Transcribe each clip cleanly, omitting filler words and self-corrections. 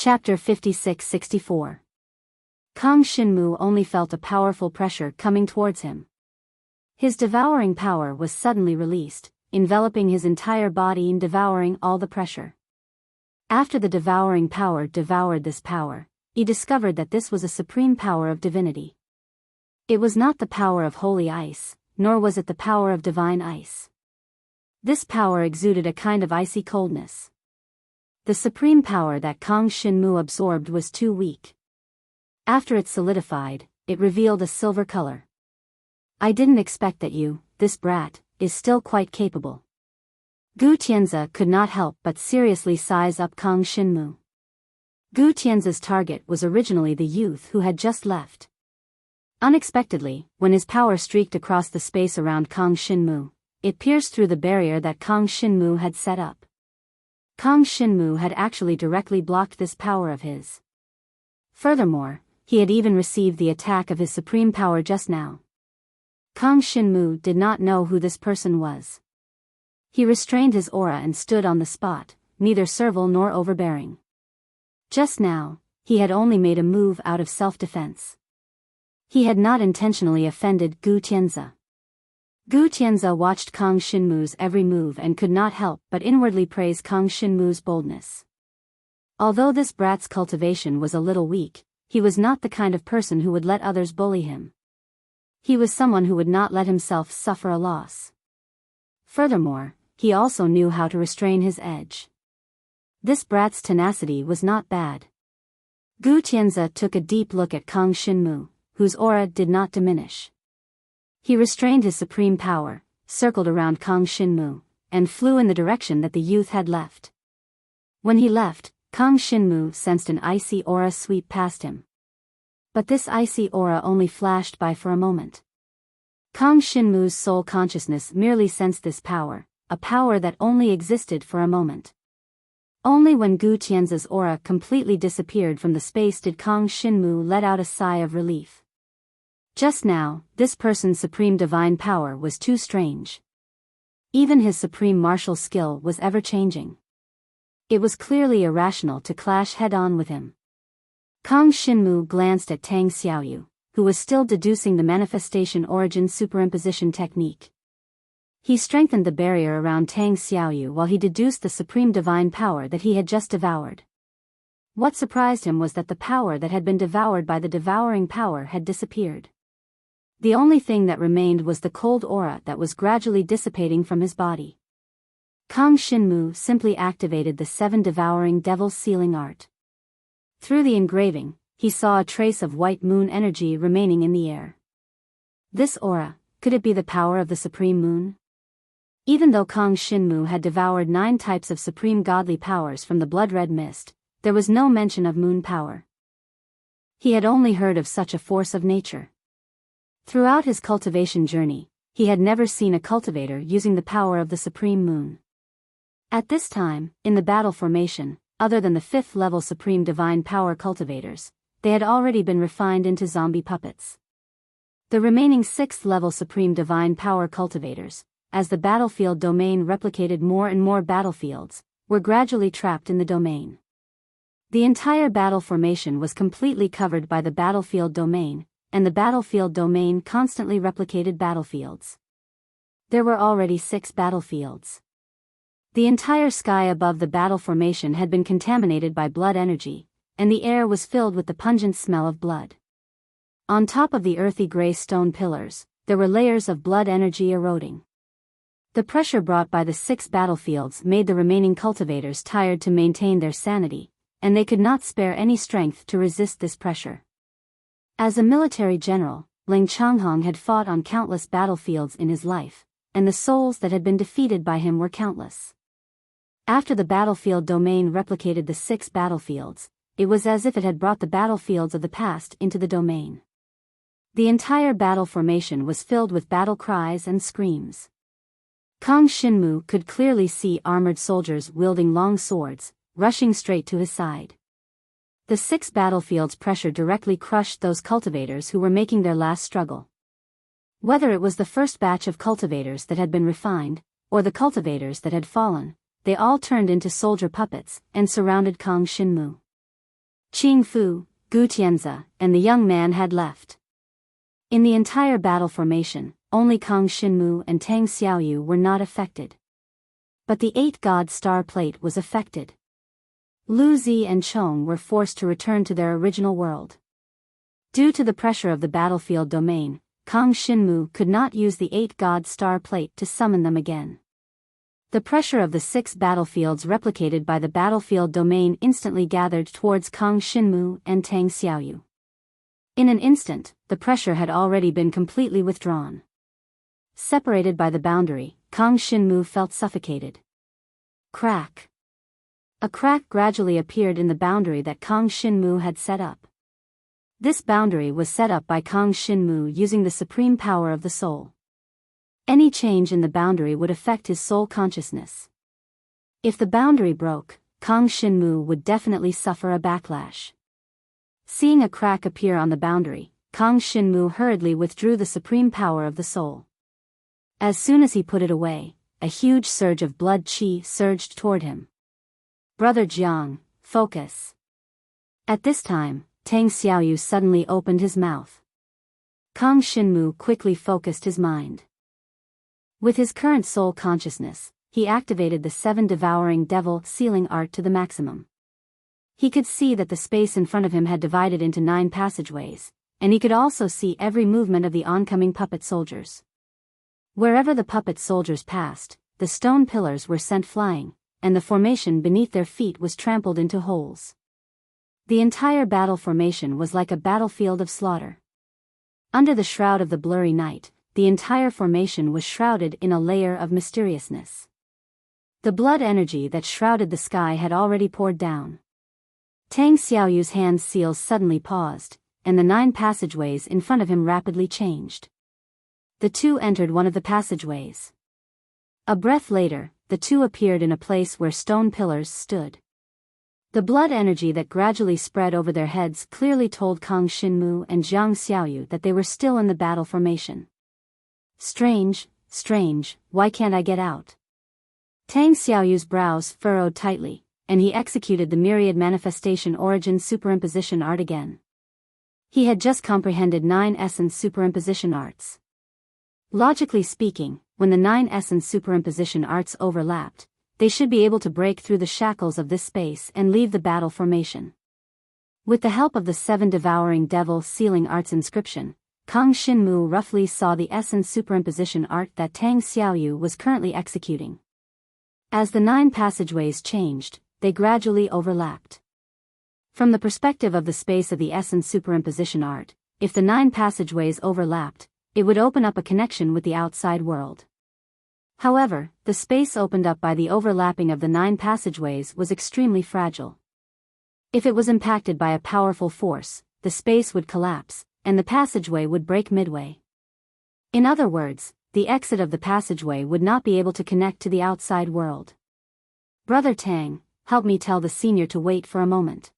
Chapter 56-64. Kang Shinmu only felt a powerful pressure coming towards him. His devouring power was suddenly released, enveloping his entire body and devouring all the pressure. After the devouring power devoured this power, he discovered that this was a supreme power of divinity. It was not the power of holy ice, nor was it the power of divine ice. This power exuded a kind of icy coldness. The supreme power that Kang Shinmu absorbed was too weak. After it solidified, it revealed a silver color. I didn't expect that you, this brat, is still quite capable. Gu Tianzi could not help but seriously size up Kang Shinmu. Gu Tianzi's target was originally the youth who had just left. Unexpectedly, when his power streaked across the space around Kang Shinmu, it pierced through the barrier that Kang Shinmu had set up. Kang Shinmu had actually directly blocked this power of his. Furthermore, he had even received the attack of his supreme power just now. Kang Shinmu did not know who this person was. He restrained his aura and stood on the spot, neither servile nor overbearing. Just now, he had only made a move out of self-defense. He had not intentionally offended Gu Tianzi. Gu Tianzi watched Kang Shinmu's every move and could not help but inwardly praise Kang Shinmu's boldness. Although this brat's cultivation was a little weak, he was not the kind of person who would let others bully him. He was someone who would not let himself suffer a loss. Furthermore, he also knew how to restrain his edge. This brat's tenacity was not bad. Gu Tianzi took a deep look at Kang Shinmu, whose aura did not diminish. He restrained his supreme power, circled around Kang Shinmu, and flew in the direction that the youth had left. When he left, Kang Shinmu sensed an icy aura sweep past him. But this icy aura only flashed by for a moment. Kang Shinmu's soul consciousness merely sensed this power, a power that only existed for a moment. Only when Gu Tianzi's aura completely disappeared from the space did Kang Shinmu let out a sigh of relief. Just now, this person's supreme divine power was too strange. Even his supreme martial skill was ever-changing. It was clearly irrational to clash head-on with him. Kang Shinmu glanced at Tang Xiaoyu, who was still deducing the manifestation origin superimposition technique. He strengthened the barrier around Tang Xiaoyu while he deduced the supreme divine power that he had just devoured. What surprised him was that the power that had been devoured by the devouring power had disappeared. The only thing that remained was the cold aura that was gradually dissipating from his body. Kang Shinmu simply activated the 7 devouring devil's sealing art. Through the engraving, he saw a trace of white moon energy remaining in the air. This aura, could it be the power of the supreme moon? Even though Kang Shinmu had devoured 9 types of supreme godly powers from the blood-red mist, there was no mention of moon power. He had only heard of such a force of nature. Throughout his cultivation journey, he had never seen a cultivator using the power of the supreme moon. At this time, in the battle formation, other than the 5th level supreme divine power cultivators, they had already been refined into zombie puppets. The remaining 6th level supreme divine power cultivators, as the battlefield domain replicated more and more battlefields, were gradually trapped in the domain. The entire battle formation was completely covered by the battlefield domain, and the battlefield domain constantly replicated battlefields. There were already 6 battlefields. The entire sky above the battle formation had been contaminated by blood energy, and the air was filled with the pungent smell of blood. On top of the earthy gray stone pillars, there were layers of blood energy eroding. The pressure brought by the 6 battlefields made the remaining cultivators tired to maintain their sanity, and they could not spare any strength to resist this pressure. As a military general, Ling Changhong had fought on countless battlefields in his life, and the souls that had been defeated by him were countless. After the battlefield domain replicated the 6 battlefields, it was as if it had brought the battlefields of the past into the domain. The entire battle formation was filled with battle cries and screams. Kang Shinmu could clearly see armored soldiers wielding long swords, rushing straight to his side. The 6 battlefields' pressure directly crushed those cultivators who were making their last struggle. Whether it was the first batch of cultivators that had been refined, or the cultivators that had fallen, they all turned into soldier puppets and surrounded Kang Shinmu. Qing Fu, Gu Tianzi, and the young man had left. In the entire battle formation, only Kang Xinmu and Tang Xiaoyu were not affected. But the 8-god star plate was affected. Lu Zi and Chong were forced to return to their original world. Due to the pressure of the battlefield domain, Kang Xinmu could not use the 8-god star plate to summon them again. The pressure of the 6 battlefields replicated by the battlefield domain instantly gathered towards Kang Xinmu and Tang Xiaoyu. In an instant, the pressure had already been completely withdrawn. Separated by the boundary, Kang Xinmu felt suffocated. Crack. A crack gradually appeared in the boundary that Kang Xinmu had set up. This boundary was set up by Kang Xinmu using the supreme power of the soul. Any change in the boundary would affect his soul consciousness. If the boundary broke, Kang Xinmu would definitely suffer a backlash. Seeing a crack appear on the boundary, Kang Xinmu hurriedly withdrew the supreme power of the soul. As soon as he put it away, a huge surge of blood qi surged toward him. Brother Jiang, focus. At this time, Tang Xiaoyu suddenly opened his mouth. Kang Xinmu quickly focused his mind. With his current soul consciousness, he activated the 7 devouring devil sealing art to the maximum. He could see that the space in front of him had divided into 9 passageways, and he could also see every movement of the oncoming puppet soldiers. Wherever the puppet soldiers passed, the stone pillars were sent flying, and the formation beneath their feet was trampled into holes. The entire battle formation was like a battlefield of slaughter. Under the shroud of the blurry night, the entire formation was shrouded in a layer of mysteriousness. The blood energy that shrouded the sky had already poured down. Tang Xiaoyu's hand seals suddenly paused, and the 9 passageways in front of him rapidly changed. The 2 entered one of the passageways. A breath later, the 2 appeared in a place where stone pillars stood. The blood energy that gradually spread over their heads clearly told Kang Xinmu and Jiang Xiaoyu that they were still in the battle formation. Strange, why can't I get out? Tang Xiaoyu's brows furrowed tightly, and he executed the myriad manifestation origin superimposition art again. He had just comprehended 9 essence superimposition arts. Logically speaking, when the 9 essence superimposition arts overlapped, they should be able to break through the shackles of this space and leave the battle formation. With the help of the 7 devouring devil sealing arts inscription, Kang Xinmu roughly saw the essence superimposition art that Tang Xiaoyu was currently executing. As the 9 passageways changed, they gradually overlapped. From the perspective of the space of the essence superimposition art, if the 9 passageways overlapped, it would open up a connection with the outside world. However, the space opened up by the overlapping of the 9 passageways was extremely fragile. If it was impacted by a powerful force, the space would collapse, and the passageway would break midway. In other words, the exit of the passageway would not be able to connect to the outside world. Brother Tang, help me tell the senior to wait for a moment.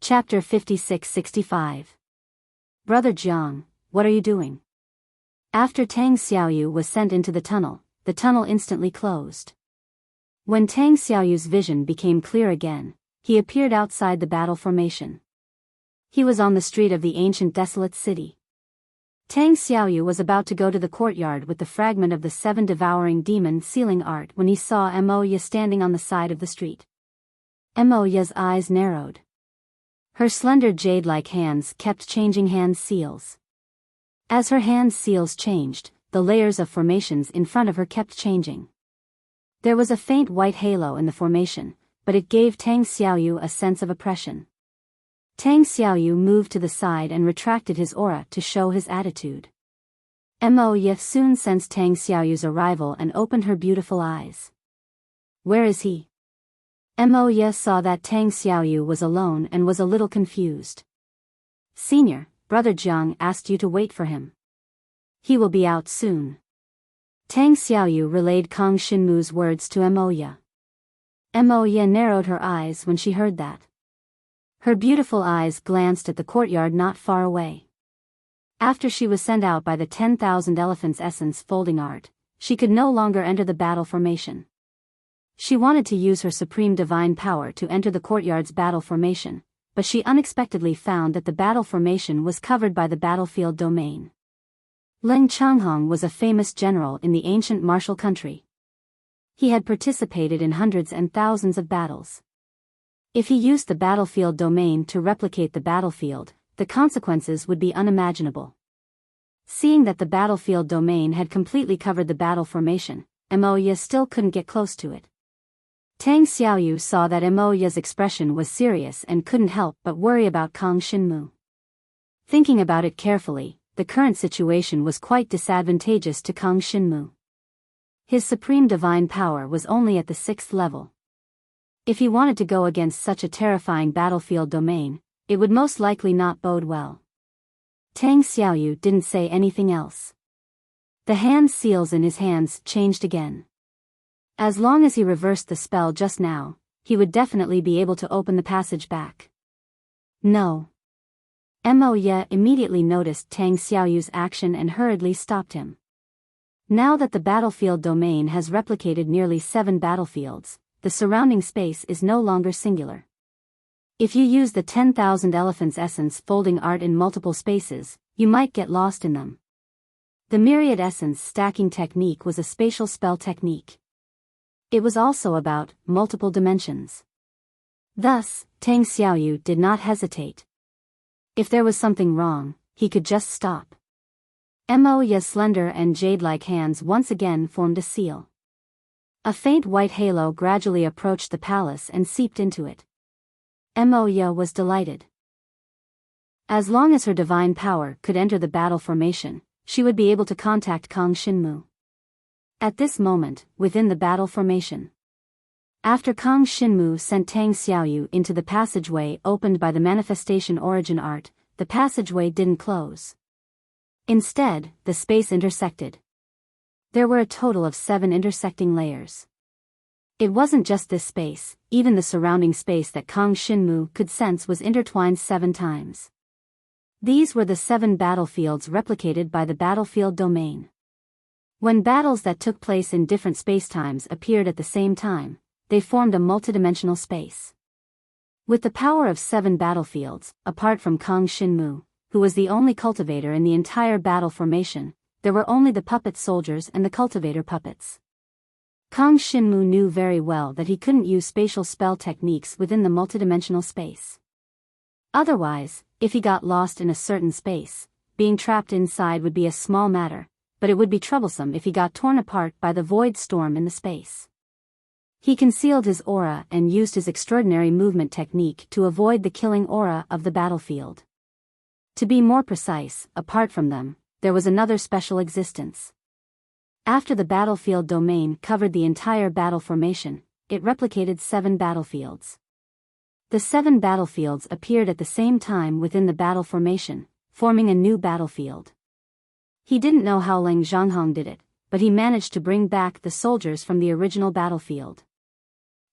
Chapter 56-65. Brother Jiang, what are you doing? After Tang Xiaoyu was sent into the tunnel instantly closed. When Tang Xiaoyu's vision became clear again, he appeared outside the battle formation. He was on the street of the ancient desolate city. Tang Xiaoyu was about to go to the courtyard with the fragment of the 7 devouring demon sealing art when he saw Mo Ye standing on the side of the street. Mo Ye's eyes narrowed. Her slender jade-like hands kept changing hand seals. As her hand seals changed, the layers of formations in front of her kept changing. There was a faint white halo in the formation, but it gave Tang Xiaoyu a sense of oppression. Tang Xiaoyu moved to the side and retracted his aura to show his attitude. Mo Ye soon sensed Tang Xiaoyu's arrival and opened her beautiful eyes. Where is he? Mo Ye saw that Tang Xiaoyu was alone and was a little confused. Senior, Brother Jiang asked you to wait for him. He will be out soon. Tang Xiaoyu relayed Kang Xinmu's words to Mo Ye. Mo Ye narrowed her eyes when she heard that. Her beautiful eyes glanced at the courtyard not far away. After she was sent out by the 10,000 elephants essence folding art, she could no longer enter the battle formation. She wanted to use her supreme divine power to enter the courtyard's battle formation, but she unexpectedly found that the battle formation was covered by the battlefield domain. Leng Changhong was a famous general in the ancient martial country. He had participated in hundreds and thousands of battles. If he used the battlefield domain to replicate the battlefield, the consequences would be unimaginable. Seeing that the battlefield domain had completely covered the battle formation, Moya still couldn't get close to it. Tang Xiaoyu saw that Moya's expression was serious and couldn't help but worry about Kang Xinmu. Thinking about it carefully, the current situation was quite disadvantageous to Kang Xinmu. His supreme divine power was only at the 6th level. If he wanted to go against such a terrifying battlefield domain, it would most likely not bode well. Tang Xiaoyu didn't say anything else. The hand seals in his hands changed again. As long as he reversed the spell just now, he would definitely be able to open the passage back. No. Moya immediately noticed Tang Xiaoyu's action and hurriedly stopped him. Now that the battlefield domain has replicated nearly 7 battlefields, the surrounding space is no longer singular. If you use the 10,000 elephants essence folding art in multiple spaces, you might get lost in them. The myriad essence stacking technique was a spatial spell technique. It was also about multiple dimensions. Thus, Tang Xiaoyu did not hesitate. If there was something wrong, he could just stop. Moya's slender and jade-like hands once again formed a seal. A faint white halo gradually approached the palace and seeped into it. Moya was delighted. As long as her divine power could enter the battle formation, she would be able to contact Kang Xinmu. At this moment, within the battle formation. After Kang Xinmu sent Tang Xiaoyu into the passageway opened by the manifestation origin art, the passageway didn't close. Instead, the space intersected. There were a total of 7 intersecting layers. It wasn't just this space, even the surrounding space that Kang Xinmu could sense was intertwined 7 times. These were the 7 battlefields replicated by the battlefield domain. When battles that took place in different spacetimes appeared at the same time, they formed a multidimensional space. With the power of 7 battlefields, apart from Kang Xinmu, who was the only cultivator in the entire battle formation, there were only the puppet soldiers and the cultivator puppets. Kang Xinmu knew very well that he couldn't use spatial spell techniques within the multidimensional space. Otherwise, if he got lost in a certain space, being trapped inside would be a small matter, but it would be troublesome if he got torn apart by the void storm in the space. He concealed his aura and used his extraordinary movement technique to avoid the killing aura of the battlefield. To be more precise, apart from them, there was another special existence. After the battlefield domain covered the entire battle formation, it replicated 7 battlefields. The 7 battlefields appeared at the same time within the battle formation, forming a new battlefield. He didn't know how Leng Zhanghong did it, but he managed to bring back the soldiers from the original battlefield.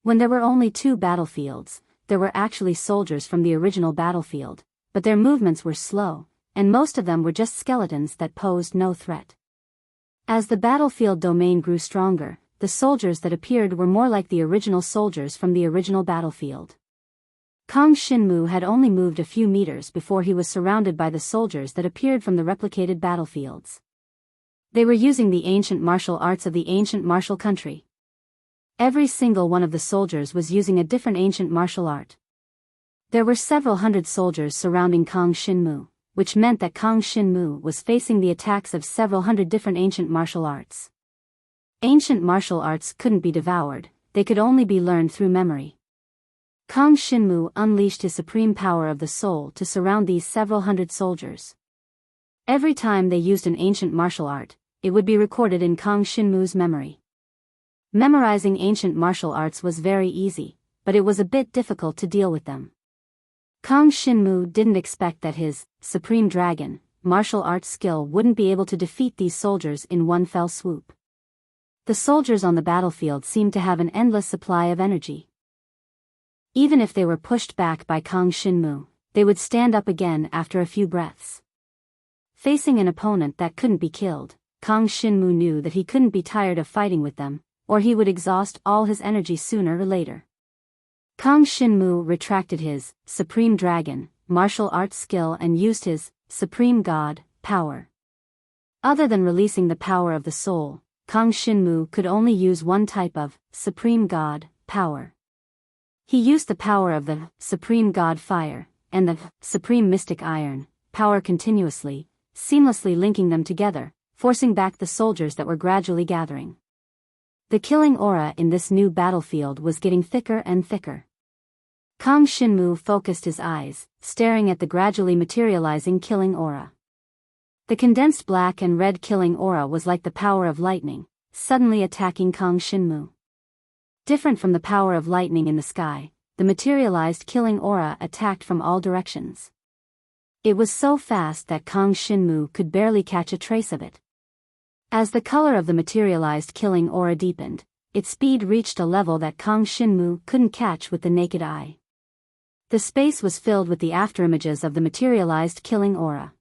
When there were only 2 battlefields, there were actually soldiers from the original battlefield, but their movements were slow, and most of them were just skeletons that posed no threat. As the battlefield domain grew stronger, the soldiers that appeared were more like the original soldiers from the original battlefield. Kang Xinmu had only moved a few meters before he was surrounded by the soldiers that appeared from the replicated battlefields. They were using the ancient martial arts of the ancient martial country. Every single one of the soldiers was using a different ancient martial art. There were several hundred soldiers surrounding Kang Xinmu, which meant that Kang Xinmu was facing the attacks of several hundred different ancient martial arts. Ancient martial arts couldn't be devoured, they could only be learned through memory. Kang Xinmu unleashed his supreme power of the soul to surround these several hundred soldiers. Every time they used an ancient martial art, it would be recorded in Kang Xinmu's memory. Memorizing ancient martial arts was very easy, but it was a bit difficult to deal with them. Kang Xinmu didn't expect that his supreme dragon martial arts skill wouldn't be able to defeat these soldiers in one fell swoop. The soldiers on the battlefield seemed to have an endless supply of energy. Even if they were pushed back by Kang Xinmu, they would stand up again after a few breaths. Facing an opponent that couldn't be killed, Kang Xinmu knew that he couldn't be tired of fighting with them, or he would exhaust all his energy sooner or later. Kang Shinmu retracted his Supreme Dragon martial arts skill and used his Supreme God power. Other than releasing the power of the soul, Kang Shinmu could only use one type of Supreme God power. He used the power of the Supreme God Fire and the Supreme Mystic Iron power continuously, seamlessly linking them together, forcing back the soldiers that were gradually gathering. The killing aura in this new battlefield was getting thicker and thicker. Kang Shinmu focused his eyes, staring at the gradually materializing killing aura. The condensed black and red killing aura was like the power of lightning, suddenly attacking Kang Shinmu. Different from the power of lightning in the sky, the materialized killing aura attacked from all directions. It was so fast that Kang Shinmu could barely catch a trace of it. As the color of the materialized killing aura deepened, its speed reached a level that Kang Shinmu couldn't catch with the naked eye. The space was filled with the afterimages of the materialized killing aura.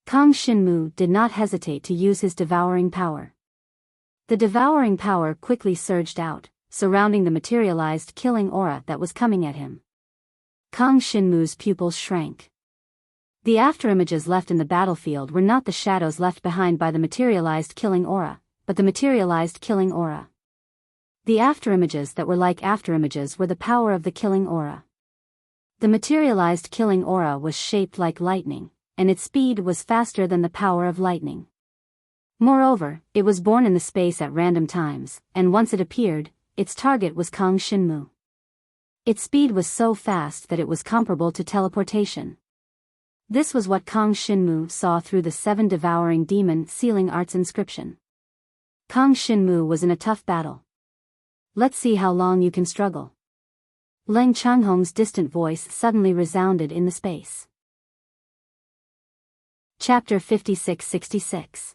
Kang Shinmu did not hesitate to use his devouring power. The devouring power quickly surged out, surrounding the materialized killing aura that was coming at him. Kang Shinmu's pupils shrank. The afterimages left in the battlefield were not the shadows left behind by the materialized killing aura, but the materialized killing aura. The afterimages that were like afterimages were the power of the killing aura. The materialized killing aura was shaped like lightning, and its speed was faster than the power of lightning. Moreover, it was born in the space at random times, and once it appeared, its target was Kang Shinmu. Its speed was so fast that it was comparable to teleportation. This was what Kang Shinmu saw through the 7 devouring demon sealing arts inscription. Kang Shinmu was in a tough battle. Let's see how long you can struggle. Leng Changhong's distant voice suddenly resounded in the space. Chapter 56-66.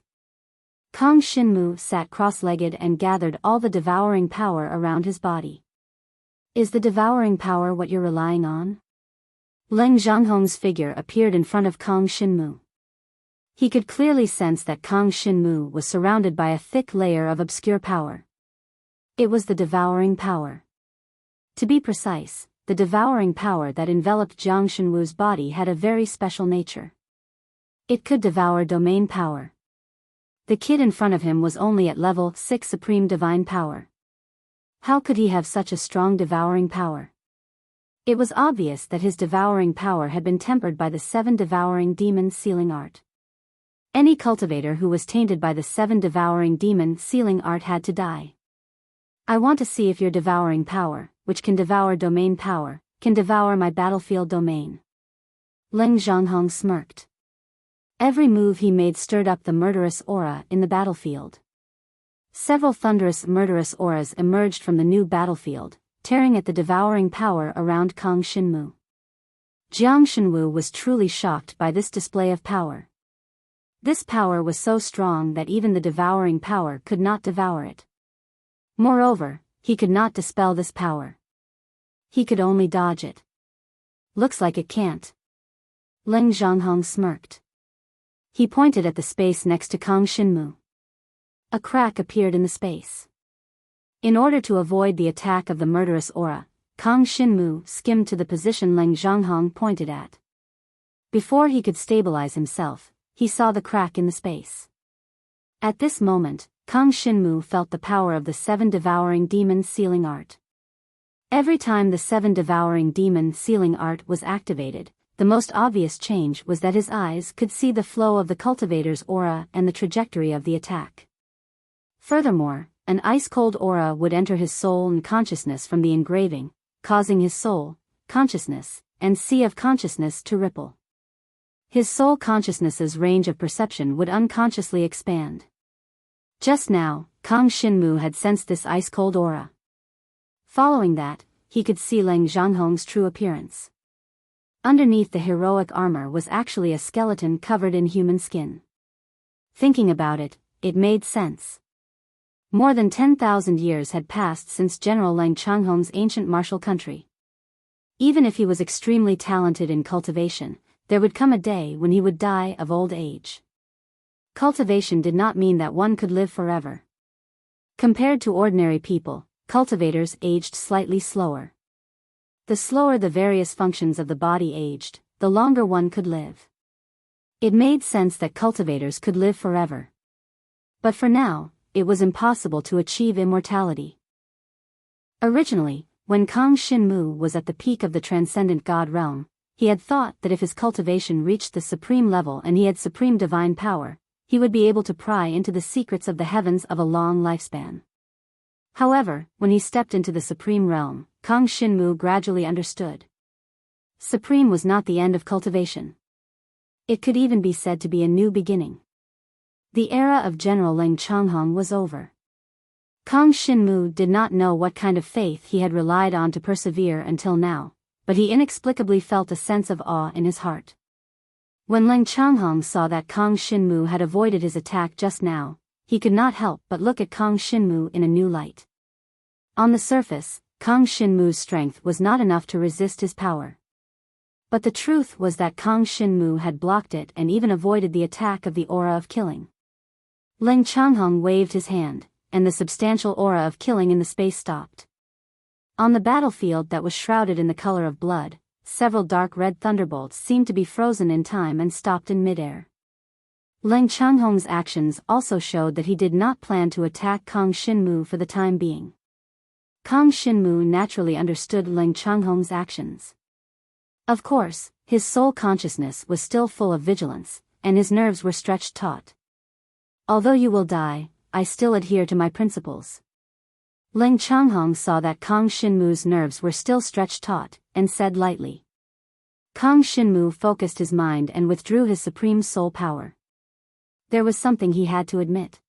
Kang Shinmu sat cross-legged and gathered all the devouring power around his body. Is the devouring power what you're relying on? Leng Zhanghong's figure appeared in front of Kang Shinmu. He could clearly sense that Kang Shinmu was surrounded by a thick layer of obscure power. It was the devouring power. To be precise, the devouring power that enveloped Jiang Shinwu's body had a very special nature. It could devour domain power. The kid in front of him was only at level 6 supreme divine power. How could he have such a strong devouring power? It was obvious that his devouring power had been tempered by the 7 devouring demon sealing art. Any cultivator who was tainted by the 7 devouring demon sealing art had to die. I want to see if your devouring power, which can devour domain power, can devour my battlefield domain. Leng Zhanghong smirked. Every move he made stirred up the murderous aura in the battlefield. Several thunderous murderous auras emerged from the new battlefield, tearing at the devouring power around Kang Shinmu. Jiang Shinwu was truly shocked by this display of power. This power was so strong that even the devouring power could not devour it. Moreover, he could not dispel this power. He could only dodge it. Looks like it can't. Leng Zhanghong smirked. He pointed at the space next to Kang Shinmu. A crack appeared in the space. In order to avoid the attack of the murderous aura, Kang Shinmu skimmed to the position Leng Zhanghong pointed at. Before he could stabilize himself, he saw the crack in the space. At this moment, Kang Shinmu felt the power of the 7 devouring demon sealing art. Every time the 7 devouring demon sealing art was activated, the most obvious change was that his eyes could see the flow of the cultivator's aura and the trajectory of the attack. Furthermore, an ice-cold aura would enter his soul and consciousness from the engraving, causing his soul, consciousness, and sea of consciousness to ripple. His soul consciousness's range of perception would unconsciously expand. Just now, Kang Shinmu had sensed this ice-cold aura. Following that, he could see Leng Zhanghong's true appearance. Underneath the heroic armor was actually a skeleton covered in human skin. Thinking about it, it made sense. More than 10,000 years had passed since General Leng Changhong's ancient martial country. Even if he was extremely talented in cultivation, there would come a day when he would die of old age. Cultivation did not mean that one could live forever. Compared to ordinary people, cultivators aged slightly slower. The slower the various functions of the body aged, the longer one could live. It made sense that cultivators could live forever. But for now, it was impossible to achieve immortality. Originally, when Kang Shinmu was at the peak of the transcendent God realm, he had thought that if his cultivation reached the supreme level and he had supreme divine power, he would be able to pry into the secrets of the heavens of a long lifespan. However, when he stepped into the supreme realm, Kang Shinmu gradually understood. Supreme was not the end of cultivation. It could even be said to be a new beginning. The era of General Leng Changhong was over. Kang Shinmu did not know what kind of faith he had relied on to persevere until now, but he inexplicably felt a sense of awe in his heart. When Leng Changhong saw that Kang Shinmu had avoided his attack just now, he could not help but look at Kang Shinmu in a new light. On the surface, Kang Shinmu's strength was not enough to resist his power. But the truth was that Kang Shinmu had blocked it and even avoided the attack of the aura of killing. Leng Changhong waved his hand, and the substantial aura of killing in the space stopped. On the battlefield that was shrouded in the color of blood, several dark red thunderbolts seemed to be frozen in time and stopped in midair. Leng Changhong's actions also showed that he did not plan to attack Kang Shinmu for the time being. Kang Shinmu naturally understood Leng Changhong's actions. Of course, his soul consciousness was still full of vigilance, and his nerves were stretched taut. Although you will die, I still adhere to my principles. Leng Changhong saw that Kang Shinmu's nerves were still stretched taut, and said lightly. Kang Shinmu focused his mind and withdrew his supreme soul power. There was something he had to admit.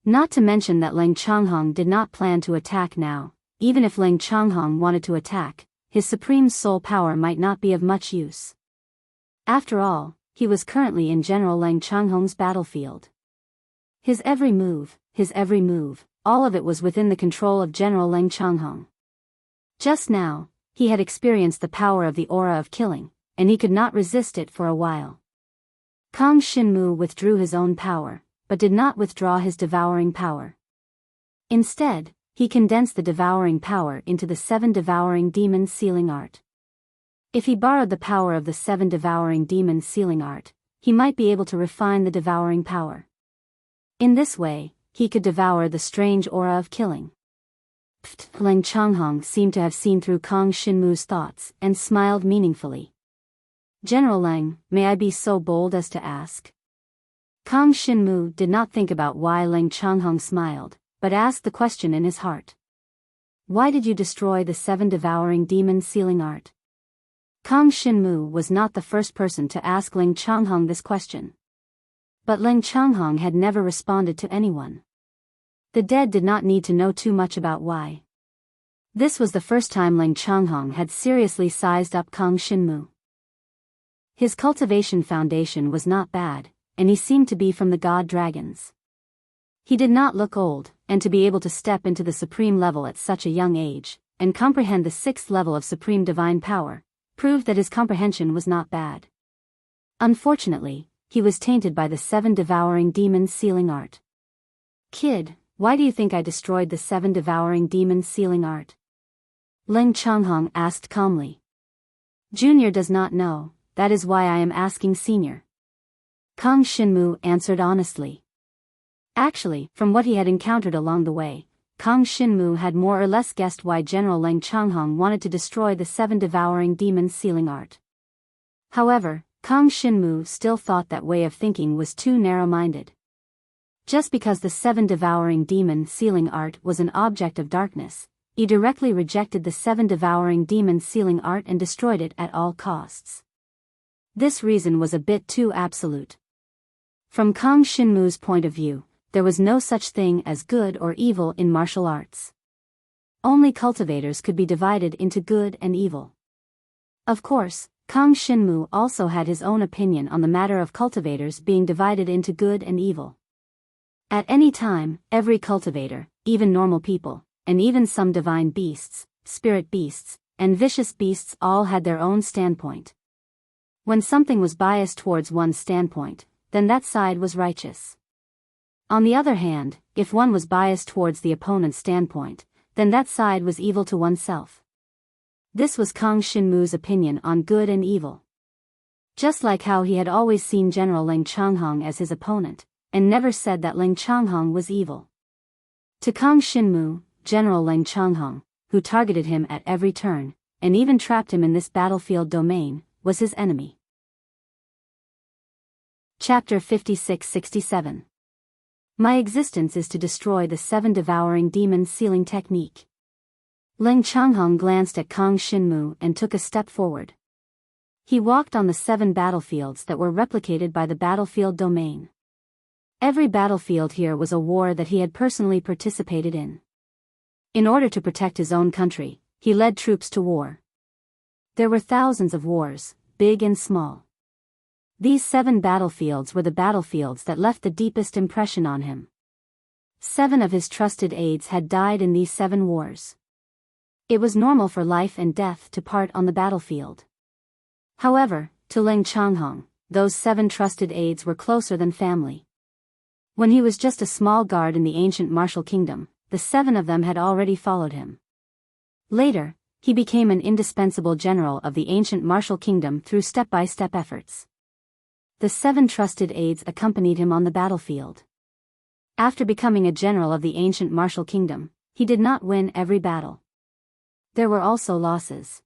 Not to mention that Leng Changhong did not plan to attack now. Even if Leng Changhong wanted to attack, his supreme soul power might not be of much use. After all, he was currently in General Leng Changhong's battlefield. His every move, all of it was within the control of General Leng Changhong. Just now, he had experienced the power of the aura of killing, and he could not resist it for a while. Kang Shinmu withdrew his own power, but did not withdraw his devouring power. Instead, he condensed the devouring power into the 7 devouring demons sealing art. If he borrowed the power of the 7 devouring demons sealing art, he might be able to refine the devouring power. In this way, he could devour the strange aura of killing. Leng Changhong seemed to have seen through Kang Shinmu's thoughts and smiled meaningfully. General Leng, may I be so bold as to ask? Kang Shinmu did not think about why Leng Changhong smiled, but asked the question in his heart. Why did you destroy the 7 devouring demons sealing art? Kang Shinmu was not the first person to ask Leng Changhong this question. But Leng Changhong had never responded to anyone. The dead did not need to know too much about why. This was the first time Leng Changhong had seriously sized up Kang Shinmu. His cultivation foundation was not bad, and he seemed to be from the god dragons. He did not look old, and to be able to step into the supreme level at such a young age, and comprehend the 6th level of supreme divine power, proved that his comprehension was not bad. Unfortunately, he was tainted by the 7 devouring demons sealing art. Kid, why do you think I destroyed the 7 devouring demons sealing art? Leng Changhong asked calmly. Junior does not know, that is why I am asking Senior. Kang Shinmu answered honestly. Actually, from what he had encountered along the way, Kang Shinmu had more or less guessed why General Leng Changhong wanted to destroy the 7 devouring demons sealing art. However, Kang Shinmu still thought that way of thinking was too narrow-minded. Just because the 7 devouring demon sealing art was an object of darkness, he directly rejected the 7 devouring demon sealing art and destroyed it at all costs. This reason was a bit too absolute. From Kang Shinmu's point of view, there was no such thing as good or evil in martial arts. Only cultivators could be divided into good and evil. Of course, Kang Shinmu also had his own opinion on the matter of cultivators being divided into good and evil. At any time, every cultivator, even normal people, and even some divine beasts, spirit beasts, and vicious beasts all had their own standpoint. When something was biased towards one standpoint, then that side was righteous. On the other hand, if one was biased towards the opponent's standpoint, then that side was evil to oneself. This was Kang Xinmu's opinion on good and evil. Just like how he had always seen General Ling Changhong as his opponent, and never said that Ling Changhong was evil. To Kang Xinmu, General Ling Changhong, who targeted him at every turn, and even trapped him in this battlefield domain, was his enemy. Chapter 56-67. My existence is to destroy the 7 devouring demons sealing technique. Ling Changhong glanced at Kang Xinmu and took a step forward. He walked on the 7 battlefields that were replicated by the battlefield domain. Every battlefield here was a war that he had personally participated in. In order to protect his own country, he led troops to war. There were thousands of wars, big and small. These 7 battlefields were the battlefields that left the deepest impression on him. 7 of his trusted aides had died in these 7 wars. It was normal for life and death to part on the battlefield. However, to Ling Changhong, those 7 trusted aides were closer than family. When he was just a small guard in the ancient martial kingdom, the 7 of them had already followed him. Later, he became an indispensable general of the ancient martial kingdom through step-by-step efforts. The 7 trusted aides accompanied him on the battlefield. After becoming a general of the ancient martial kingdom, he did not win every battle. There were also losses.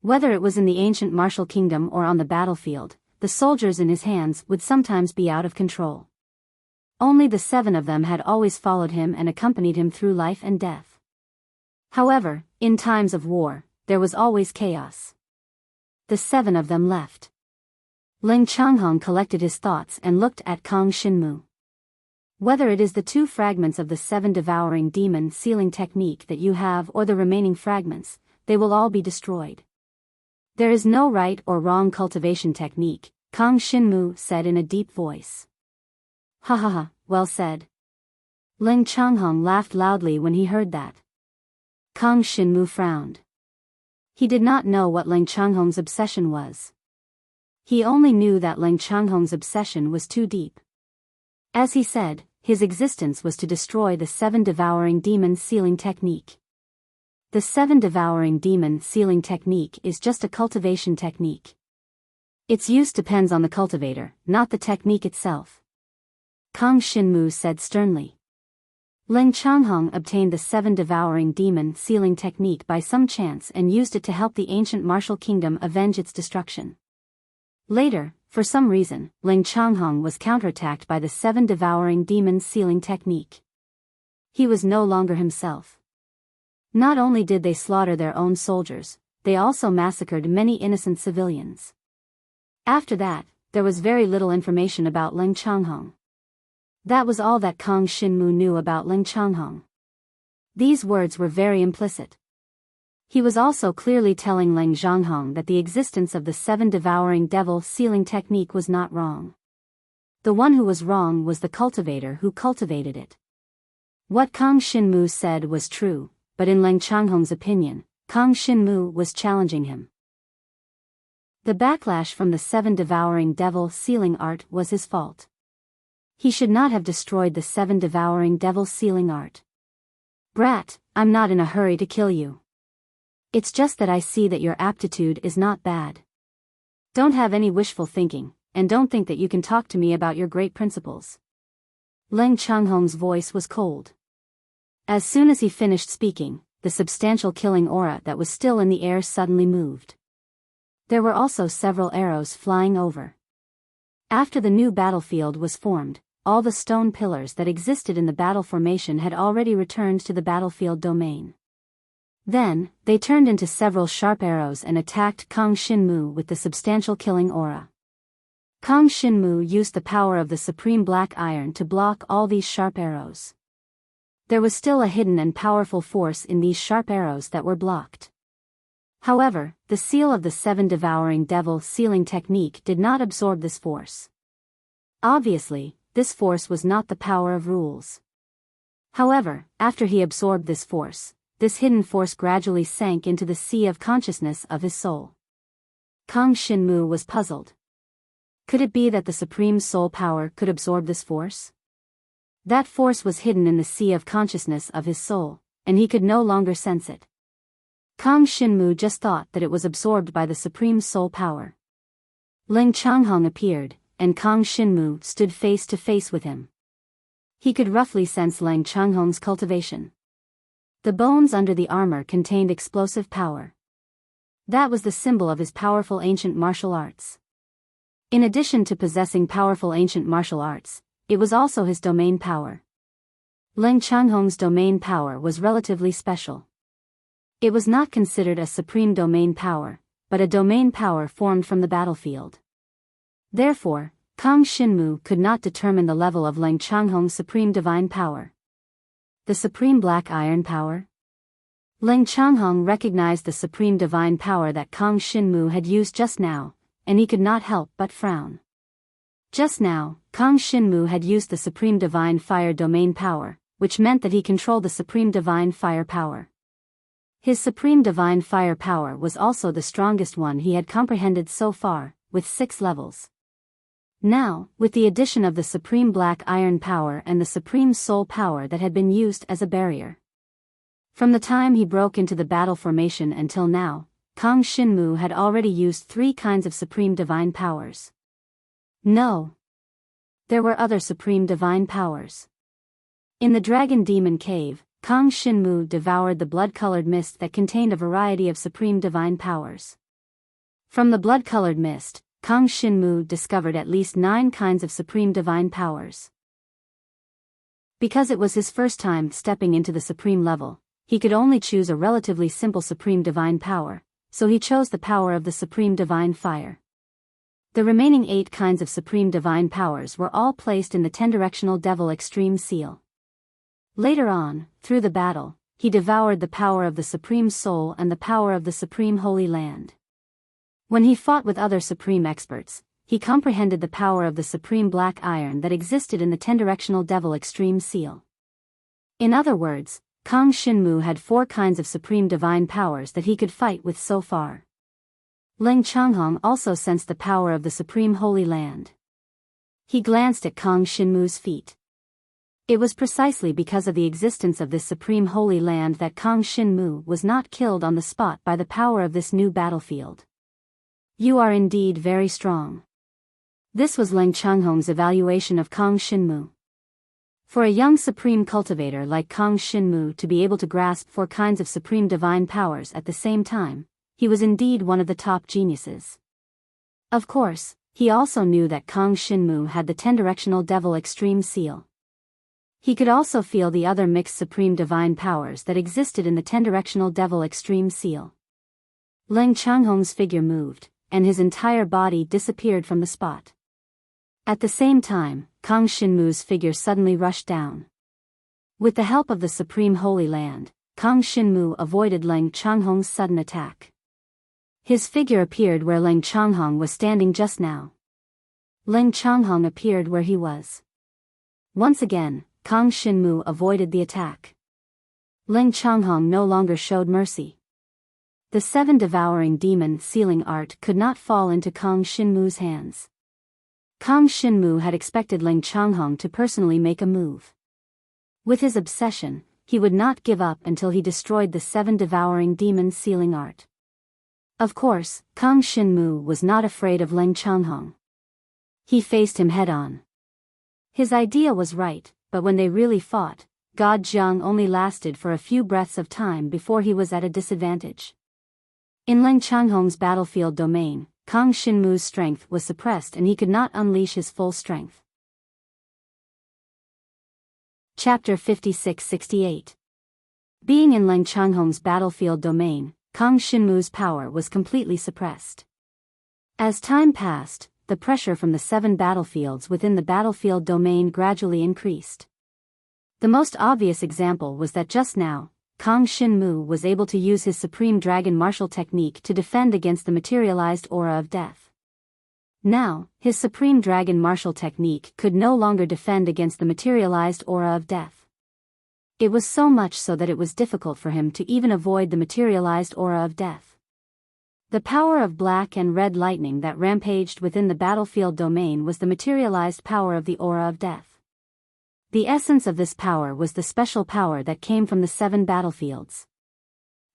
Whether it was in the ancient martial kingdom or on the battlefield, the soldiers in his hands would sometimes be out of control. Only the 7 of them had always followed him and accompanied him through life and death. However, in times of war, there was always chaos. The 7 of them left. Ling Changhong collected his thoughts and looked at Kang Xinmu. Whether it is the 2 fragments of the 7 devouring demon sealing technique that you have or the remaining fragments, they will all be destroyed. There is no right or wrong cultivation technique, Kang Xinmu said in a deep voice. Ha ha ha, well said. Ling Changhong laughed loudly when he heard that. Kang Xinmu frowned. He did not know what Ling Changhong's obsession was. He only knew that Ling Changhong's obsession was too deep. As he said, his existence was to destroy the 7 devouring demon sealing technique. The 7 devouring demon sealing technique is just a cultivation technique. Its use depends on the cultivator, not the technique itself. Kang Xinmu said sternly. Ling Changhong obtained the 7 devouring demon sealing technique by some chance and used it to help the ancient martial kingdom avenge its destruction. Later, for some reason, Ling Changhong was counterattacked by the 7 devouring demon sealing technique. He was no longer himself. Not only did they slaughter their own soldiers, they also massacred many innocent civilians. After that, there was very little information about Ling Changhong. That was all that Kang Xinmu knew about Ling Changhong. These words were very implicit. He was also clearly telling Ling Changhong that the existence of the 7 devouring devil sealing technique was not wrong. The one who was wrong was the cultivator who cultivated it. What Kang Xinmu said was true, but in Ling Changhong's opinion, Kang Xinmu was challenging him. The backlash from the 7 devouring devil sealing art was his fault. He should not have destroyed the 7 devouring devil sealing art. Brat, I'm not in a hurry to kill you. It's just that I see that your aptitude is not bad. Don't have any wishful thinking, and don't think that you can talk to me about your great principles. Ling Changhong's voice was cold. As soon as he finished speaking, the substantial killing aura that was still in the air suddenly moved. There were also several arrows flying over. After the new battlefield was formed, all the stone pillars that existed in the battle formation had already returned to the battlefield domain. Then, they turned into several sharp arrows and attacked Kang Xinmu with the substantial killing aura. Kang Xinmu used the power of the supreme black iron to block all these sharp arrows. There was still a hidden and powerful force in these sharp arrows that were blocked. However, the seal of the 7 devouring devil sealing technique did not absorb this force. Obviously, this force was not the power of rules. However, after he absorbed this force, this hidden force gradually sank into the sea of consciousness of his soul. Kang Xinmu was puzzled. Could it be that the supreme soul power could absorb this force? That force was hidden in the sea of consciousness of his soul, and he could no longer sense it. Kang Shinmu just thought that it was absorbed by the supreme soul power. Ling Changhong appeared, and Kang Shinmu stood face to face with him. He could roughly sense Ling Changhong's cultivation. The bones under the armor contained explosive power. That was the symbol of his powerful ancient martial arts. In addition to possessing powerful ancient martial arts, it was also his domain power. Ling Changhong's domain power was relatively special. It was not considered a supreme domain power, but a domain power formed from the battlefield. Therefore, Kang Shinmu could not determine the level of Ling Changhong's supreme divine power. The supreme black iron power? Ling Changhong recognized the supreme divine power that Kang Shinmu had used just now, and he could not help but frown. Just now, Kang Shinmu had used the supreme divine fire domain power, which meant that he controlled the supreme divine fire power. His supreme divine fire power was also the strongest one he had comprehended so far, with 6 levels. Now, with the addition of the supreme black iron power and the supreme soul power that had been used as a barrier. From the time he broke into the battle formation until now, Kang Shinmu had already used 3 kinds of supreme divine powers. No. There were other supreme divine powers. In the Dragon Demon Cave, Kang Shinmu devoured the blood-colored mist that contained a variety of supreme divine powers. From the blood-colored mist, Kang Shinmu discovered at least 9 kinds of supreme divine powers. Because it was his first time stepping into the supreme level, he could only choose a relatively simple supreme divine power, so he chose the power of the supreme divine fire. The remaining 8 kinds of supreme divine powers were all placed in the 10-directional devil extreme seal. Later on, through the battle, he devoured the power of the supreme soul and the power of the supreme holy land. When he fought with other supreme experts, he comprehended the power of the supreme black iron that existed in the 10-directional devil extreme seal. In other words, Kang Shinmu had 4 kinds of supreme divine powers that he could fight with so far. Ling Changhong also sensed the power of the supreme holy land. He glanced at Kang Shinmu's feet. It was precisely because of the existence of this supreme holy land that Kang Shinmu was not killed on the spot by the power of this new battlefield. You are indeed very strong. This was Ling Changhong's evaluation of Kang Shinmu. For a young supreme cultivator like Kang Shinmu to be able to grasp 4 kinds of supreme divine powers at the same time, he was indeed one of the top geniuses. Of course, he also knew that Kang Shinmu had the 10-directional devil extreme seal. He could also feel the other mixed supreme divine powers that existed in the 10-directional devil extreme seal. Ling Changhong's figure moved, and his entire body disappeared from the spot. At the same time, Kang Shinmu's figure suddenly rushed down. With the help of the supreme holy land, Kang Shinmu avoided Ling Changhong's sudden attack. His figure appeared where Ling Changhong was standing just now. Ling Changhong appeared where he was. Once again, Kang Shinmu avoided the attack. Ling Changhong no longer showed mercy. The 7 devouring demon sealing art could not fall into Kang Shinmu's hands. Kang Shinmu had expected Ling Changhong to personally make a move. With his obsession, he would not give up until he destroyed the 7 devouring demon sealing art. Of course, Kang Shinmu was not afraid of Ling Changhong. He faced him head-on. His idea was right, but when they really fought, God Jiang only lasted for a few breaths of time before he was at a disadvantage. In Ling Changhong's battlefield domain, Kang Shinmu's strength was suppressed and he could not unleash his full strength. Chapter 56-68. Being in Ling Changhong's battlefield domain, Kang Shinmu's power was completely suppressed. As time passed, the pressure from the 7 battlefields within the battlefield domain gradually increased. The most obvious example was that just now, Kang Shinmu was able to use his supreme dragon martial technique to defend against the materialized aura of death. Now, his supreme dragon martial technique could no longer defend against the materialized aura of death. It was so much so that it was difficult for him to even avoid the materialized aura of death. The power of black and red lightning that rampaged within the battlefield domain was the materialized power of the aura of death. The essence of this power was the special power that came from the 7 battlefields.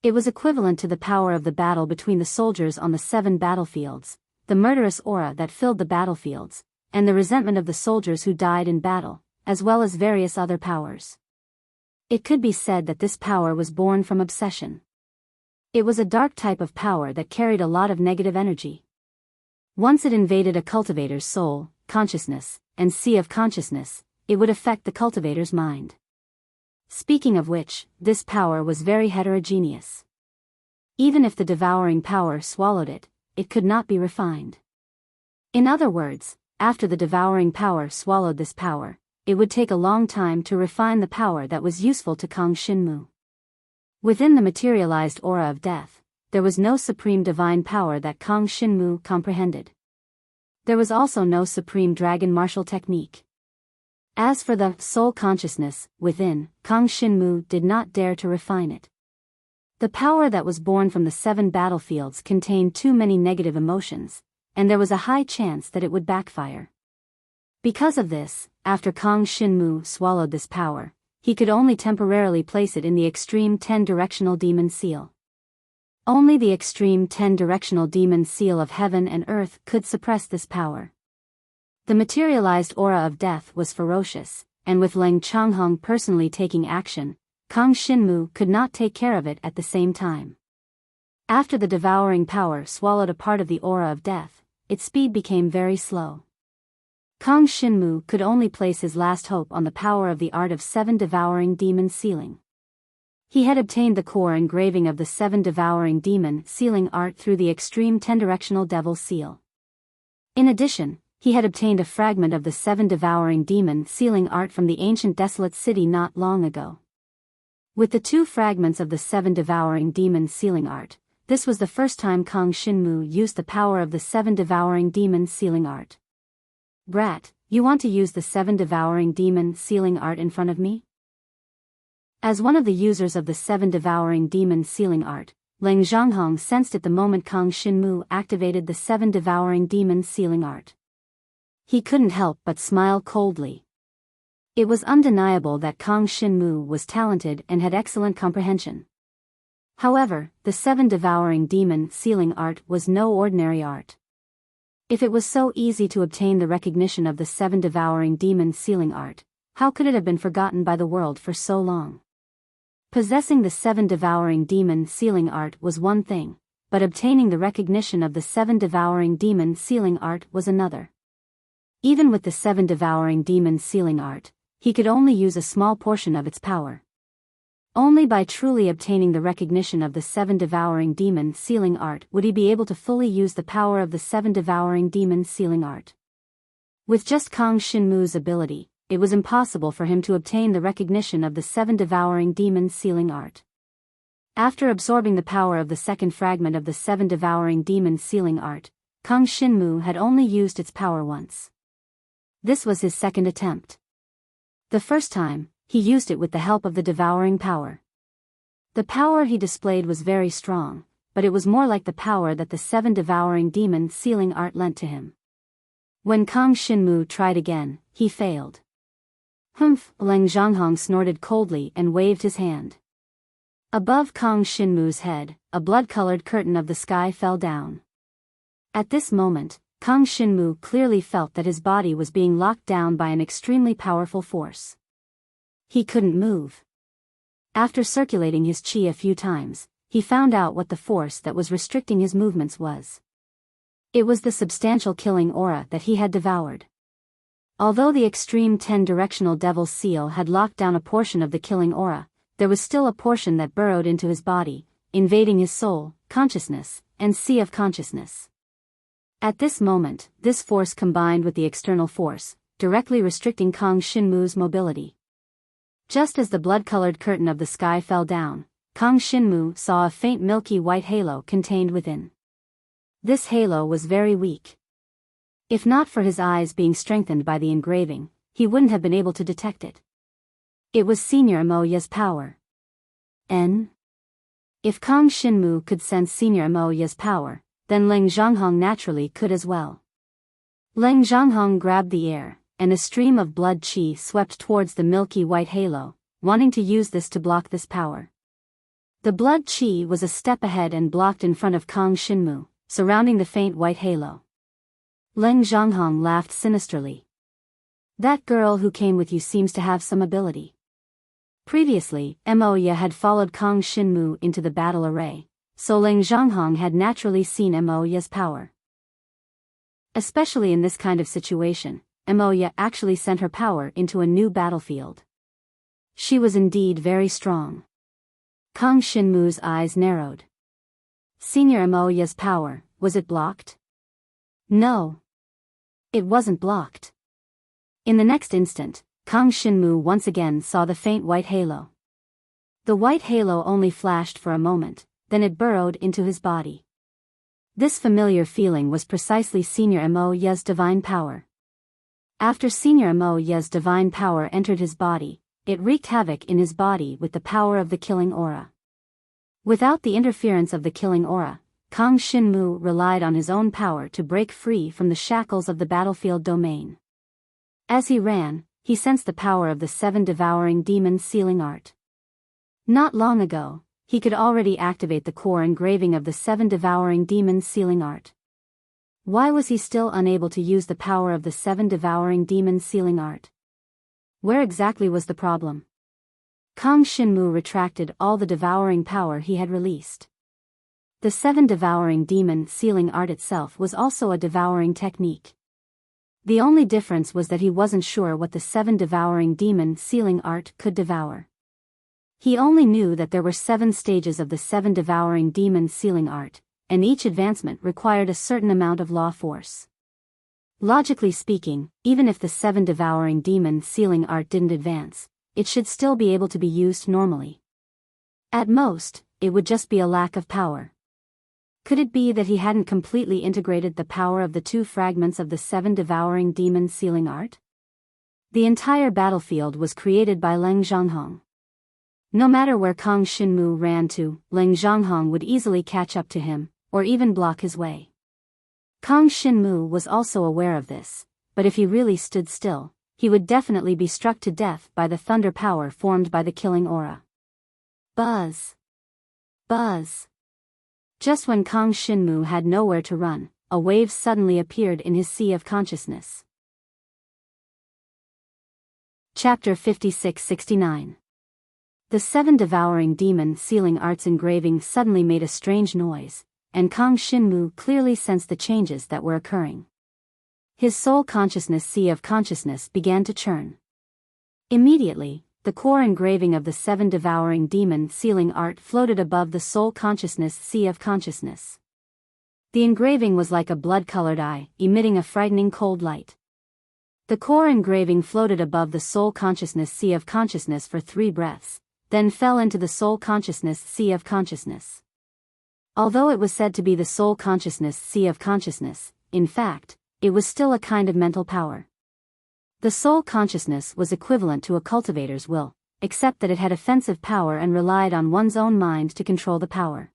It was equivalent to the power of the battle between the soldiers on the 7 battlefields, the murderous aura that filled the battlefields, and the resentment of the soldiers who died in battle, as well as various other powers. It could be said that this power was born from obsession. It was a dark type of power that carried a lot of negative energy. Once it invaded a cultivator's soul, consciousness, and sea of consciousness, it would affect the cultivator's mind. Speaking of which, this power was very heterogeneous. Even if the devouring power swallowed it, it could not be refined. In other words, after the devouring power swallowed this power, it would take a long time to refine the power that was useful to Kang Shinmu. Within the materialized aura of death, there was no supreme divine power that Kang Shinmu comprehended. There was also no supreme dragon martial technique. As for the soul consciousness within, Kang Shinmu did not dare to refine it. The power that was born from the 7 battlefields contained too many negative emotions, and there was a high chance that it would backfire. Because of this, after Kang Shinmu swallowed this power, he could only temporarily place it in the extreme 10-directional demon seal. Only the extreme 10-directional demon seal of heaven and earth could suppress this power. The materialized aura of death was ferocious, and with Leng Changhong personally taking action, Kang Shinmu could not take care of it at the same time. After the devouring power swallowed a part of the aura of death, its speed became very slow. Kang Shinmu could only place his last hope on the power of the art of 7 devouring demon sealing. He had obtained the core engraving of the 7 devouring demon sealing art through the extreme 10-directional devil seal. In addition, he had obtained a fragment of the 7 devouring demon sealing art from the ancient desolate city not long ago. With the 2 fragments of the 7 devouring demon sealing art, this was the first time Kang Shinmu used the power of the 7 devouring demon sealing art. "Brat, you want to use the 7 devouring demon sealing art in front of me?" As one of the users of the 7 devouring demon sealing art, Leng Zhanghong sensed it the moment Kang Shinmu activated the 7 devouring demon sealing art. He couldn't help but smile coldly. It was undeniable that Kang Shinmu was talented and had excellent comprehension. However, the 7 devouring demon sealing art was no ordinary art. If it was so easy to obtain the recognition of the 7 devouring demon sealing art, how could it have been forgotten by the world for so long? Possessing the 7 devouring demon sealing art was one thing, but obtaining the recognition of the 7 devouring demon sealing art was another. Even with the 7 devouring demon sealing art, he could only use a small portion of its power. Only by truly obtaining the recognition of the 7 devouring demon sealing art would he be able to fully use the power of the 7 devouring demon sealing art. With just Kang Shinmu's ability, it was impossible for him to obtain the recognition of the 7 devouring demon sealing art. After absorbing the power of the second fragment of the 7 devouring demon sealing art, Kang Shinmu had only used its power once. This was his second attempt. The first time, he used it with the help of the devouring power. The power he displayed was very strong, but it was more like the power that the 7 devouring demon sealing art lent to him. When Kang Shinmu tried again, he failed. "Humph," Leng Zhanghong snorted coldly and waved his hand. Above Kang Shinmu's head, a blood-colored curtain of the sky fell down. At this moment, Kang Shinmu clearly felt that his body was being locked down by an extremely powerful force. He couldn't move. After circulating his qi a few times, he found out what the force that was restricting his movements was. It was the substantial killing aura that he had devoured. Although the extreme 10-directional devil's seal had locked down a portion of the killing aura, there was still a portion that burrowed into his body, invading his soul, consciousness, and sea of consciousness. At this moment, this force combined with the external force, directly restricting Kang Shinmu's mobility. Just as the blood-colored curtain of the sky fell down, Kang Shinmu saw a faint milky white halo contained within. This halo was very weak. If not for his eyes being strengthened by the engraving, he wouldn't have been able to detect it. It was Senior Moya's power. If Kang Shinmu could sense Senior Moya's power, then Leng Zhanghong naturally could as well. Leng Zhanghong grabbed the air, and a stream of blood chi swept towards the milky white halo, wanting to use this to block this power. The blood chi was a step ahead and blocked in front of Kang Shinmu, surrounding the faint white halo. Leng Zhonghong laughed sinisterly. That girl who came with you seems to have some ability. Previously, Mo Ye had followed Kang Shinmu into the battle array, so Leng Zhonghong had naturally seen Mo Ye's power. Especially in this kind of situation, Mo Ye actually sent her power into a new battlefield. She was indeed very strong. Kang Shinmu's eyes narrowed. Senior Mo Ye's power, was it blocked? No. It wasn't blocked. In the next instant, Kang Shinmu once again saw the faint white halo. The white halo only flashed for a moment, then it burrowed into his body. This familiar feeling was precisely Senior Mo Ye's divine power. After Senior Mo Ye's divine power entered his body, it wreaked havoc in his body with the power of the killing aura. Without the interference of the killing aura, Kang Shinmu relied on his own power to break free from the shackles of the battlefield domain. As he ran, he sensed the power of the 7 devouring demons sealing art. Not long ago, he could already activate the core engraving of the 7 devouring demons sealing art. Why was he still unable to use the power of the 7 devouring demons sealing art? Where exactly was the problem? Kang Shinmu retracted all the devouring power he had released. The 7 devouring demon sealing art itself was also a devouring technique. The only difference was that he wasn't sure what the 7 devouring demon sealing art could devour. He only knew that there were 7 stages of the 7 devouring demon sealing art, and each advancement required a certain amount of law force. Logically speaking, even if the 7 devouring demon sealing art didn't advance, it should still be able to be used normally. At most, it would just be a lack of power. Could it be that he hadn't completely integrated the power of the 2 fragments of the 7 devouring demon sealing art? The entire battlefield was created by Leng Zhonghong. No matter where Kang Shinmu ran to, Leng Zhonghong would easily catch up to him, or even block his way. Kang Shinmu was also aware of this, but if he really stood still, he would definitely be struck to death by the thunder power formed by the killing aura. Buzz! Buzz! Just when Kang Shinmu had nowhere to run, a wave suddenly appeared in his sea of consciousness. Chapter 56-69. The 7 devouring demon sealing arts engraving suddenly made a strange noise, and Kang Shinmu clearly sensed the changes that were occurring. His soul consciousness sea of consciousness began to churn. Immediately, the core engraving of the 7 devouring demon sealing art floated above the soul consciousness sea of consciousness. The engraving was like a blood-colored eye, emitting a frightening cold light. The core engraving floated above the soul consciousness sea of consciousness for 3 breaths, then fell into the soul consciousness sea of consciousness. Although it was said to be the soul consciousness sea of consciousness, in fact, it was still a kind of mental power. The soul consciousness was equivalent to a cultivator's will, except that it had offensive power and relied on one's own mind to control the power.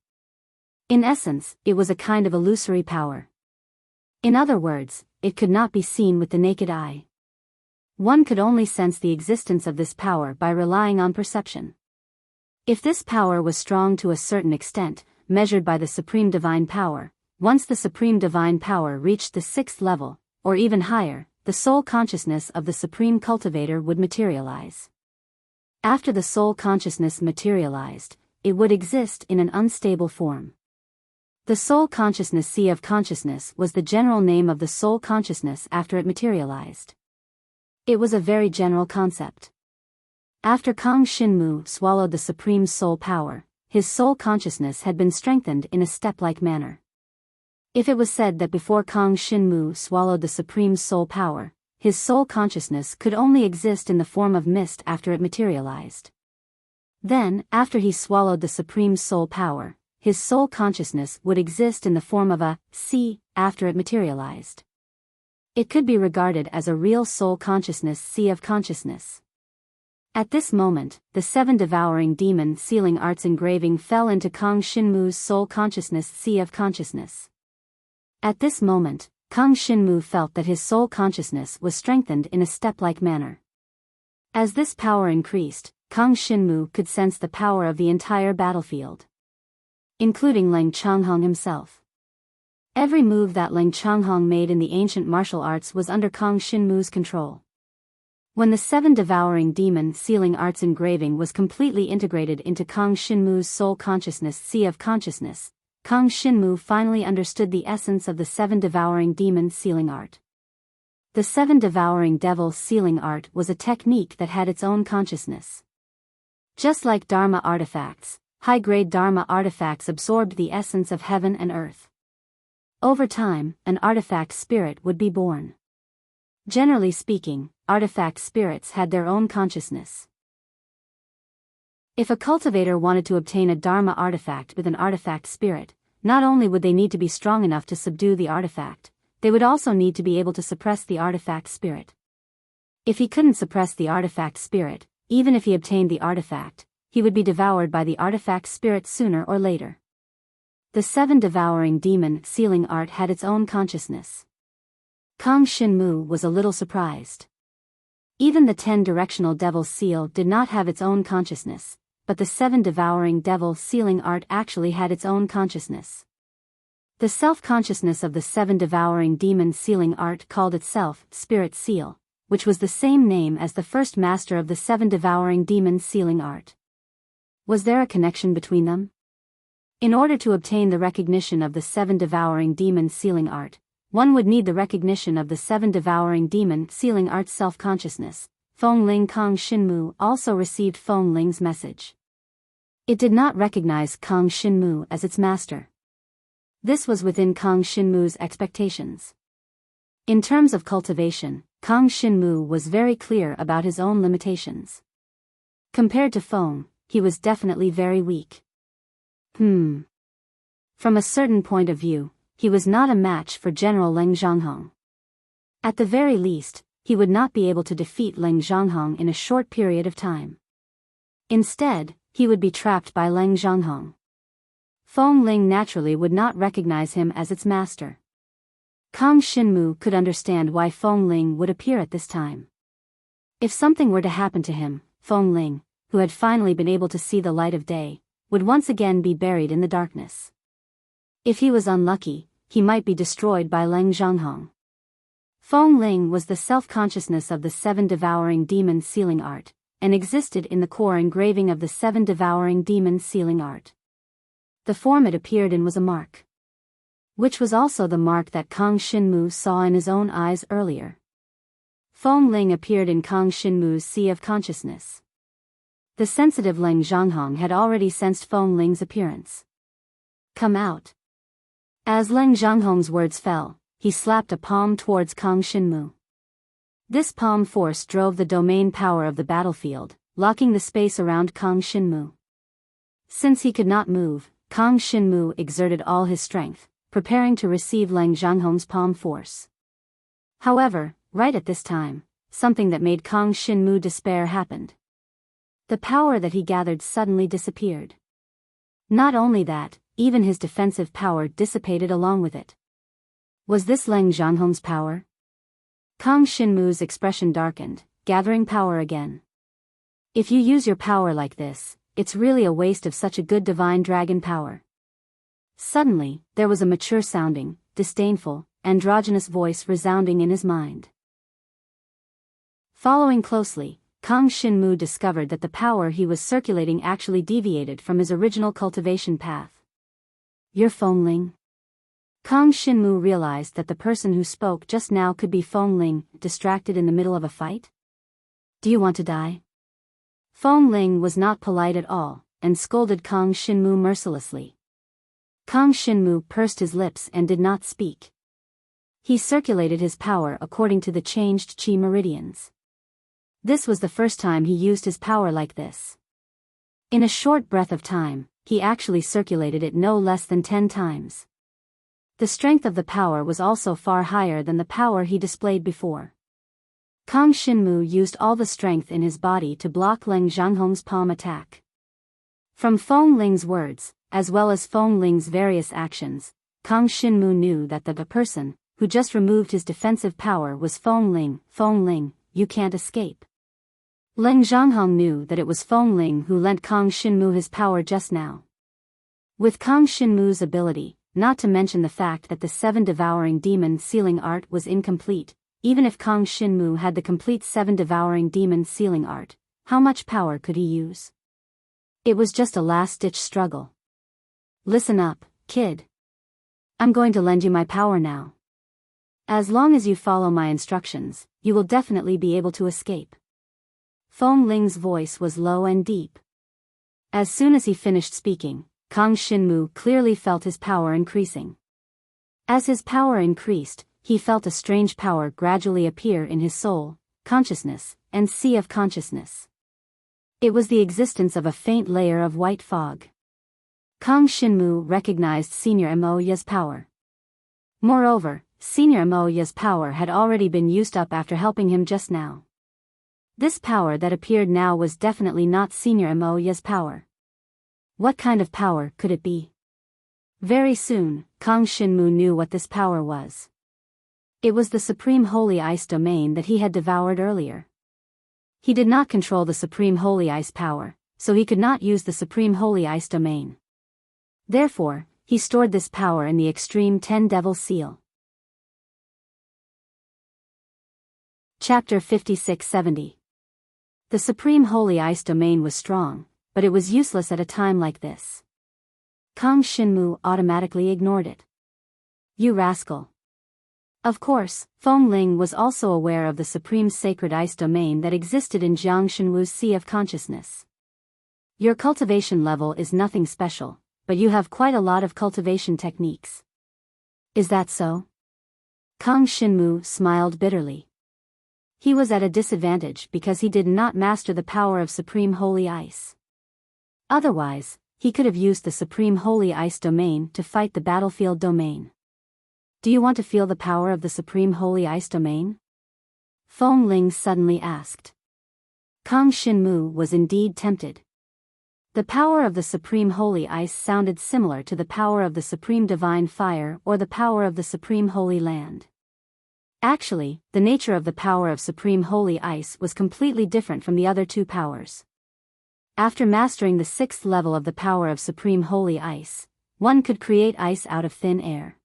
In essence, it was a kind of illusory power. In other words, it could not be seen with the naked eye. One could only sense the existence of this power by relying on perception. If this power was strong to a certain extent, measured by the supreme divine power, once the supreme divine power reached the 6th level, or even higher, the soul consciousness of the supreme cultivator would materialize. After the soul consciousness materialized, it would exist in an unstable form. The soul consciousness sea of consciousness was the general name of the soul consciousness after it materialized. It was a very general concept. After Kang Shinmu swallowed the supreme soul power, his soul consciousness had been strengthened in a step-like manner. If it was said that before Kang Shinmu swallowed the supreme soul power, his soul consciousness could only exist in the form of mist after it materialized. Then, after he swallowed the supreme soul power, his soul consciousness would exist in the form of a sea after it materialized. It could be regarded as a real soul consciousness sea of consciousness. At this moment, the 7 devouring demon sealing arts engraving fell into Kang Shinmu's soul consciousness sea of consciousness. At this moment, Kang Shinmu felt that his soul consciousness was strengthened in a step-like manner. As this power increased, Kang Shinmu could sense the power of the entire battlefield, including Leng Changhong himself. Every move that Leng Changhong made in the ancient martial arts was under Kang Shinmu's control. When the 7 devouring demon sealing arts engraving was completely integrated into Kang Shinmu's soul consciousness sea of consciousness, Kang Shinmu finally understood the essence of the 7 devouring demon sealing art. The 7 devouring devil sealing art was a technique that had its own consciousness. Just like Dharma artifacts, high-grade Dharma artifacts absorbed the essence of heaven and earth. Over time, an artifact spirit would be born. Generally speaking, artifact spirits had their own consciousness. If a cultivator wanted to obtain a Dharma artifact with an artifact spirit, not only would they need to be strong enough to subdue the artifact, they would also need to be able to suppress the artifact spirit. If he couldn't suppress the artifact spirit, even if he obtained the artifact, he would be devoured by the artifact spirit sooner or later. The 7 devouring demon sealing art had its own consciousness. Kang Shinmu was a little surprised. Even the 10 directional devil seal did not have its own consciousness, but the 7 devouring devil sealing art actually had its own consciousness. The self-consciousness of the 7 devouring demon sealing art called itself Spirit Seal, which was the same name as the first master of the 7 devouring demon sealing art. Was there a connection between them? In order to obtain the recognition of the 7 devouring demon sealing art, one would need the recognition of the 7 devouring demon sealing art's self-consciousness. Feng Ling Kang Shinmu also received Feng Ling's message. It did not recognize Kang Shinmu as its master. This was within Kang Shinmu's expectations. In terms of cultivation, Kang Shinmu was very clear about his own limitations. Compared to Feng, he was definitely very weak. From a certain point of view, he was not a match for General Leng Zhanghong. At the very least, he would not be able to defeat Leng Zhanghong in a short period of time. Instead, he would be trapped by Leng Zhanghong. Feng Ling naturally would not recognize him as its master. Kang Shinmu could understand why Feng Ling would appear at this time. If something were to happen to him, Feng Ling, who had finally been able to see the light of day, would once again be buried in the darkness. If he was unlucky, he might be destroyed by Leng Zhanghong. Feng Ling was the self-consciousness of the 7 devouring demon sealing art, and existed in the core engraving of the 7 devouring demon sealing art. The form it appeared in was a mark, which was also the mark that Kang Shinmu saw in his own eyes earlier. Feng Ling appeared in Kang Shinmu's sea of consciousness. The sensitive Leng Zhanghong had already sensed Feng Ling's appearance. Come out. As Leng Zhanghong's words fell, he slapped a palm towards Kang Shinmu. This palm force drove the domain power of the battlefield, locking the space around Kang Shinmu. Since he could not move, Kang Shinmu exerted all his strength, preparing to receive Leng Zhanghong's palm force. However, right at this time, something that made Kang Shinmu despair happened. The power that he gathered suddenly disappeared. Not only that, even his defensive power dissipated along with it. Was this Leng Zhanghong's power? Kang Shinmu's expression darkened, gathering power again. If you use your power like this, it's really a waste of such a good divine dragon power. Suddenly, there was a mature-sounding, disdainful, androgynous voice resounding in his mind. Following closely, Kang Shinmu discovered that the power he was circulating actually deviated from his original cultivation path. You're Feng Ling? Kang Shinmu realized that the person who spoke just now could be Feng Ling, distracted in the middle of a fight. Do you want to die? Feng Ling was not polite at all, and scolded Kang Shinmu mercilessly. Kang Shinmu pursed his lips and did not speak. He circulated his power according to the changed chi meridians. This was the first time he used his power like this. In a short breath of time, he actually circulated it no less than 10 times. The strength of the power was also far higher than the power he displayed before. Kang Shinmu used all the strength in his body to block Leng Zhanghong's palm attack. From Feng Ling's words, as well as Feng Ling's various actions, Kang Shinmu knew that the person, who just removed his defensive power, was Feng Ling. Feng Ling, you can't escape. Leng Zhanghong knew that it was Feng Ling who lent Kang Xinmu his power just now. With Kang Xinmu's ability, not to mention the fact that the 7 devouring demon sealing art was incomplete, even if Kang Xinmu had the complete 7 devouring demon sealing art, how much power could he use? It was just a last-ditch struggle. Listen up, kid. I'm going to lend you my power now. As long as you follow my instructions, you will definitely be able to escape. Feng Ling's voice was low and deep. As soon as he finished speaking, Kang Xinmu clearly felt his power increasing. As his power increased, he felt a strange power gradually appear in his soul, consciousness, and sea of consciousness. It was the existence of a faint layer of white fog. Kang Xinmu recognized Senior Mo Ye's power. Moreover, Senior Mo Ye's power had already been used up after helping him just now. This power that appeared now was definitely not Senior Mo Ye's power. What kind of power could it be? Very soon, Kang Xinmu knew what this power was. It was the Supreme Holy Ice domain that he had devoured earlier. He did not control the Supreme Holy Ice power, so he could not use the Supreme Holy Ice domain. Therefore, he stored this power in the Extreme 10 Devil Seal. Chapter 5670. The Supreme Holy Ice domain was strong, but it was useless at a time like this. Kang Xinmu automatically ignored it. You rascal. Of course, Feng Ling was also aware of the Supreme Sacred Ice domain that existed in Jiang Shenwu's Sea of Consciousness. Your cultivation level is nothing special, but you have quite a lot of cultivation techniques. Is that so? Kang Xinmu smiled bitterly. He was at a disadvantage because he did not master the power of Supreme Holy Ice. Otherwise, he could have used the Supreme Holy Ice domain to fight the battlefield domain. Do you want to feel the power of the Supreme Holy Ice domain? Feng Ling suddenly asked. Kang Xinmu was indeed tempted. The power of the Supreme Holy Ice sounded similar to the power of the Supreme Divine Fire or the power of the Supreme Holy Land. Actually, the nature of the power of Supreme Holy Ice was completely different from the other two powers. After mastering the 6th level of the power of Supreme Holy Ice, one could create ice out of thin air.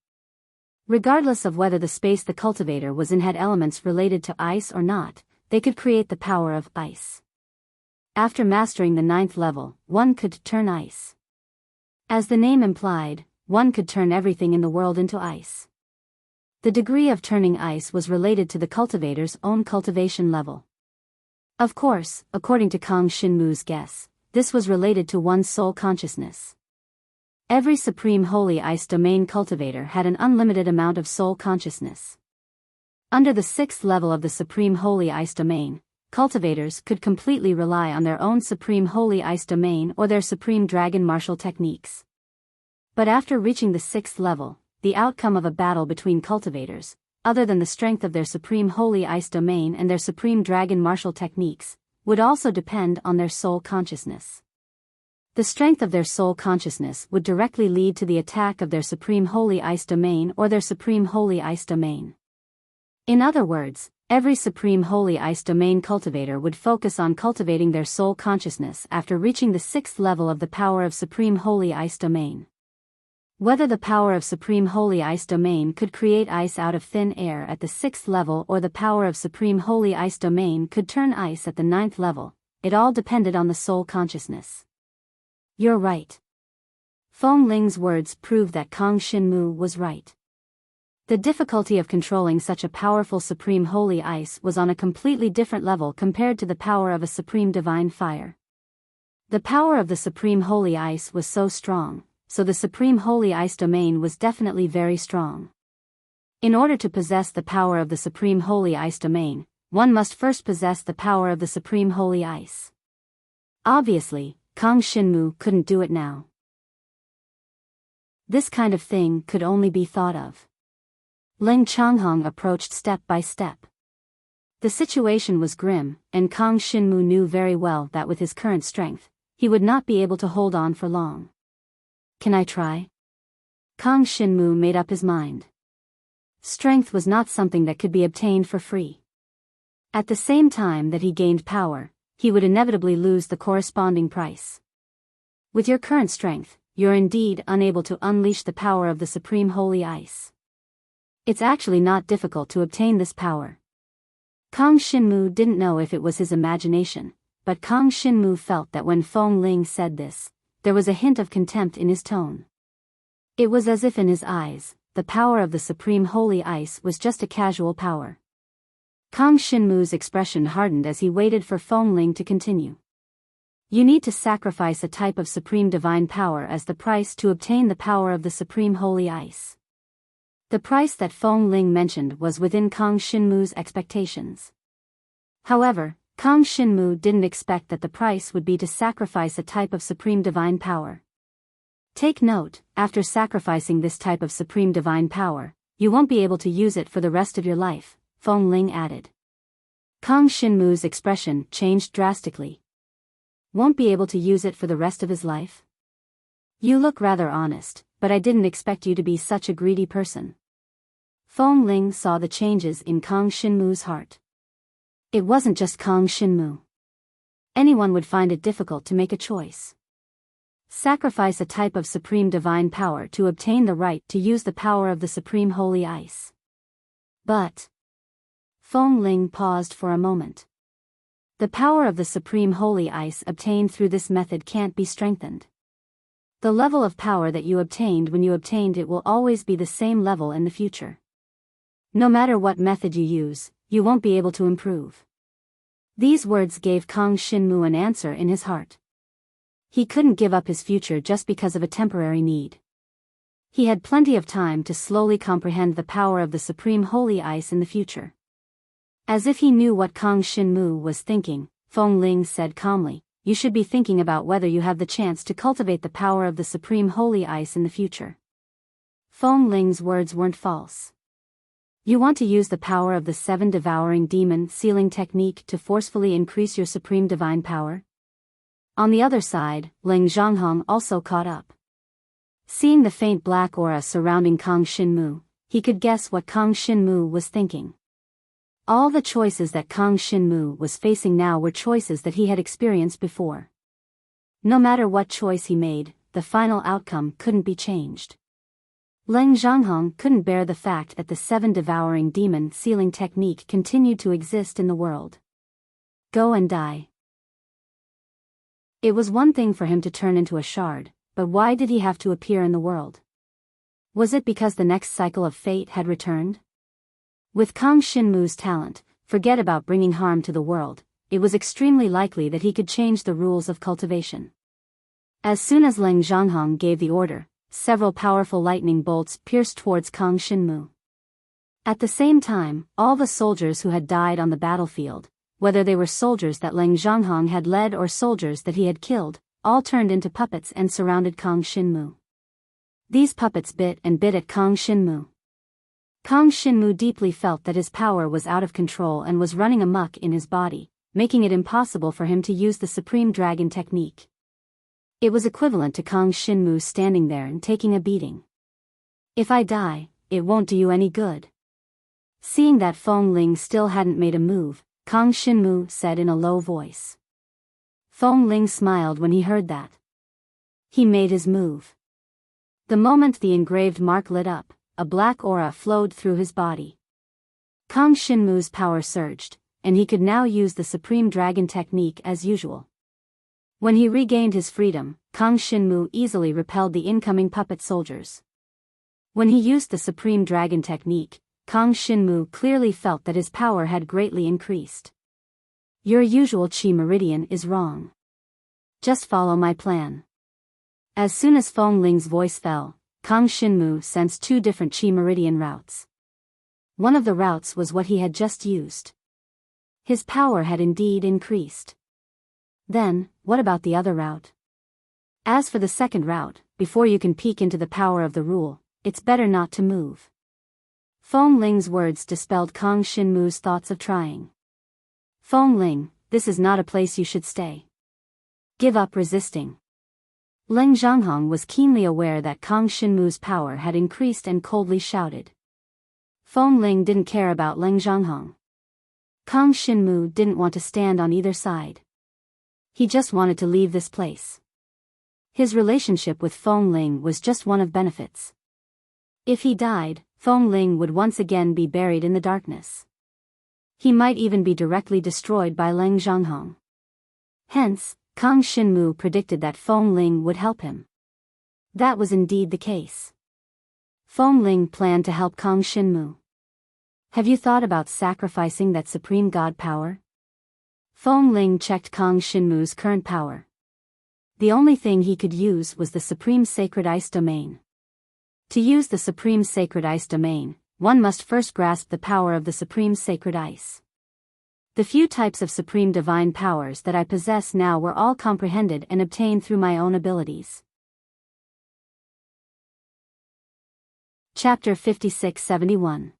Regardless of whether the space the cultivator was in had elements related to ice or not, they could create the power of ice. After mastering the 9th level, one could turn ice. As the name implied, one could turn everything in the world into ice. The degree of turning ice was related to the cultivator's own cultivation level. Of course, according to Kang Xinmu's guess, this was related to one's soul consciousness. Every Supreme Holy Ice domain cultivator had an unlimited amount of soul consciousness. Under the 6th level of the Supreme Holy Ice domain, cultivators could completely rely on their own Supreme Holy Ice domain or their Supreme Dragon Martial techniques. But after reaching the 6th level, the outcome of a battle between cultivators, other than the strength of their Supreme Holy Ice domain and their Supreme Dragon Martial techniques, would also depend on their soul consciousness. The strength of their soul consciousness would directly lead to the attack of their Supreme Holy Ice domain or their Supreme Holy Ice domain. In other words, every Supreme Holy Ice domain cultivator would focus on cultivating their soul consciousness after reaching the 6th level of the power of Supreme Holy Ice domain. Whether the power of Supreme Holy Ice domain could create ice out of thin air at the 6th level or the power of Supreme Holy Ice domain could turn ice at the 9th level, it all depended on the soul consciousness. You're right. Feng Ling's words proved that Kang Xinmu was right. The difficulty of controlling such a powerful Supreme Holy Ice was on a completely different level compared to the power of a Supreme Divine Fire. The power of the Supreme Holy Ice was so strong, so the Supreme Holy Ice domain was definitely very strong. In order to possess the power of the Supreme Holy Ice domain, one must first possess the power of the Supreme Holy Ice. Obviously, Kang Xinmu couldn't do it now. This kind of thing could only be thought of. Leng Changhong approached step by step. The situation was grim, and Kang Xinmu knew very well that with his current strength, he would not be able to hold on for long. Can I try? Kang Xinmu made up his mind. Strength was not something that could be obtained for free. At the same time that he gained power, he would inevitably lose the corresponding price. With your current strength, you're indeed unable to unleash the power of the Supreme Holy Ice. It's actually not difficult to obtain this power. Kang Shinmu didn't know if it was his imagination, but Kang Shinmu felt that when Feng Ling said this, there was a hint of contempt in his tone. It was as if in his eyes, the power of the Supreme Holy Ice was just a casual power. Kang Shinmu's expression hardened as he waited for Feng Ling to continue. You need to sacrifice a type of supreme divine power as the price to obtain the power of the Supreme Holy Ice. The price that Feng Ling mentioned was within Kang Shinmu's expectations. However, Kang Shinmu didn't expect that the price would be to sacrifice a type of supreme divine power. Take note, after sacrificing this type of supreme divine power, you won't be able to use it for the rest of your life, Feng Ling added. Kang Shinmu's expression changed drastically. Won't be able to use it for the rest of his life? You look rather honest, but I didn't expect you to be such a greedy person. Feng Ling saw the changes in Kang Shinmu's heart. It wasn't just Kang Shinmu. Anyone would find it difficult to make a choice. Sacrifice a type of supreme divine power to obtain the right to use the power of the Supreme Holy Ice. But Feng Ling paused for a moment. The power of the Supreme Holy Ice obtained through this method can't be strengthened. The level of power that you obtained when you obtained it will always be the same level in the future. No matter what method you use, you won't be able to improve. These words gave Kang Shinmu an answer in his heart. He couldn't give up his future just because of a temporary need. He had plenty of time to slowly comprehend the power of the Supreme Holy Ice in the future. As if he knew what Kang Shinmu was thinking, Feng Ling said calmly, you should be thinking about whether you have the chance to cultivate the power of the Supreme Holy Ice in the future. Feng Ling's words weren't false. You want to use the power of the 7 devouring demon sealing technique to forcefully increase your supreme divine power? On the other side, Ling Zhonghong also caught up. Seeing the faint black aura surrounding Kang Shinmu, he could guess what Kang Shinmu was thinking. All the choices that Kang Shinmu was facing now were choices that he had experienced before. No matter what choice he made, the final outcome couldn't be changed. Ling Zhonghong couldn't bear the fact that the 7 devouring demon sealing technique continued to exist in the world. Go and die. It was one thing for him to turn into a shard, but why did he have to appear in the world? Was it because the next cycle of fate had returned? With Kang Shinmu's talent, forget about bringing harm to the world, it was extremely likely that he could change the rules of cultivation. As soon as Ling Zhonghong gave the order, several powerful lightning bolts pierced towards Kang Shinmu. At the same time, all the soldiers who had died on the battlefield, whether they were soldiers that Ling Zhonghong had led or soldiers that he had killed, all turned into puppets and surrounded Kang Shinmu. These puppets bit and bit at Kang Shinmu. Kang Shinmu deeply felt that his power was out of control and was running amok in his body, making it impossible for him to use the Supreme Dragon technique. It was equivalent to Kang Shinmu standing there and taking a beating. If I die, it won't do you any good. Seeing that Feng Ling still hadn't made a move, Kang Shinmu said in a low voice. Feng Ling smiled when he heard that. He made his move. The moment the engraved mark lit up, a black aura flowed through his body. Kang Shinmu's power surged, and he could now use the Supreme Dragon technique as usual. When he regained his freedom, Kang Shinmu easily repelled the incoming puppet soldiers. When he used the Supreme Dragon technique, Kang Shinmu clearly felt that his power had greatly increased. Your usual Qi meridian is wrong. Just follow my plan. As soon as Feng Ling's voice fell, Kang Shinmu sensed 2 different Qi meridian routes. One of the routes was what he had just used. His power had indeed increased. Then, what about the other route? As for the second route, before you can peek into the power of the rule, it's better not to move. Feng Ling's words dispelled Kang Shinmu's thoughts of trying. Feng Ling, this is not a place you should stay. Give up resisting. Ling Zhonghong was keenly aware that Kang Shinmu's power had increased and coldly shouted. Feng Ling didn't care about Leng Zhanghong. Kang Xinmu didn't want to stand on either side. He just wanted to leave this place. His relationship with Feng Ling was just one of benefits. If he died, Feng Ling would once again be buried in the darkness. He might even be directly destroyed by Leng Zhanghong. Hence, Kang Xinmu predicted that Feng Ling would help him. That was indeed the case. Feng Ling planned to help Kang Xinmu. Have you thought about sacrificing that supreme god power? Feng Ling checked Kang Xinmu's current power. The only thing he could use was the supreme sacred ice domain. To use the supreme sacred ice domain, one must first grasp the power of the supreme sacred ice. The few types of supreme divine powers that I possess now were all comprehended and obtained through my own abilities. Chapter 56-71.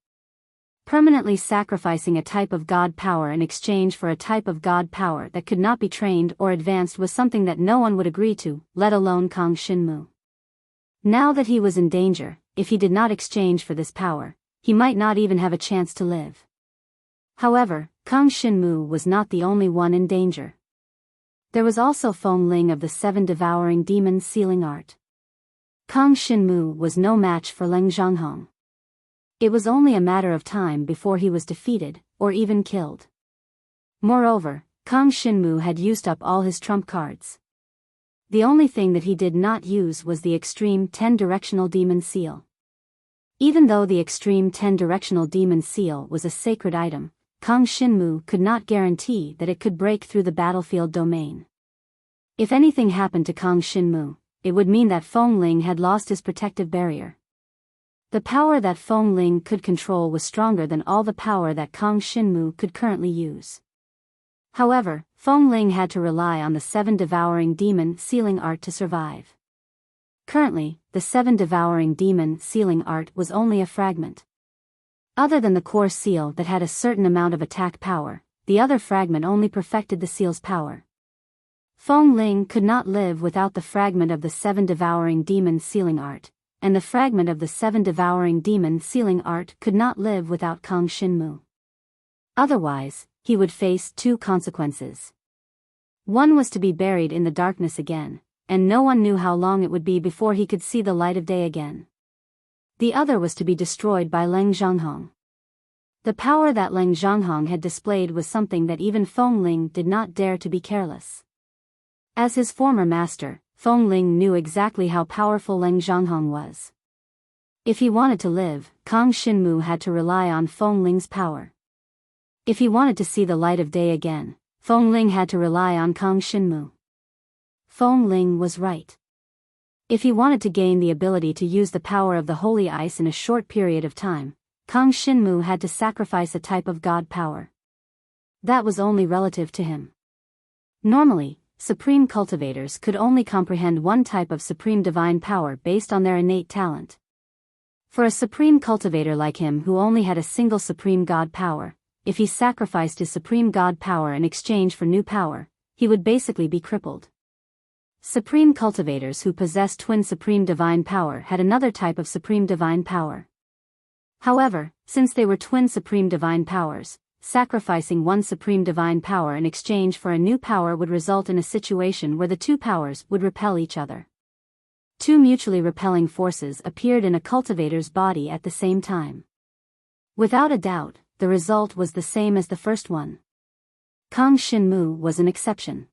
Permanently sacrificing a type of god power in exchange for a type of god power that could not be trained or advanced was something that no one would agree to, let alone Kang Xinmu. Now that he was in danger, if he did not exchange for this power, he might not even have a chance to live. However, Kang Xinmu was not the only one in danger. There was also Feng Ling of the Seven Devouring Demons Sealing Art. Kang Xinmu was no match for Leng Zhanghong. It was only a matter of time before he was defeated, or even killed. Moreover, Kang Xinmu had used up all his trump cards. The only thing that he did not use was the Extreme 10-Directional Demon Seal. Even though the Extreme 10-Directional Demon Seal was a sacred item, Kang Xinmu could not guarantee that it could break through the battlefield domain. If anything happened to Kang Xinmu, it would mean that Feng Ling had lost his protective barrier. The power that Feng Ling could control was stronger than all the power that Kang Xinmu could currently use. However, Feng Ling had to rely on the Seven Devouring Demon Sealing Art to survive. Currently, the Seven Devouring Demon Sealing Art was only a fragment. Other than the core seal that had a certain amount of attack power, the other fragment only perfected the seal's power. Feng Ling could not live without the fragment of the Seven Devouring Demon Sealing Art, and the fragment of the Seven Devouring Demon Sealing Art could not live without Kang Xinmu. Otherwise, he would face two consequences. One was to be buried in the darkness again, and no one knew how long it would be before he could see the light of day again. The other was to be destroyed by Leng Zhanghong. The power that Leng Zhanghong had displayed was something that even Feng Ling did not dare to be careless. As his former master, Feng Ling knew exactly how powerful Leng Zhanghong was. If he wanted to live, Kang Xinmu had to rely on Feng Ling's power. If he wanted to see the light of day again, Feng Ling had to rely on Kang Xinmu. Feng Ling was right. If he wanted to gain the ability to use the power of the holy ice in a short period of time, Kang Xinmu had to sacrifice a type of god power. That was only relative to him. Normally, supreme cultivators could only comprehend one type of supreme divine power based on their innate talent. For a supreme cultivator like him who only had a single supreme god power, if he sacrificed his supreme god power in exchange for new power, he would basically be crippled. Supreme cultivators who possessed twin supreme divine power had another type of supreme divine power. However, since they were twin supreme divine powers, sacrificing one supreme divine power in exchange for a new power would result in a situation where the two powers would repel each other. Two mutually repelling forces appeared in a cultivator's body at the same time. Without a doubt, the result was the same as the first one. Kang Xinmu was an exception.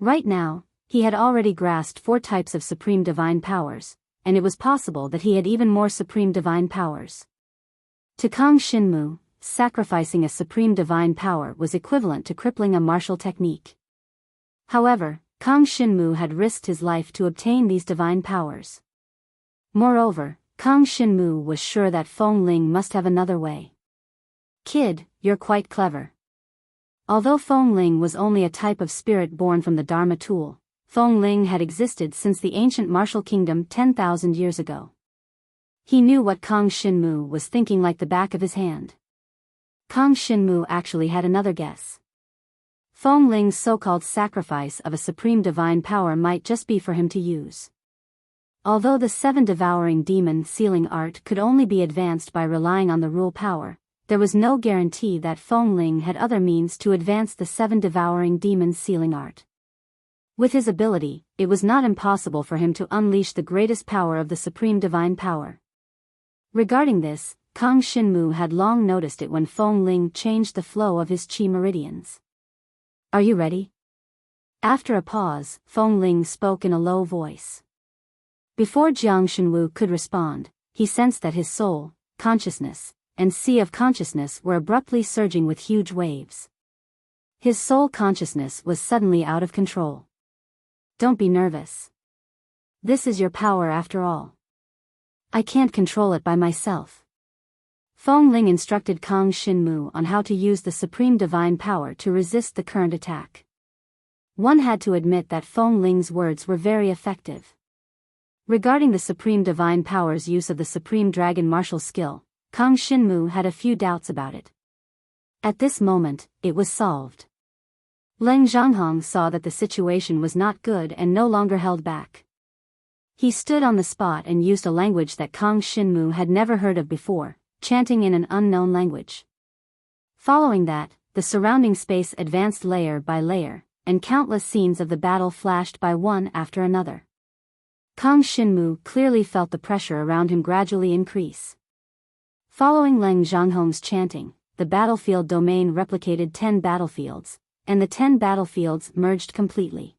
Right now, he had already grasped 4 types of supreme divine powers, and it was possible that he had even more supreme divine powers. To Kang Xinmu, sacrificing a supreme divine power was equivalent to crippling a martial technique. However, Kang Xinmu had risked his life to obtain these divine powers. Moreover, Kang Xinmu was sure that Feng Ling must have another way. Kid, you're quite clever. Although Feng Ling was only a type of spirit born from the Dharma tool, Feng Ling had existed since the ancient martial kingdom 10,000 years ago. He knew what Kang Xinmu was thinking like the back of his hand. Kang Xinmu actually had another guess. Feng Ling's so-called sacrifice of a supreme divine power might just be for him to use. Although the 7 devouring demon sealing art could only be advanced by relying on the rule power, there was no guarantee that Feng Ling had other means to advance the 7 devouring demon sealing art. With his ability, it was not impossible for him to unleash the greatest power of the supreme divine power. Regarding this, Kang Xinmu had long noticed it when Feng Ling changed the flow of his qi meridians. "Are you ready?" After a pause, Feng Ling spoke in a low voice. Before Jiang Xinwu could respond, he sensed that his soul, consciousness, and sea of consciousness were abruptly surging with huge waves. His soul consciousness was suddenly out of control. "Don't be nervous. This is your power after all. I can't control it by myself." Feng Ling instructed Kang Xinmu on how to use the supreme divine power to resist the current attack. One had to admit that Feng Ling's words were very effective. Regarding the supreme divine power's use of the supreme dragon martial skill, Kang Xinmu had a few doubts about it. At this moment, it was solved. Leng Zhanghong saw that the situation was not good and no longer held back. He stood on the spot and used a language that Kang Xinmu had never heard of before, chanting in an unknown language. Following that, the surrounding space advanced layer by layer, and countless scenes of the battle flashed by one after another. Kang Xinmu clearly felt the pressure around him gradually increase. Following Leng Zhanghong's chanting, the battlefield domain replicated 10 battlefields, and the 10 battlefields merged completely.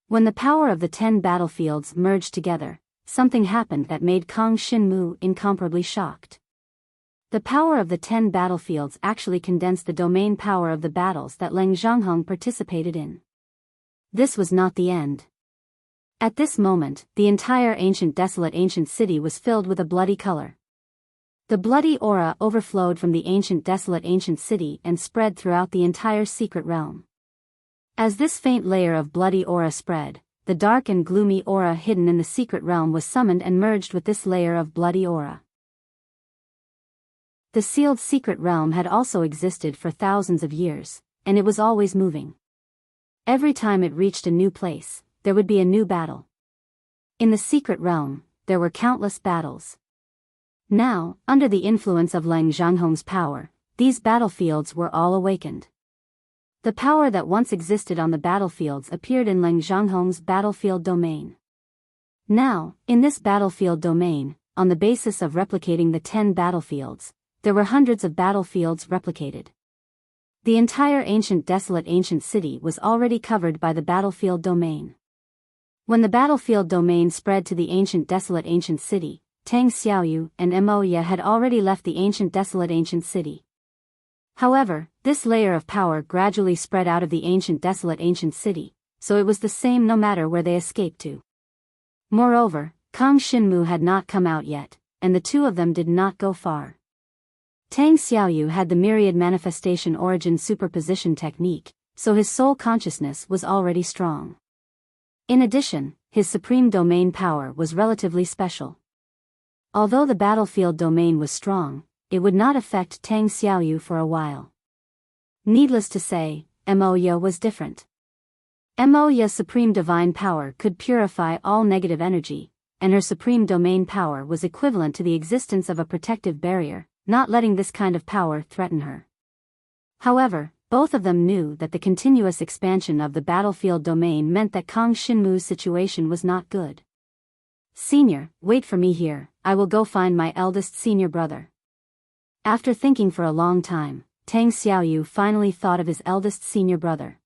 When the power of the 10 battlefields merged together, something happened that made Kang Xinmu incomparably shocked. The power of the 10 battlefields actually condensed the domain power of the battles that Leng Zhanghong participated in. This was not the end. At this moment, the entire desolate ancient city was filled with a bloody color. The bloody aura overflowed from the desolate ancient city and spread throughout the entire secret realm. As this faint layer of bloody aura spread, the dark and gloomy aura hidden in the secret realm was summoned and merged with this layer of bloody aura. The sealed secret realm had also existed for thousands of years, and it was always moving. Every time it reached a new place, there would be a new battle. In the secret realm, there were countless battles. Now, under the influence of Leng Zhanghong's power, these battlefields were all awakened. The power that once existed on the battlefields appeared in Leng Zhanghong's battlefield domain. Now, in this battlefield domain, on the basis of replicating the 10 battlefields, there were hundreds of battlefields replicated. The entire desolate ancient city was already covered by the battlefield domain. When the battlefield domain spread to the desolate ancient city, Tang Xiaoyu and Mo Ye had already left the desolate ancient city. However, this layer of power gradually spread out of the desolate ancient city, so it was the same no matter where they escaped to. Moreover, Kang Xinmu had not come out yet, and the two of them did not go far. Tang Xiaoyu had the myriad manifestation origin superposition technique, so his soul consciousness was already strong. In addition, his supreme domain power was relatively special. Although the battlefield domain was strong, it would not affect Tang Xiaoyu for a while. Needless to say, Mo Ye was different. Mo Ye's supreme divine power could purify all negative energy, and her supreme domain power was equivalent to the existence of a protective barrier, not letting this kind of power threaten her. However, both of them knew that the continuous expansion of the battlefield domain meant that Kang Xinmu's situation was not good. "Senior, wait for me here, I will go find my eldest senior brother." After thinking for a long time, Tang Xiaoyu finally thought of his eldest senior brother.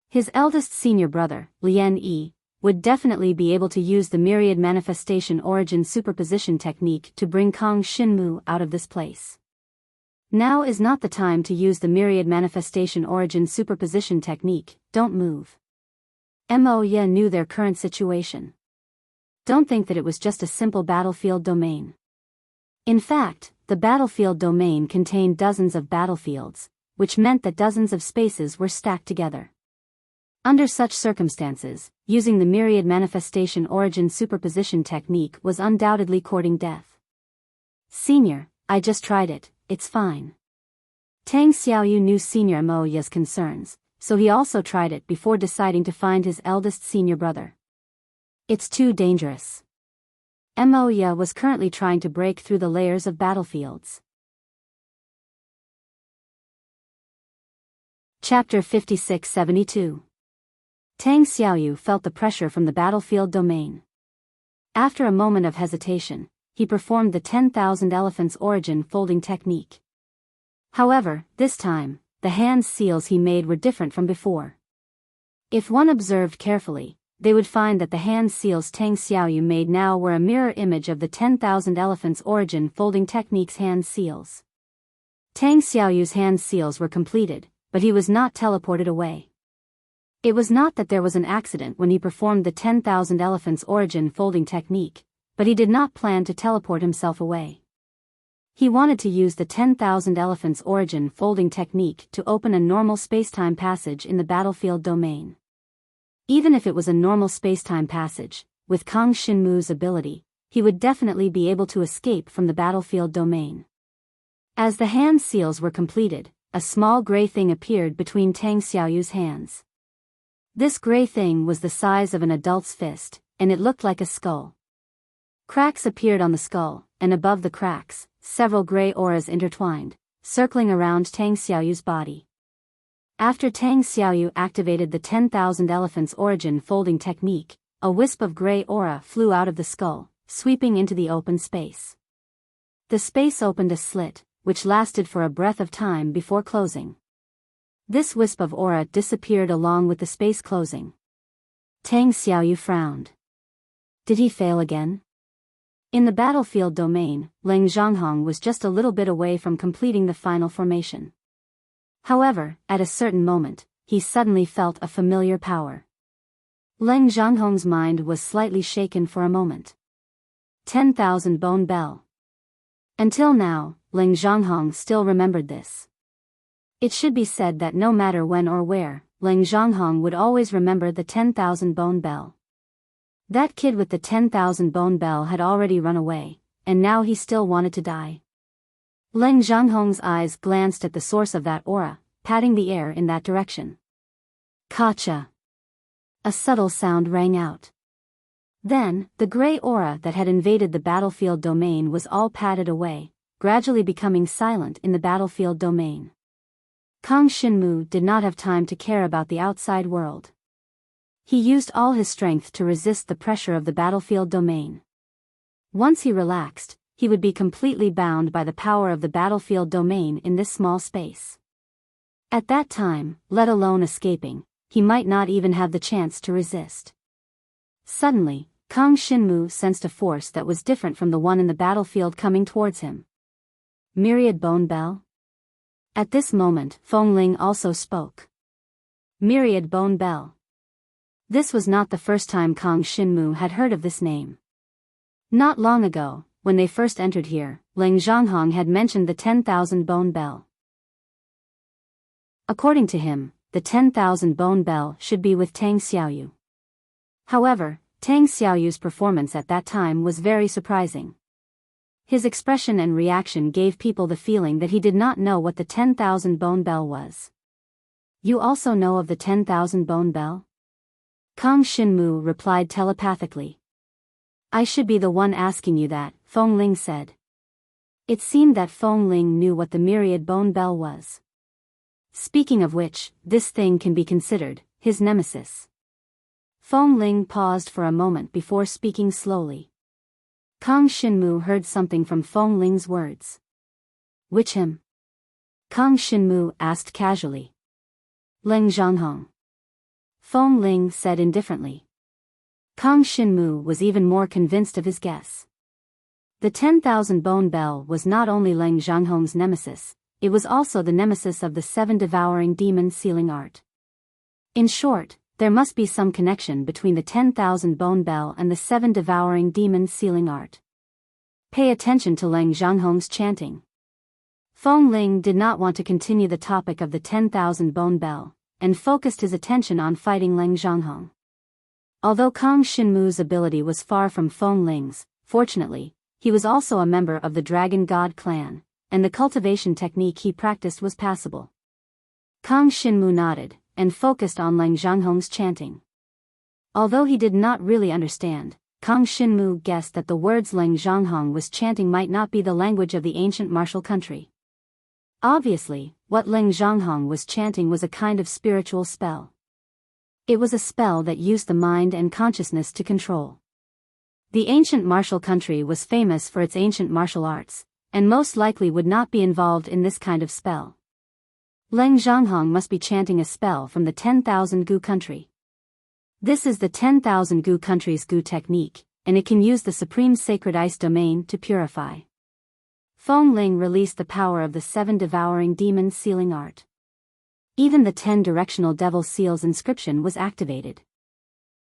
His eldest senior brother, Lian Yi, would definitely be able to use the myriad manifestation origin superposition technique to bring Kang Xinmu out of this place. Now is not the time to use the myriad manifestation origin superposition technique, don't move. Mo Ye knew their current situation. Don't think that it was just a simple battlefield domain. In fact, the battlefield domain contained dozens of battlefields, which meant that dozens of spaces were stacked together. Under such circumstances, using the myriad manifestation origin superposition technique was undoubtedly courting death. "Senior, I just tried it, it's fine." Tang Xiaoyu knew Senior Mo Ye's concerns, so he also tried it before deciding to find his eldest senior brother. "It's too dangerous. Moya was currently trying to break through the layers of battlefields. Chapter 56-72. Tang Xiaoyu felt the pressure from the battlefield domain. After a moment of hesitation, he performed the 10,000 elephants origin folding technique. However, this time, the hand seals he made were different from before. If one observed carefully, they would find that the hand seals Tang Xiaoyu made now were a mirror image of the 10,000 elephants origin folding technique's hand seals. Tang Xiaoyu's hand seals were completed, but he was not teleported away. It was not that there was an accident when he performed the 10,000 elephants origin folding technique, but he did not plan to teleport himself away. He wanted to use the 10,000 elephants origin folding technique to open a normal spacetime passage in the battlefield domain. Even if it was a normal spacetime passage, with Kang Shinmu's ability, he would definitely be able to escape from the battlefield domain. As the hand seals were completed, a small gray thing appeared between Tang Xiaoyu's hands. This gray thing was the size of an adult's fist, and it looked like a skull. Cracks appeared on the skull, and above the cracks, several gray auras intertwined, circling around Tang Xiaoyu's body. After Tang Xiaoyu activated the 10,000 elephants origin folding technique, a wisp of gray aura flew out of the skull, sweeping into the open space. The space opened a slit, which lasted for a breath of time before closing. This wisp of aura disappeared along with the space closing. Tang Xiaoyu frowned. Did he fail again? In the battlefield domain, Leng Zhonghong was just a little bit away from completing the final formation. However, at a certain moment, he suddenly felt a familiar power. Leng Zhonghong's mind was slightly shaken for a moment. 10,000 bone bell. Until now, Leng Zhonghong still remembered this. It should be said that no matter when or where, Leng Zhonghong would always remember the 10,000 bone bell. That kid with the 10,000 bone bell had already run away, and now he still wanted to die. Leng Zhonghong's eyes glanced at the source of that aura, patting the air in that direction. Kacha! A subtle sound rang out. Then, the gray aura that had invaded the battlefield domain was all patted away, gradually becoming silent in the battlefield domain. Kang Shinmu did not have time to care about the outside world. He used all his strength to resist the pressure of the battlefield domain. Once he relaxed, he would be completely bound by the power of the battlefield domain in this small space. At that time, let alone escaping, he might not even have the chance to resist. Suddenly, Kang Shinmu sensed a force that was different from the one in the battlefield coming towards him. Myriad Bone Bell? At this moment, Feng Ling also spoke. Myriad Bone Bell. This was not the first time Kang Shinmu had heard of this name. Not long ago, when they first entered here, Leng Zhonghong had mentioned the 10,000 bone bell. According to him, the 10,000 bone bell should be with Tang Xiaoyu. However, Tang Xiaoyu's performance at that time was very surprising. His expression and reaction gave people the feeling that he did not know what the 10,000 bone bell was. You also know of the 10,000 bone bell? Kang Shinmu replied telepathically. I should be the one asking you that, Feng Ling said. It seemed that Feng Ling knew what the myriad bone bell was. Speaking of which, this thing can be considered his nemesis. Feng Ling paused for a moment before speaking slowly. Kang Shinmu heard something from Feng Ling's words. Which him? Kang Shinmu asked casually. Leng Zhonghong. Feng Ling said indifferently. Kang Shinmu was even more convinced of his guess. The 10,000 bone bell was not only Leng Zhonghong's nemesis, it was also the nemesis of the 7 devouring demon sealing art. In short, there must be some connection between the 10,000 bone bell and the 7 devouring demon sealing art. Pay attention to Leng Zhonghong's chanting. Feng Ling did not want to continue the topic of the 10,000 bone bell, and focused his attention on fighting Leng Zhonghong. Although Kang Shinmu's ability was far from Feng Ling's, fortunately, he was also a member of the Dragon God clan, and the cultivation technique he practiced was passable. Kang Shinmu nodded, and focused on Leng Zhonghong's chanting. Although he did not really understand, Kang Xinmu guessed that the words Leng Zhanghong was chanting might not be the language of the ancient martial country. Obviously, what Leng Zhanghong was chanting was a kind of spiritual spell. It was a spell that used the mind and consciousness to control. The ancient martial country was famous for its ancient martial arts, and most likely would not be involved in this kind of spell. Leng Zhanghong must be chanting a spell from the 10,000 Gu country. This is the 10,000 Gu country's Gu technique, and it can use the supreme sacred ice domain to purify. Feng Ling released the power of the 7 devouring demon sealing art. Even the 10 directional devil seals inscription was activated.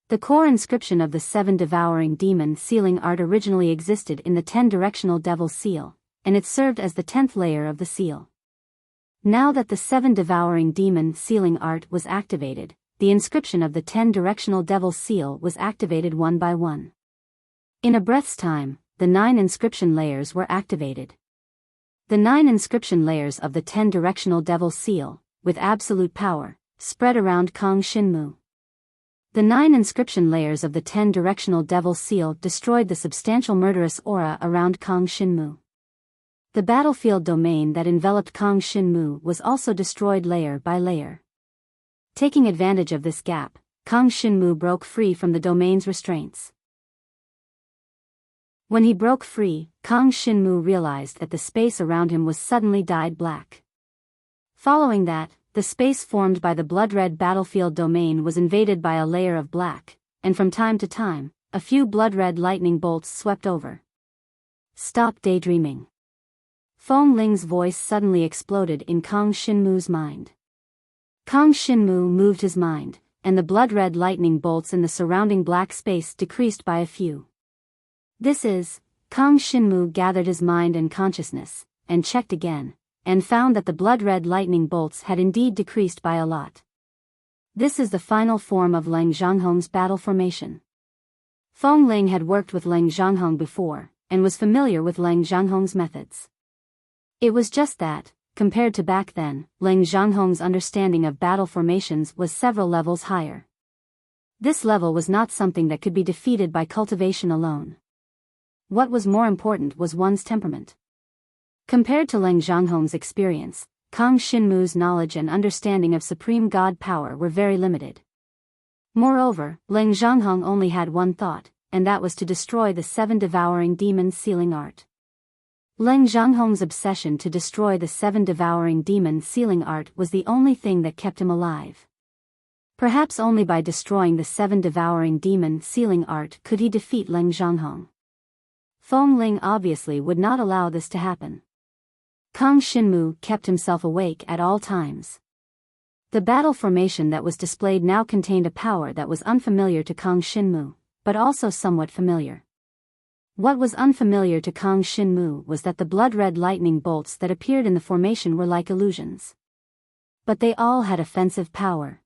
The core inscription of the 7 devouring demon sealing art originally existed in the 10 directional devil seal, and it served as the 10th layer of the seal. Now that the 7 devouring demon sealing art was activated, the inscription of the 10 directional devil seal was activated one by one. In a breath's time, the 9 inscription layers were activated. The 9 inscription layers of the 10 directional devil seal, with absolute power, spread around Kang Xinmu. The 9 inscription layers of the 10 directional devil seal destroyed the substantial murderous aura around Kang Xinmu. The battlefield domain that enveloped Kang Xinmu was also destroyed layer by layer. Taking advantage of this gap, Kang Xinmu broke free from the domain's restraints. When he broke free, Kang Xinmu realized that the space around him was suddenly dyed black. Following that, the space formed by the blood-red battlefield domain was invaded by a layer of black, and from time to time, a few blood-red lightning bolts swept over. Stop daydreaming. Feng Ling's voice suddenly exploded in Kang Xinmu's mind. Kang Xinmu moved his mind, and the blood-red lightning bolts in the surrounding black space decreased by a few. Kang Xinmu gathered his mind and consciousness, and checked again, and found that the blood-red lightning bolts had indeed decreased by a lot. This is the final form of Leng Zhanghong's battle formation. Feng Ling had worked with Leng Zhanghong before, and was familiar with Leng Zhanghong's methods. It was just that, compared to back then, Leng Zhanghong's understanding of battle formations was several levels higher. This level was not something that could be defeated by cultivation alone. What was more important was one's temperament. Compared to Leng Zhanghong's experience, Kang Xinmu's knowledge and understanding of supreme God power were very limited. Moreover, Leng Zhanghong only had one thought, and that was to destroy the 7 devouring demons sealing art. Leng Zhanghong's obsession to destroy the 7 devouring demon sealing art was the only thing that kept him alive. Perhaps only by destroying the 7 devouring demon sealing art could he defeat Leng Zhanghong. Feng Ling obviously would not allow this to happen. Kang Xinmu kept himself awake at all times. The battle formation that was displayed now contained a power that was unfamiliar to Kang Xinmu, but also somewhat familiar. What was unfamiliar to Kang Xinmu was that the blood-red lightning bolts that appeared in the formation were like illusions. But they all had offensive power.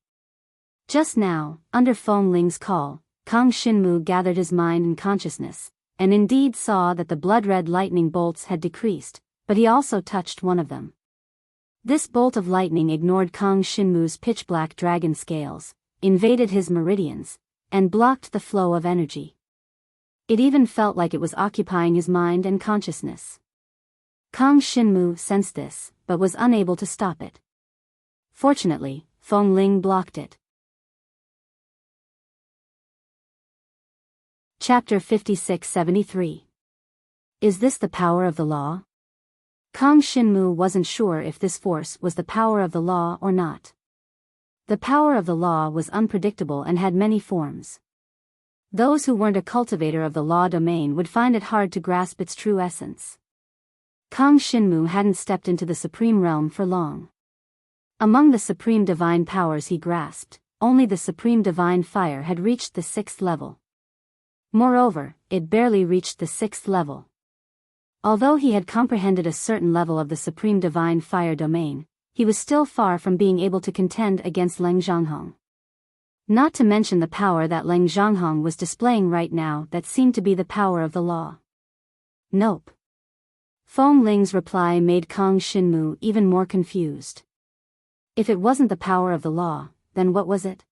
Just now, under Feng Ling's call, Kang Xinmu gathered his mind and consciousness, and indeed saw that the blood-red lightning bolts had decreased, but he also touched one of them. This bolt of lightning ignored Kang Xinmu's pitch-black dragon scales, invaded his meridians, and blocked the flow of energy. It even felt like it was occupying his mind and consciousness. Kang Xinmu sensed this, but was unable to stop it. Fortunately, Feng Ling blocked it. Chapter 56-73. Is this the power of the law? Kang Xinmu wasn't sure if this force was the power of the law or not. The power of the law was unpredictable and had many forms. Those who weren't a cultivator of the law domain would find it hard to grasp its true essence. Kang Xinmu hadn't stepped into the supreme realm for long. Among the supreme divine powers he grasped, only the supreme divine fire had reached the 6th level. Moreover, it barely reached the 6th level. Although he had comprehended a certain level of the supreme divine fire domain, he was still far from being able to contend against Leng Zhanghong. Not to mention the power that Leng Zhanghong was displaying right now that seemed to be the power of the law. Nope. Feng Ling's reply made Kang Xinmu even more confused. If it wasn't the power of the law, then what was it?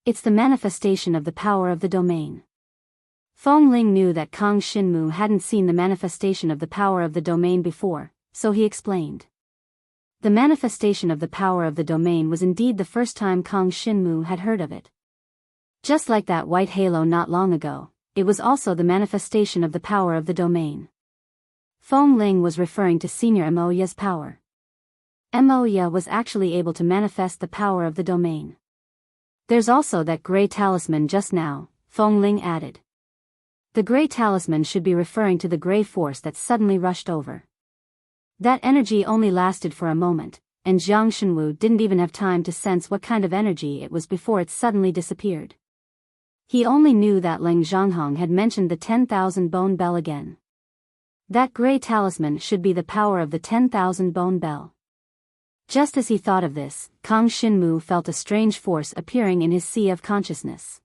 It's the manifestation of the power of the domain. Feng Ling knew that Kang Xinmu hadn't seen the manifestation of the power of the domain before, so he explained. The manifestation of the power of the domain was indeed the first time Kang Xinmu had heard of it. Just like that white halo not long ago, it was also the manifestation of the power of the domain. Feng Ling was referring to Senior Moya's power. Moya was actually able to manifest the power of the domain. There's also that gray talisman just now, Feng Ling added. The gray talisman should be referring to the gray force that suddenly rushed over. That energy only lasted for a moment, and Jiang Shenwu didn't even have time to sense what kind of energy it was before it suddenly disappeared. He only knew that Leng Zhanghong had mentioned the 10,000 bone bell again. That gray talisman should be the power of the 10,000 bone bell. Just as he thought of this, Kang Xinmu felt a strange force appearing in his sea of consciousness.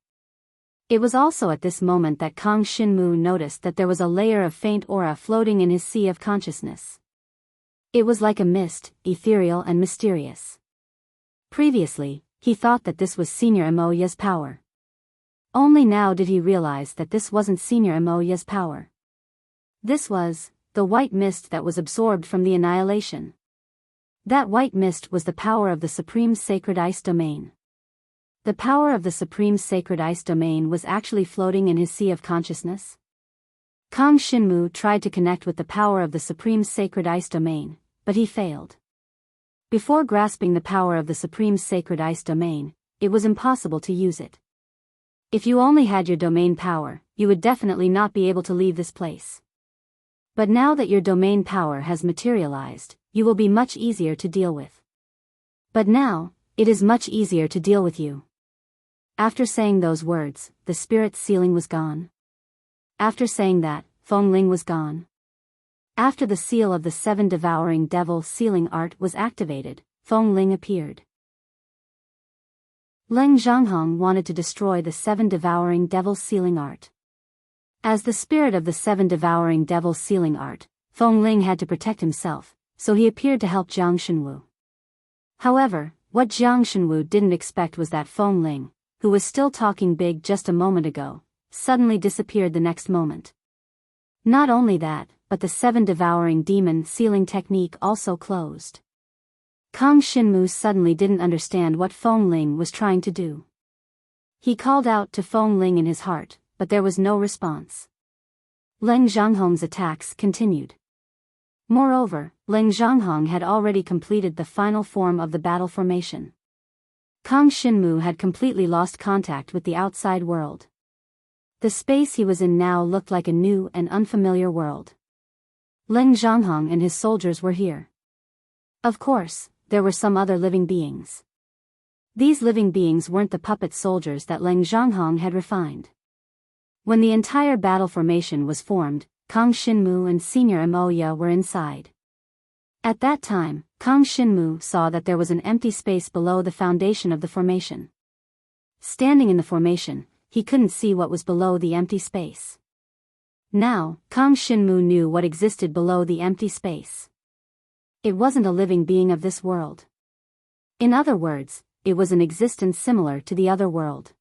It was also at this moment that Kang Xinmu noticed that there was a layer of faint aura floating in his sea of consciousness. It was like a mist, ethereal and mysterious. Previously, he thought that this was Senior Moya's power. Only now did he realize that this wasn't Senior Moya's power. This was the white mist that was absorbed from the annihilation. That white mist was the power of the Supreme Sacred Ice Domain. The power of the Supreme Sacred Ice Domain was actually floating in his sea of consciousness. Kang Xinmu tried to connect with the power of the Supreme Sacred Ice Domain, but he failed. Before grasping the power of the Supreme Sacred Ice Domain, it was impossible to use it. If you only had your domain power, you would definitely not be able to leave this place. But now that your domain power has materialized, you will be much easier to deal with. But now, it is much easier to deal with you. After saying those words, the spirit sealing was gone. After saying that, Feng Ling was gone. After the seal of the 7 devouring devil sealing art was activated, Feng Ling appeared. Leng Zhanghong wanted to destroy the 7 devouring devil sealing art. As the spirit of the 7 devouring devil sealing art, Feng Ling had to protect himself, so he appeared to help Jiang Shenwu. However, what Jiang Shenwu didn't expect was that Feng Ling, who was still talking big just a moment ago, suddenly disappeared the next moment. Not only that, but the 7 devouring demon sealing technique also closed. Kang Xinmu suddenly didn't understand what Feng Ling was trying to do. He called out to Feng Ling in his heart, but there was no response. Leng Zhanghong's attacks continued. Moreover, Leng Zhanghong had already completed the final form of the battle formation. Kang Xinmu had completely lost contact with the outside world. The space he was in now looked like a new and unfamiliar world. Leng Zhanghong and his soldiers were here. Of course, there were some other living beings. These living beings weren't the puppet soldiers that Leng Zhanghong had refined. When the entire battle formation was formed, Kang Xinmu and Senior Moya were inside. At that time, Kang Xinmu saw that there was an empty space below the foundation of the formation. Standing in the formation, he couldn't see what was below the empty space. Now, Kang Xinmu knew what existed below the empty space. It wasn't a living being of this world. In other words, it was an existence similar to the other world.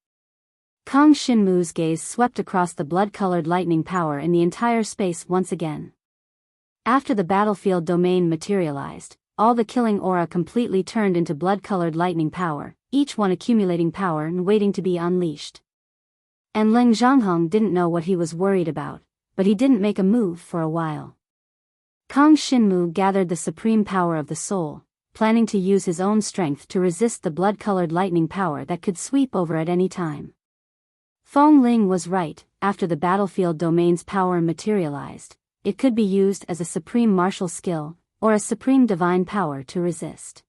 Kang Xinmu's gaze swept across the blood-colored lightning power in the entire space once again. After the battlefield domain materialized, all the killing aura completely turned into blood-colored lightning power, each one accumulating power and waiting to be unleashed. And Leng Zhanghong didn't know what he was worried about, but he didn't make a move for a while. Kang Xinmu gathered the supreme power of the soul, planning to use his own strength to resist the blood-colored lightning power that could sweep over at any time. Feng Ling was right, after the battlefield domain's power materialized, it could be used as a supreme martial skill, or a supreme divine power to resist.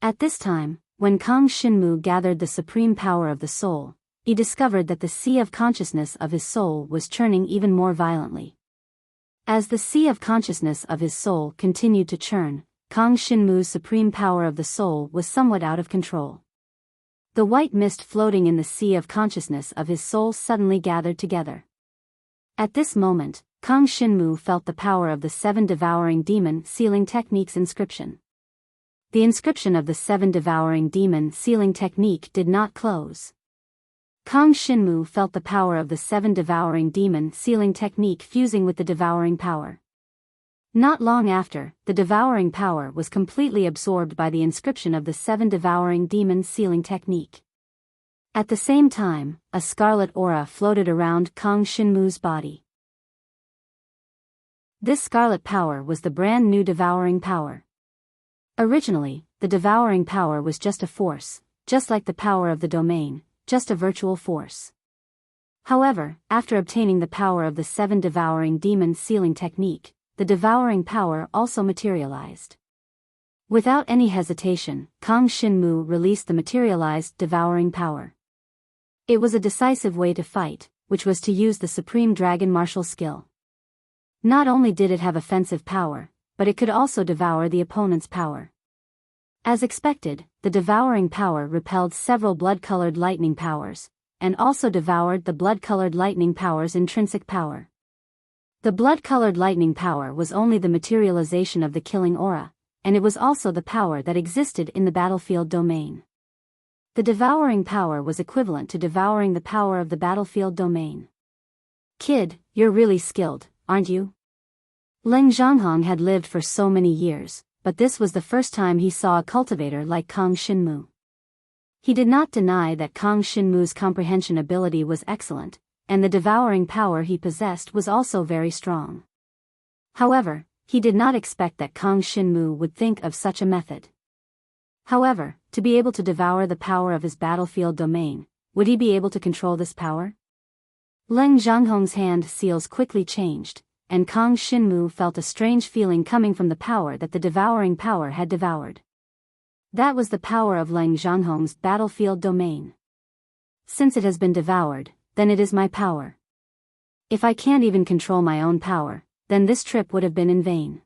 At this time, when Kang Xinmu gathered the supreme power of the soul, he discovered that the sea of consciousness of his soul was churning even more violently. As the sea of consciousness of his soul continued to churn, Kang Xinmu's supreme power of the soul was somewhat out of control. The white mist floating in the sea of consciousness of his soul suddenly gathered together. At this moment, Kang Xinmu felt the power of the 7 devouring demon sealing technique's inscription. The inscription of the 7 devouring demon sealing technique did not close. Kang Shinmu felt the power of the 7 devouring demon sealing technique fusing with the devouring power. Not long after, the devouring power was completely absorbed by the inscription of the 7 devouring demon sealing technique. At the same time, a scarlet aura floated around Kang Shinmu's body. This scarlet power was the brand new devouring power. Originally, the devouring power was just a force, just like the power of the domain, just a virtual force. However, after obtaining the power of the 7 devouring demon sealing technique, the devouring power also materialized. Without any hesitation, Kang Shinmu released the materialized devouring power. It was a decisive way to fight, which was to use the supreme dragon martial skill. Not only did it have offensive power, but it could also devour the opponent's power. As expected, the devouring power repelled several blood-colored lightning powers, and also devoured the blood-colored lightning power's intrinsic power. The blood-colored lightning power was only the materialization of the killing aura, and it was also the power that existed in the battlefield domain. The devouring power was equivalent to devouring the power of the battlefield domain. Kid, you're really skilled, aren't you? Leng Zhanghong had lived for so many years, but this was the first time he saw a cultivator like Kang Shinmu. He did not deny that Kang Shinmu's comprehension ability was excellent, and the devouring power he possessed was also very strong. However, he did not expect that Kang Shinmu would think of such a method. However, to be able to devour the power of his battlefield domain, would he be able to control this power? Leng Zhanghong's hand seals quickly changed, and Kang Shinmu felt a strange feeling coming from the power that the devouring power had devoured. That was the power of Leng Zhanghong's battlefield domain. Since it has been devoured, then it is my power. If I can't even control my own power, then this trip would have been in vain.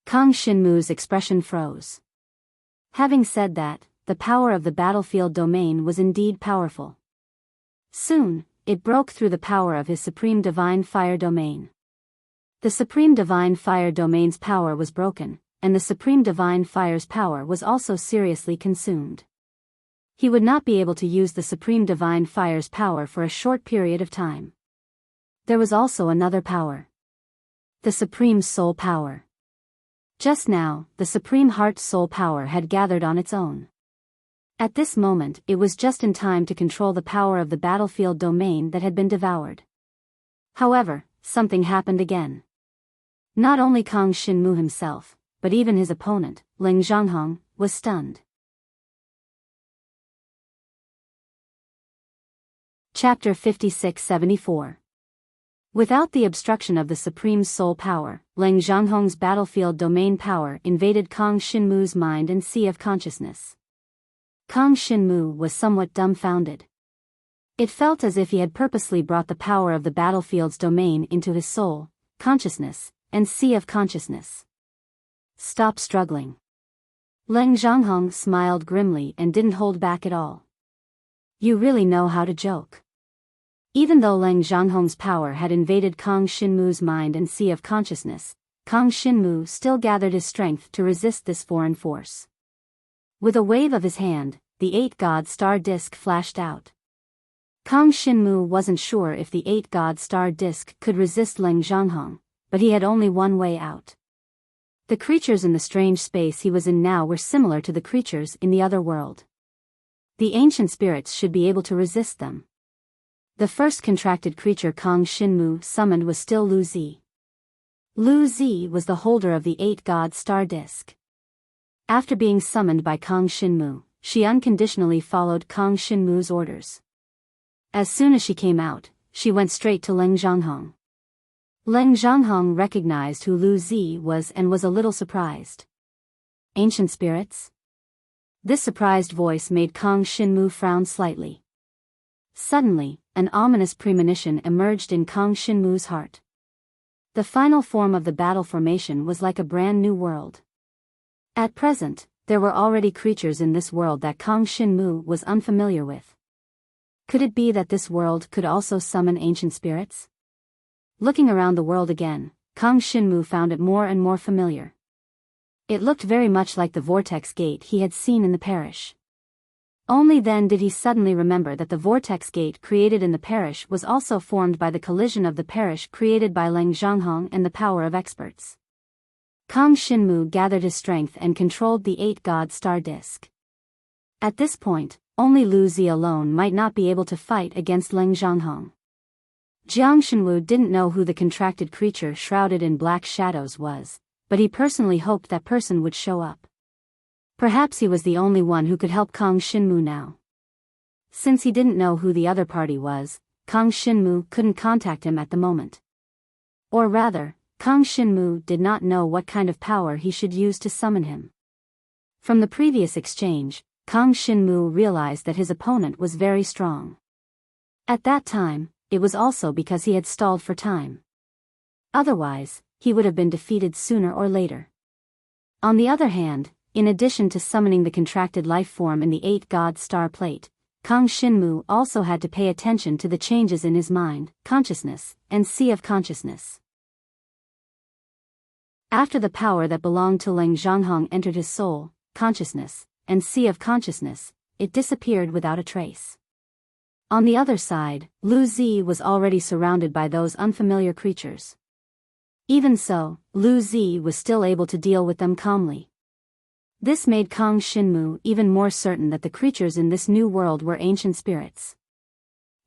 Kang Shinmu's expression froze. Having said that, the power of the battlefield domain was indeed powerful. Soon, it broke through the power of his Supreme Divine Fire domain. The Supreme Divine Fire domain's power was broken, and the Supreme Divine Fire's power was also seriously consumed. He would not be able to use the Supreme Divine Fire's power for a short period of time. There was also another power. The Supreme Soul Power. Just now, the Supreme Heart Soul Power had gathered on its own. At this moment, it was just in time to control the power of the battlefield domain that had been devoured. However, something happened again. Not only Kang Shinmu himself, but even his opponent, Leng Zhanghong, was stunned. Chapter 56-74. Without the obstruction of the Supreme Soul Power, Leng Zhanghong's battlefield domain power invaded Kang Shinmu's mind and sea of consciousness. Kang Shinmu was somewhat dumbfounded. It felt as if he had purposely brought the power of the battlefield's domain into his soul, consciousness, and sea of consciousness. Stop struggling. Leng Zhanghong smiled grimly and didn't hold back at all. You really know how to joke. Even though Leng Zhanghong's power had invaded Kang Shinmu's mind and sea of consciousness, Kang Shinmu still gathered his strength to resist this foreign force. With a wave of his hand, the 8-god star disc flashed out. Kang Shinmu wasn't sure if the 8-god star disc could resist Leng Zhanghong, but he had only one way out. The creatures in the strange space he was in now were similar to the creatures in the other world. The ancient spirits should be able to resist them. The first contracted creature Kang Shinmu summoned was still Lu Zi. Lu Zi was the holder of the 8-god star disc. After being summoned by Kang Shinmu, she unconditionally followed Kang Shinmu's orders. As soon as she came out, she went straight to Leng Zhanghong. Leng Zhanghong recognized who Lu Zi was and was a little surprised. Ancient spirits? This surprised voice made Kang Shinmu frown slightly. Suddenly, an ominous premonition emerged in Kang Shinmu's heart. The final form of the battle formation was like a brand new world. At present, there were already creatures in this world that Kang Shinmu was unfamiliar with. Could it be that this world could also summon ancient spirits? Looking around the world again, Kang Shinmu found it more and more familiar. It looked very much like the vortex gate he had seen in the parish. Only then did he suddenly remember that the vortex gate created in the parish was also formed by the collision of the parish created by Leng Zhanghong and the power of experts. Kang Xinmu gathered his strength and controlled the 8-god star disk. At this point, only Lu Zi alone might not be able to fight against Leng Zhanghong. Jiang Shenwu didn't know who the contracted creature shrouded in black shadows was, but he personally hoped that person would show up. Perhaps he was the only one who could help Kang Xinmu now. Since he didn't know who the other party was, Kang Xinmu couldn't contact him at the moment. Or rather, Kang Xinmu did not know what kind of power he should use to summon him. From the previous exchange, Kang Xinmu realized that his opponent was very strong. At that time, it was also because he had stalled for time. Otherwise, he would have been defeated sooner or later. On the other hand, in addition to summoning the contracted life form in the 8-god star plate, Kang Xinmu also had to pay attention to the changes in his mind, consciousness, and sea of consciousness. After the power that belonged to Leng Zhanghong entered his soul, consciousness, and sea of consciousness, it disappeared without a trace. On the other side, Lu Zi was already surrounded by those unfamiliar creatures. Even so, Lu Zi was still able to deal with them calmly. This made Kang Xinmu even more certain that the creatures in this new world were ancient spirits.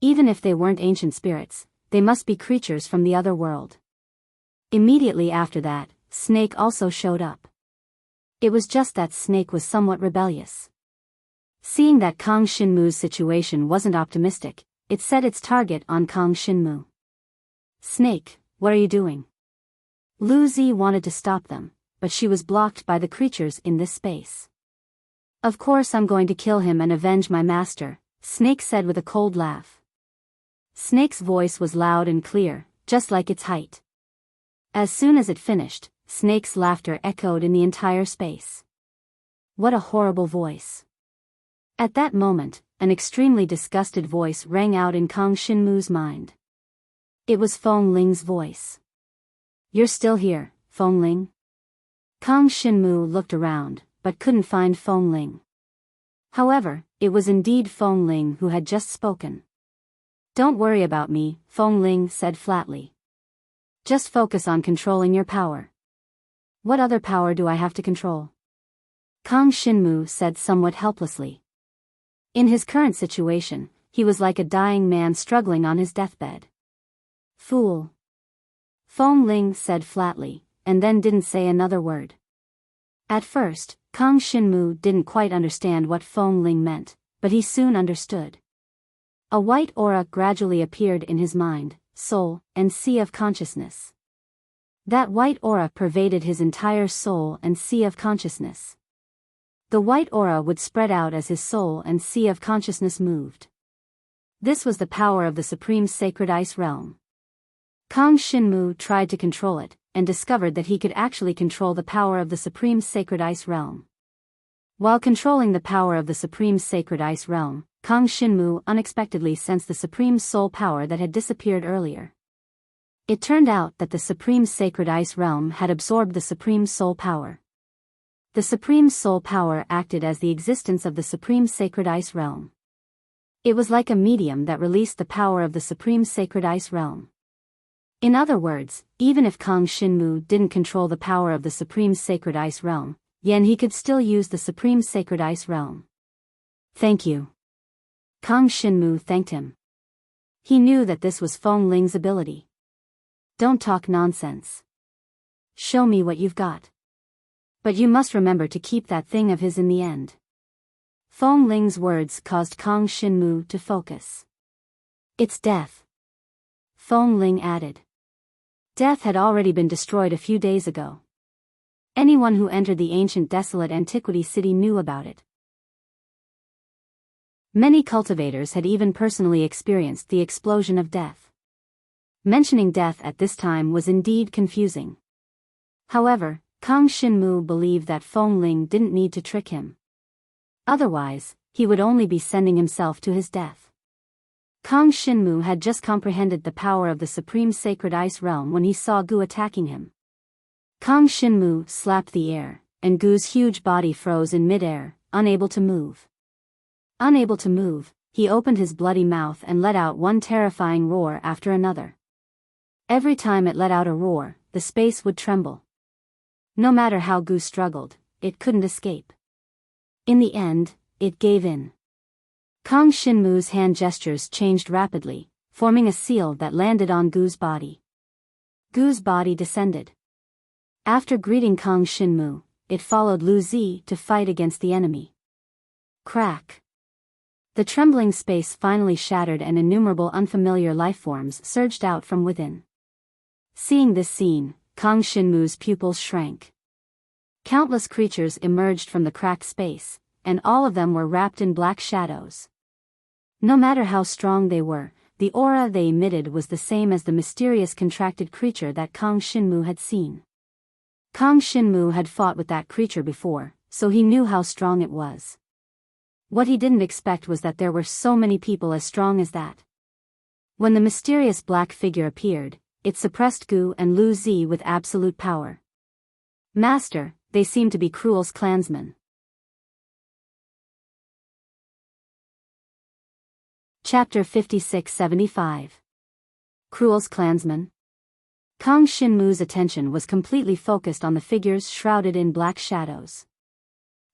Even if they weren't ancient spirits, they must be creatures from the other world. Immediately after that, Snake also showed up. It was just that Snake was somewhat rebellious. Seeing that Kang Xinmu's situation wasn't optimistic, it set its target on Kang Xinmu. Snake, what are you doing? Lu Zi wanted to stop them, but she was blocked by the creatures in this space. Of course I'm going to kill him and avenge my master, Snake said with a cold laugh. Snake's voice was loud and clear, just like its height. As soon as it finished, Snake's laughter echoed in the entire space. What a horrible voice. At that moment, an extremely disgusted voice rang out in Kang Xinmu's mind. It was Feng Ling's voice. You're still here, Feng Ling? Kang Xinmu looked around, but couldn't find Feng Ling. However, it was indeed Feng Ling who had just spoken. Don't worry about me, Feng Ling said flatly. Just focus on controlling your power. What other power do I have to control? Kang Xinmu said somewhat helplessly. In his current situation, he was like a dying man struggling on his deathbed. Fool. Feng Ling said flatly, and then didn't say another word. At first, Kang Xinmu didn't quite understand what Feng Ling meant, but he soon understood. A white aura gradually appeared in his mind, soul, and sea of consciousness. That white aura pervaded his entire soul and sea of consciousness. The white aura would spread out as his soul and sea of consciousness moved. This was the power of the Supreme Sacred Ice Realm. Kang Xinmu tried to control it, and discovered that he could actually control the power of the Supreme Sacred Ice Realm. While controlling the power of the Supreme Sacred Ice Realm, Kang Xinmu unexpectedly sensed the Supreme Soul power that had disappeared earlier. It turned out that the Supreme Sacred Ice Realm had absorbed the Supreme Soul power. The Supreme Soul power acted as the existence of the Supreme Sacred Ice Realm. It was like a medium that released the power of the Supreme Sacred Ice Realm. In other words, even if Kang Xinmu didn't control the power of the Supreme Sacred Ice Realm, he could still use the Supreme Sacred Ice Realm. Thank you. Kang Xinmu thanked him. He knew that this was Feng Ling's ability. Don't talk nonsense. Show me what you've got. But you must remember to keep that thing of his in the end. Feng Ling's words caused Kang Xinmu to focus. It's death. Feng Ling added. Death had already been destroyed a few days ago. Anyone who entered the ancient desolate antiquity city knew about it. Many cultivators had even personally experienced the explosion of death. Mentioning death at this time was indeed confusing. However, Kang Xinmu believed that Feng Ling didn't need to trick him. Otherwise, he would only be sending himself to his death. Kang Xinmu had just comprehended the power of the Supreme Sacred Ice Realm when he saw Gu attacking him. Kang Xinmu slapped the air, and Gu's huge body froze in midair, unable to move. Unable to move, he opened his bloody mouth and let out one terrifying roar after another. Every time it let out a roar, the space would tremble. No matter how Gu struggled, it couldn't escape. In the end, it gave in. Kang Shinmu's hand gestures changed rapidly, forming a seal that landed on Gu's body. Gu's body descended. After greeting Kang Shinmu, it followed Lu Zi to fight against the enemy. Crack. The trembling space finally shattered and innumerable unfamiliar lifeforms surged out from within. Seeing this scene, Kang Shinmu's pupils shrank. Countless creatures emerged from the cracked space, and all of them were wrapped in black shadows. No matter how strong they were, the aura they emitted was the same as the mysterious contracted creature that Kang Shinmu had seen. Kang Shinmu had fought with that creature before, so he knew how strong it was. What he didn't expect was that there were so many people as strong as that. When the mysterious black figure appeared, it suppressed Gu and Lu Zi with absolute power. Master, they seem to be Cruel's clansmen. Chapter 56-75. Cruel's clansmen. Kang Shinmu's attention was completely focused on the figures shrouded in black shadows.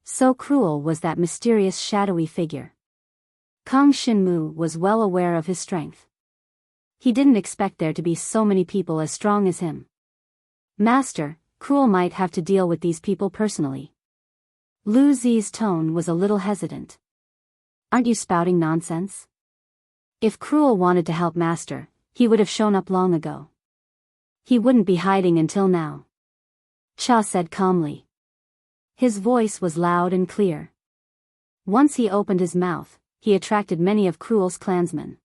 So cruel was that mysterious shadowy figure. Kang Shinmu was well aware of his strength. He didn't expect there to be so many people as strong as him. Master, Cruel might have to deal with these people personally. Lu Zi's tone was a little hesitant. Aren't you spouting nonsense? If Cruel wanted to help Master, he would have shown up long ago. He wouldn't be hiding until now. Cha said calmly. His voice was loud and clear. Once he opened his mouth, he attracted many of Cruel's clansmen.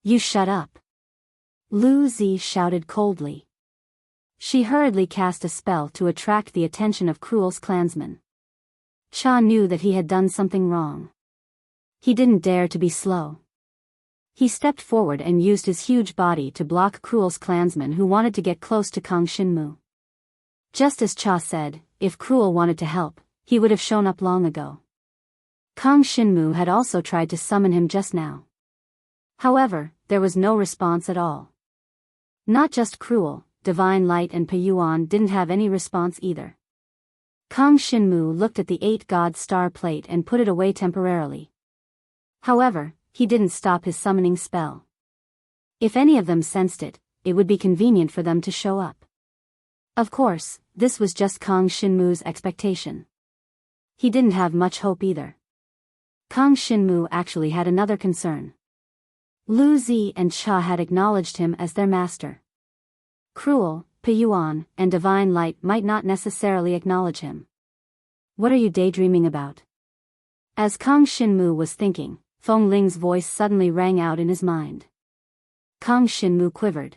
You shut up. Lu Zi shouted coldly. She hurriedly cast a spell to attract the attention of Cruel's clansmen. Cha knew that he had done something wrong. He didn't dare to be slow. He stepped forward and used his huge body to block Cruel's clansmen who wanted to get close to Kang Shinmu. Just as Cha said, if Cruel wanted to help, he would have shown up long ago. Kang Shinmu had also tried to summon him just now. However, there was no response at all. Not just Cruel, Divine Light and Peyuan didn't have any response either. Kang Shinmu looked at the 8-god star plate and put it away temporarily. However, he didn't stop his summoning spell. If any of them sensed it, it would be convenient for them to show up. Of course, this was just Kang Shinmu's expectation. He didn't have much hope either. Kang Shinmu actually had another concern. Lu Zi and Cha had acknowledged him as their master. Cruel, Peyuan, and Divine Light might not necessarily acknowledge him. What are you daydreaming about? As Kang Shinmu was thinking, Feng Ling's voice suddenly rang out in his mind. Kang Shinmu quivered.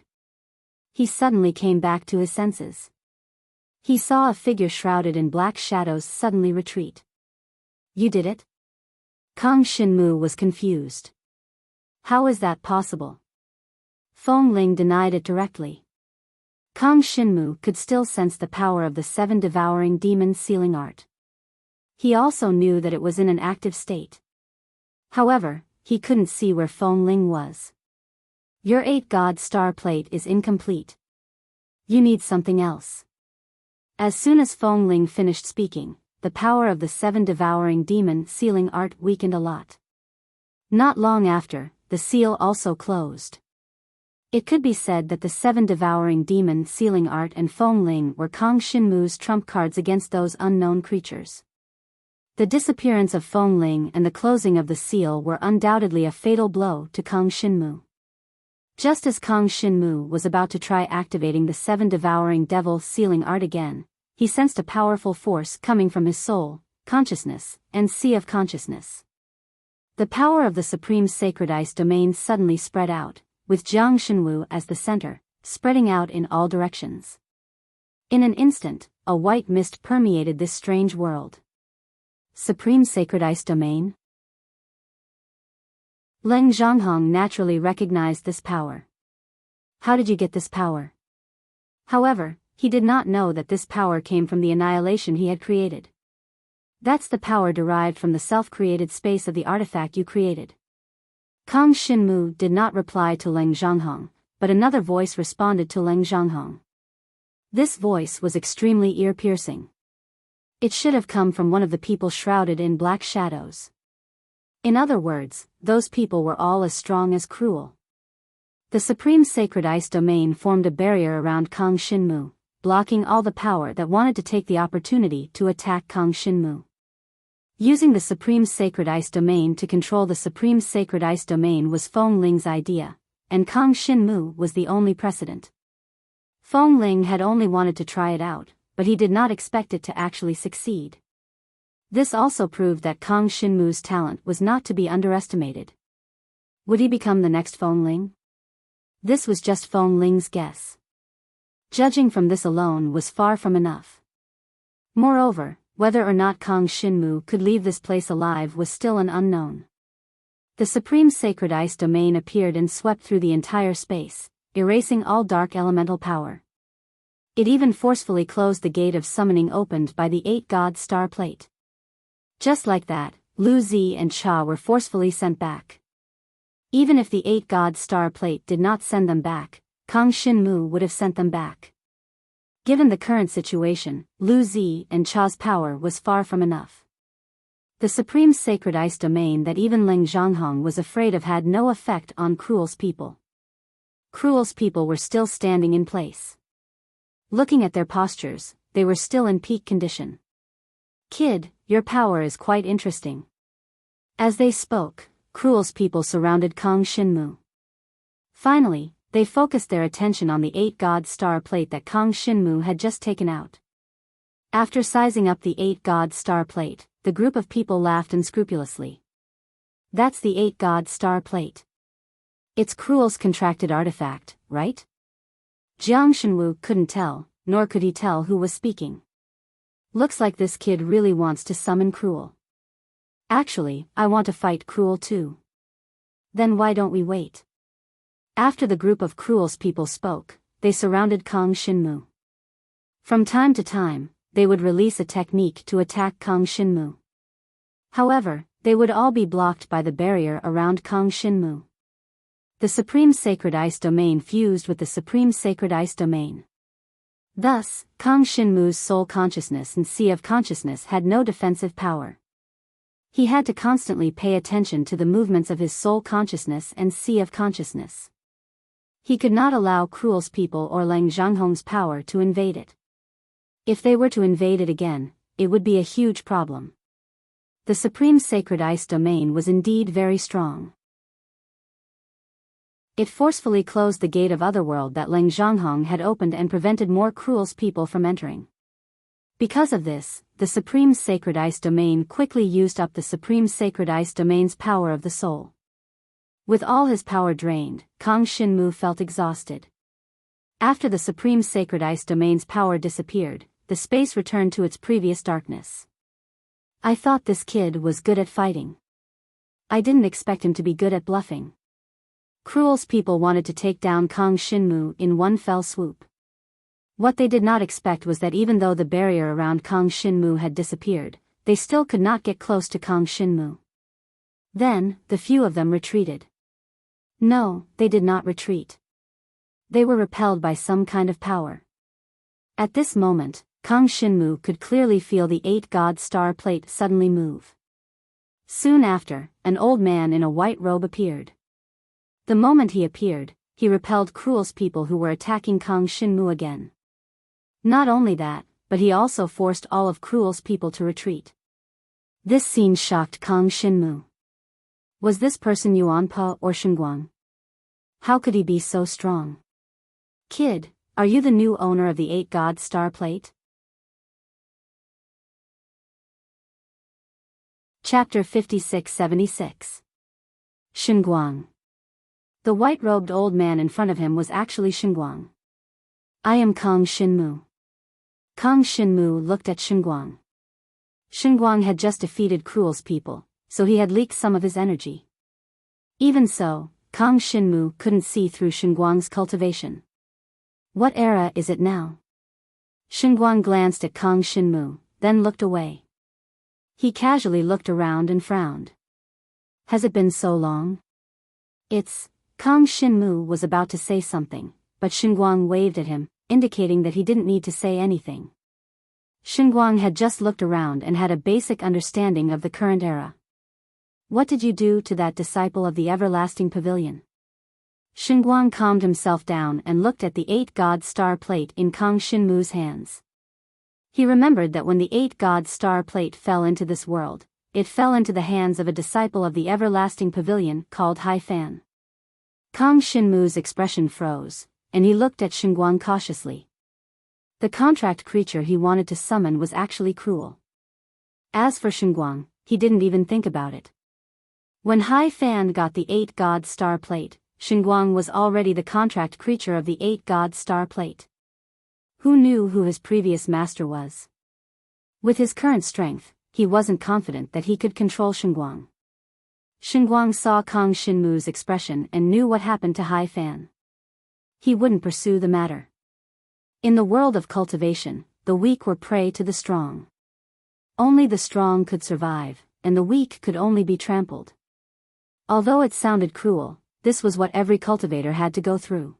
He suddenly came back to his senses. He saw a figure shrouded in black shadows suddenly retreat. You did it? Kang Shinmu was confused. How is that possible? Feng Ling denied it directly. Kang Shinmu could still sense the power of the 7 devouring demon sealing art. He also knew that it was in an active state. However, he couldn't see where Feng Ling was. Your 8-god star plate is incomplete. You need something else. As soon as Feng Ling finished speaking, the power of the 7 devouring demon sealing art weakened a lot. Not long after, the seal also closed. It could be said that the 7 devouring demon sealing art and Feng Ling were Kang Shinmu's trump cards against those unknown creatures. The disappearance of Feng Ling and the closing of the seal were undoubtedly a fatal blow to Kang Shinmu. Just as Kang Shinmu was about to try activating the 7 devouring devil sealing art again, he sensed a powerful force coming from his soul, consciousness, and sea of consciousness. The power of the supreme sacred ice domain suddenly spread out, with Jiang Shenwu as the center, spreading out in all directions. In an instant, a white mist permeated this strange world. Supreme sacred ice domain? Leng Zhonghong naturally recognized this power. How did you get this power? However, he did not know that this power came from the annihilation he had created. That's the power derived from the self-created space of the artifact you created. Kang Shinmu did not reply to Leng Zhanghong, but another voice responded to Leng Zhanghong. This voice was extremely ear-piercing. It should have come from one of the people shrouded in black shadows. In other words, those people were all as strong as cruel. The supreme sacred ice domain formed a barrier around Kang Shinmu, blocking all the power that wanted to take the opportunity to attack Kang Shinmu. Using the supreme sacred ice domain to control the supreme sacred ice domain was Feng Ling's idea, and Kang Shinmu was the only precedent. Feng Ling had only wanted to try it out, but he did not expect it to actually succeed. This also proved that Kang Shinmu's talent was not to be underestimated. Would he become the next Feng Ling? This was just Feng Ling's guess. Judging from this alone was far from enough. Moreover, whether or not Kang Shinmu could leave this place alive was still an unknown. The supreme sacred ice domain appeared and swept through the entire space, erasing all dark elemental power. It even forcefully closed the gate of summoning opened by the 8-god star plate. Just like that, Lu Zi and Cha were forcefully sent back. Even if the 8-god star plate did not send them back, Kang Shinmu would have sent them back. Given the current situation, Lu Zi and Cha's power was far from enough. The supreme sacred ice domain that even Leng Zhanghong was afraid of had no effect on Cruel's people. Cruel's people were still standing in place. Looking at their postures, they were still in peak condition. "Kid, your power is quite interesting." As they spoke, Cruel's people surrounded Kang Shinmu. Finally, they focused their attention on the 8-god star plate that Kang Shinmu had just taken out. After sizing up the 8-god star plate, the group of people laughed unscrupulously. "That's the 8-god star plate. It's Cruel's contracted artifact, right?" Jiang Shenwu couldn't tell, nor could he tell who was speaking. "Looks like this kid really wants to summon Cruel. Actually, I want to fight Cruel too." "Then why don't we wait?" After the group of Cruel's people spoke, they surrounded Kang Shinmu. From time to time, they would release a technique to attack Kang Shinmu. However, they would all be blocked by the barrier around Kang Shinmu. The Supreme Sacred Ice Domain fused with the Supreme Sacred Ice Domain. Thus, Kang Shinmu's soul consciousness and sea of consciousness had no defensive power. He had to constantly pay attention to the movements of his soul consciousness and sea of consciousness. He could not allow Cruel's people or Leng Zhanghong's power to invade it. If they were to invade it again, it would be a huge problem. The Supreme Sacred Ice Domain was indeed very strong. It forcefully closed the gate of Otherworld that Leng Zhanghong had opened and prevented more Cruel's people from entering. Because of this, the Supreme Sacred Ice Domain quickly used up the Supreme Sacred Ice Domain's power of the soul. With all his power drained, Kang Shinmu felt exhausted. After the Supreme Sacred Ice Domain's power disappeared, the space returned to its previous darkness. "I thought this kid was good at fighting. I didn't expect him to be good at bluffing." Cruel's people wanted to take down Kang Shinmu in one fell swoop. What they did not expect was that even though the barrier around Kang Shinmu had disappeared, they still could not get close to Kang Shinmu. Then, the few of them retreated. No, they did not retreat. They were repelled by some kind of power. At this moment, Kang Shinmu could clearly feel the 8-god star plate suddenly move. Soon after, an old man in a white robe appeared. The moment he appeared, he repelled Cruel's people who were attacking Kang Shinmu again. Not only that, but he also forced all of Cruel's people to retreat. This scene shocked Kang Shinmu. Was this person Yuanpa or Shenguang? How could he be so strong? "Kid, are you the new owner of the 8-god star plate?" Chapter 56-76. Shenguang. The white-robed old man in front of him was actually Shenguang. "I am Kang Shinmu." Kang Shinmu looked at Shenguang. Shenguang had just defeated Cruel's people, so he had leaked some of his energy. Even so, Kang Shinmu couldn't see through Shenguang's cultivation. "What era is it now?" Shenguang glanced at Kang Shinmu, then looked away. He casually looked around and frowned. Has it been so long? Kang Shinmu was about to say something, but Xinguang waved at him, indicating that he didn't need to say anything. Xinguang had just looked around and had a basic understanding of the current era. What did you do to that disciple of the everlasting pavilion? Xinguang calmed himself down and looked at the 8-god star plate in Kang Shinmu's hands. He remembered that when the 8-god star plate fell into this world, it fell into the hands of a disciple of the everlasting pavilion called Hai Fan. Kang Shinmu's expression froze, and he looked at Xinguang cautiously. The contract creature he wanted to summon was actually cruel. As for Xinguang, he didn't even think about it. When Hai Fan got the 8-god star plate, Xinguang was already the contract creature of the 8-god star plate. Who knew who his previous master was? With his current strength, he wasn't confident that he could control Xinguang. Xinguang saw Kang Shinmu's expression and knew what happened to Hai Fan. He wouldn't pursue the matter. In the world of cultivation, the weak were prey to the strong. Only the strong could survive, and the weak could only be trampled. Although it sounded cruel, this was what every cultivator had to go through.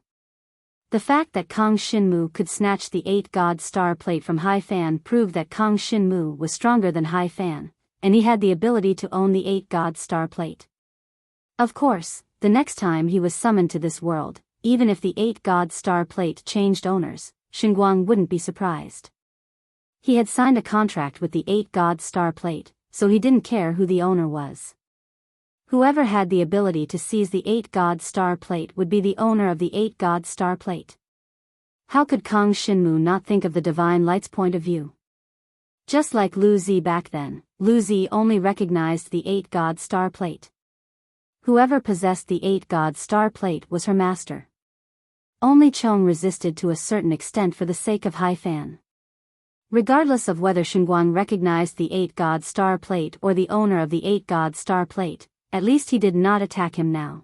The fact that Kang Shinmu could snatch the 8-god star plate from Hai Fan proved that Kang Shinmu was stronger than Hai Fan, and he had the ability to own the 8-god star plate. Of course, the next time he was summoned to this world, even if the 8-god star plate changed owners, Xinguang wouldn't be surprised. He had signed a contract with the 8-god star plate, so he didn't care who the owner was. Whoever had the ability to seize the 8-god star plate would be the owner of the 8-god star plate. How could Kang Shinmu not think of the divine light's point of view? Just like Lu Zi back then, Lu Zi only recognized the 8-god star plate. Whoever possessed the 8-god star plate was her master. Only Chong resisted to a certain extent for the sake of Hai Fan. Regardless of whether Xinguang recognized the 8-god star plate or the owner of the 8-god star plate, at least he did not attack him now.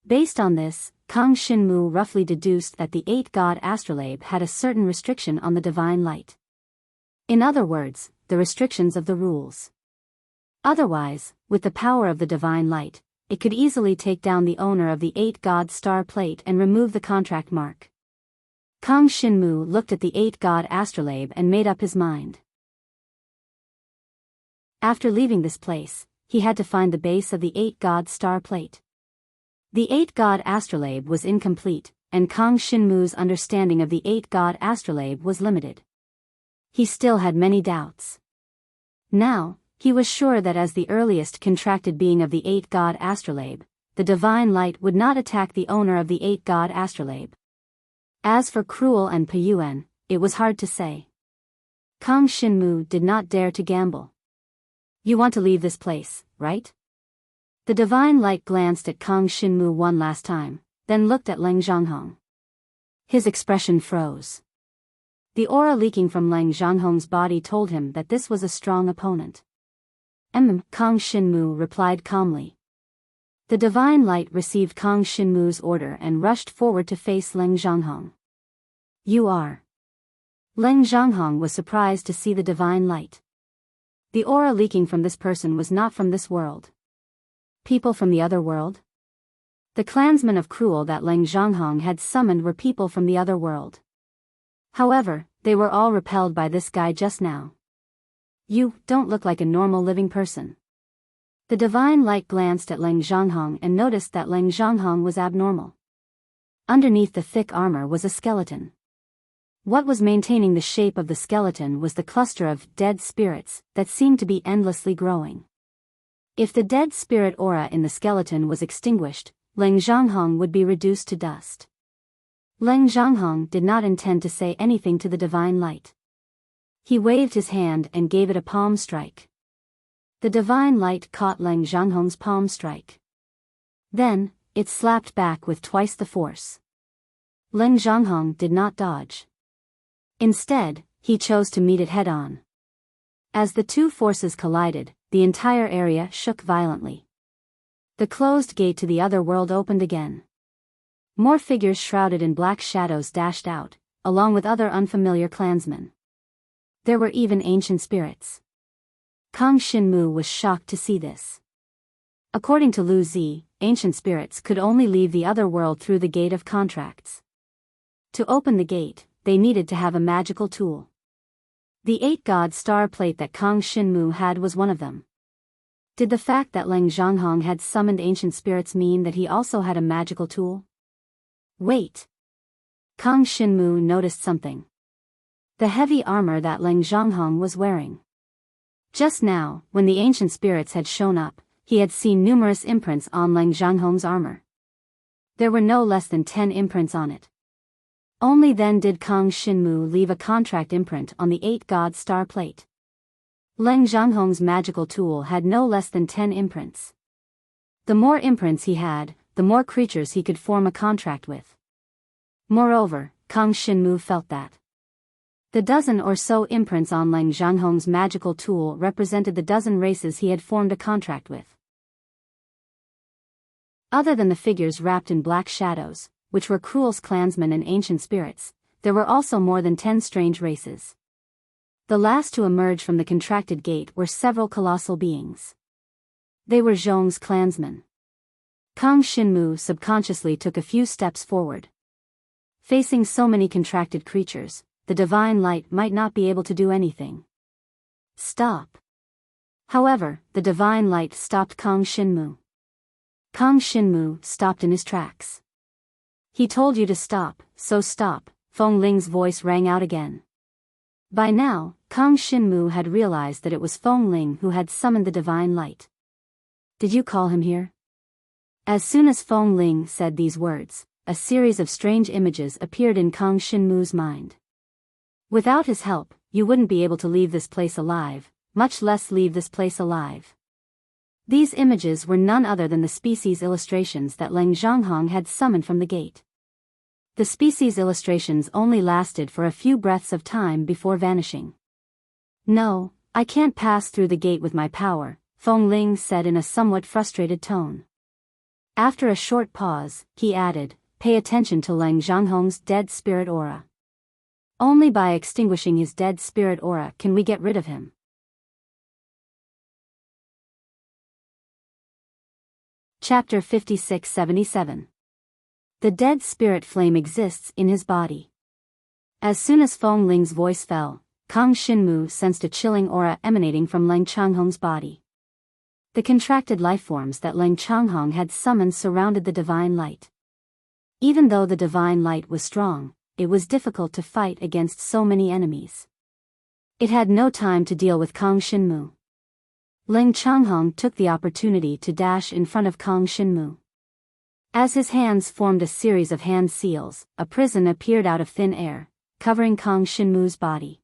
Based on this, Kang Shinmu roughly deduced that the 8-god astrolabe had a certain restriction on the divine light. In other words, the restrictions of the rules. Otherwise, with the power of the divine light, it could easily take down the owner of the 8-god star plate and remove the contract mark. Kang Shinmu looked at the 8-god astrolabe and made up his mind. After leaving this place, he had to find the base of the 8-god star plate. The 8-god astrolabe was incomplete, and Kang Shinmu's understanding of the 8-god astrolabe was limited. He still had many doubts. Now, he was sure that as the earliest contracted being of the 8-god astrolabe, the divine light would not attack the owner of the 8-god astrolabe. As for Cruel and Peyuan, it was hard to say. Kang Shinmu did not dare to gamble. You want to leave this place, right? The divine light glanced at Kang Shinmu one last time, then looked at Leng Zhanghong. His expression froze. The aura leaking from Leng Zhanghong's body told him that this was a strong opponent. Kang Shinmu replied calmly. The divine light received Kang Shinmu's order and rushed forward to face Leng Zhanghong. You are. Leng Zhanghong was surprised to see the divine light. The aura leaking from this person was not from this world. People from the other world? The clansmen of Cruel that Leng Zhanghong had summoned were people from the other world. However, they were all repelled by this guy just now. You don't look like a normal living person. The divine light glanced at Leng Zhanghong and noticed that Leng Zhanghong was abnormal. Underneath the thick armor was a skeleton. What was maintaining the shape of the skeleton was the cluster of dead spirits that seemed to be endlessly growing. If the dead spirit aura in the skeleton was extinguished, Leng Zhanghong would be reduced to dust. Leng Zhanghong did not intend to say anything to the divine light. He waved his hand and gave it a palm strike. The divine light caught Leng Zhanghong's palm strike. Then, it slapped back with twice the force. Leng Zhanghong did not dodge. Instead, he chose to meet it head-on. As the two forces collided, the entire area shook violently. The closed gate to the other world opened again. More figures shrouded in black shadows dashed out, along with other unfamiliar clansmen. There were even ancient spirits. Kang Shinmu was shocked to see this. According to Lu Zi, ancient spirits could only leave the other world through the Gate of Contracts. To open the gate, they needed to have a magical tool. The 8-god star plate that Kang Shinmu had was one of them. Did the fact that Leng Zhanghong had summoned ancient spirits mean that he also had a magical tool? Wait. Kang Shinmu noticed something. The heavy armor that Leng Zhanghong was wearing. Just now, when the ancient spirits had shown up, he had seen numerous imprints on Leng Zhanghong's armor. There were no less than 10 imprints on it. Only then did Kang Shinmu leave a contract imprint on the 8-god star plate. Leng Zhanghong's magical tool had no less than 10 imprints. The more imprints he had, the more creatures he could form a contract with. Moreover, Kang Shinmu felt that the dozen or so imprints on Leng Zhanghong's magical tool represented the dozen races he had formed a contract with. Other than the figures wrapped in black shadows, which were Cruel's clansmen and ancient spirits, there were also more than 10 strange races. The last to emerge from the contracted gate were several colossal beings. They were Zhong's clansmen. Kang Shinmu subconsciously took a few steps forward. Facing so many contracted creatures, the divine light might not be able to do anything. Stop. However, the divine light stopped Kang Shinmu. Kang Shinmu stopped in his tracks. He told you to stop, so stop, Feng Ling's voice rang out again. By now, Kang Shinmu had realized that it was Feng Ling who had summoned the divine light. Did you call him here? As soon as Feng Ling said these words, a series of strange images appeared in Kang Shinmu's mind. Without his help, you wouldn't be able to leave this place alive, much less leave this place alive. These images were none other than the species illustrations that Leng Zhanghong had summoned from the gate. The species illustrations only lasted for a few breaths of time before vanishing. No, I can't pass through the gate with my power, Feng Ling said in a somewhat frustrated tone. After a short pause, he added, pay attention to Leng Zhanghong's dead spirit aura. Only by extinguishing his dead spirit aura can we get rid of him. Chapter 56-77. The dead spirit flame exists in his body. As soon as Feng Ling's voice fell, Kang Shinmu sensed a chilling aura emanating from Leng Zhanghong's body. The contracted lifeforms that Leng Zhanghong had summoned surrounded the divine light. Even though the divine light was strong, it was difficult to fight against so many enemies. It had no time to deal with Kang Shinmu. Leng Zhanghong took the opportunity to dash in front of Kang Shinmu. As his hands formed a series of hand seals, a prison appeared out of thin air, covering Kang Shinmu's body.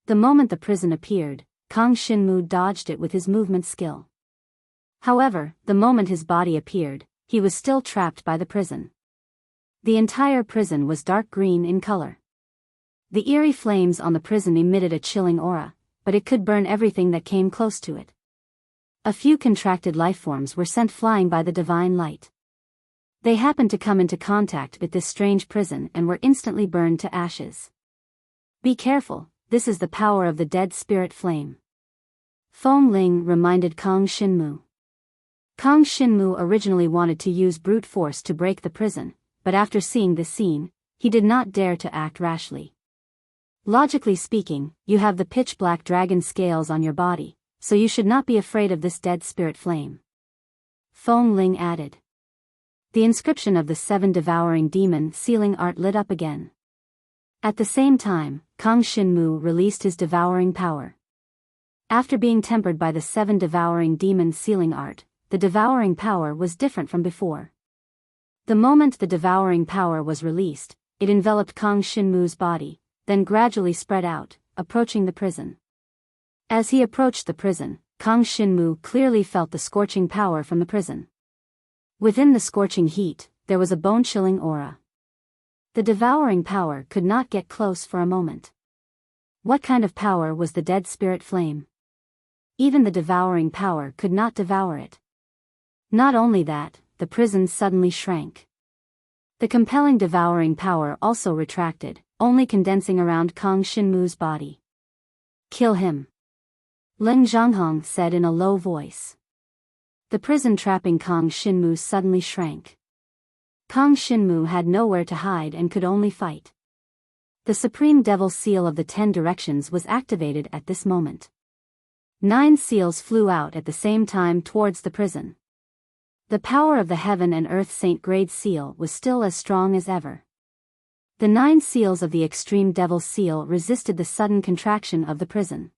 The moment the prison appeared, Kang Shinmu dodged it with his movement skill. However, the moment his body appeared, he was still trapped by the prison. The entire prison was dark green in color. The eerie flames on the prison emitted a chilling aura, but it could burn everything that came close to it. A few contracted lifeforms were sent flying by the divine light. They happened to come into contact with this strange prison and were instantly burned to ashes. Be careful, this is the power of the dead spirit flame. Feng Ling reminded Kang Shinmu. Kang Shinmu originally wanted to use brute force to break the prison, but after seeing this scene, he did not dare to act rashly. Logically speaking, you have the pitch-black dragon scales on your body, so you should not be afraid of this dead spirit flame. Feng Ling added. The inscription of the 7 devouring demon sealing art lit up again. At the same time, Kang Shinmu released his devouring power. After being tempered by the 7 devouring demon sealing art, the devouring power was different from before. The moment the devouring power was released, it enveloped Kang Shinmu's body, then gradually spread out, approaching the prison. As he approached the prison, Kang Shinmu clearly felt the scorching power from the prison. Within the scorching heat, there was a bone-chilling aura. The devouring power could not get close for a moment. What kind of power was the dead spirit flame? Even the devouring power could not devour it. Not only that, the prison suddenly shrank. The compelling devouring power also retracted, only condensing around Kang Shinmu's body. Kill him. Leng Zhanghong said in a low voice. The prison trapping Kang Shinmu suddenly shrank. Kang Shinmu had nowhere to hide and could only fight. The supreme devil seal of the 10 directions was activated at this moment. 9 seals flew out at the same time towards the prison. The power of the heaven and earth saint grade seal was still as strong as ever. The 9 seals of the extreme devil seal resisted the sudden contraction of the prison.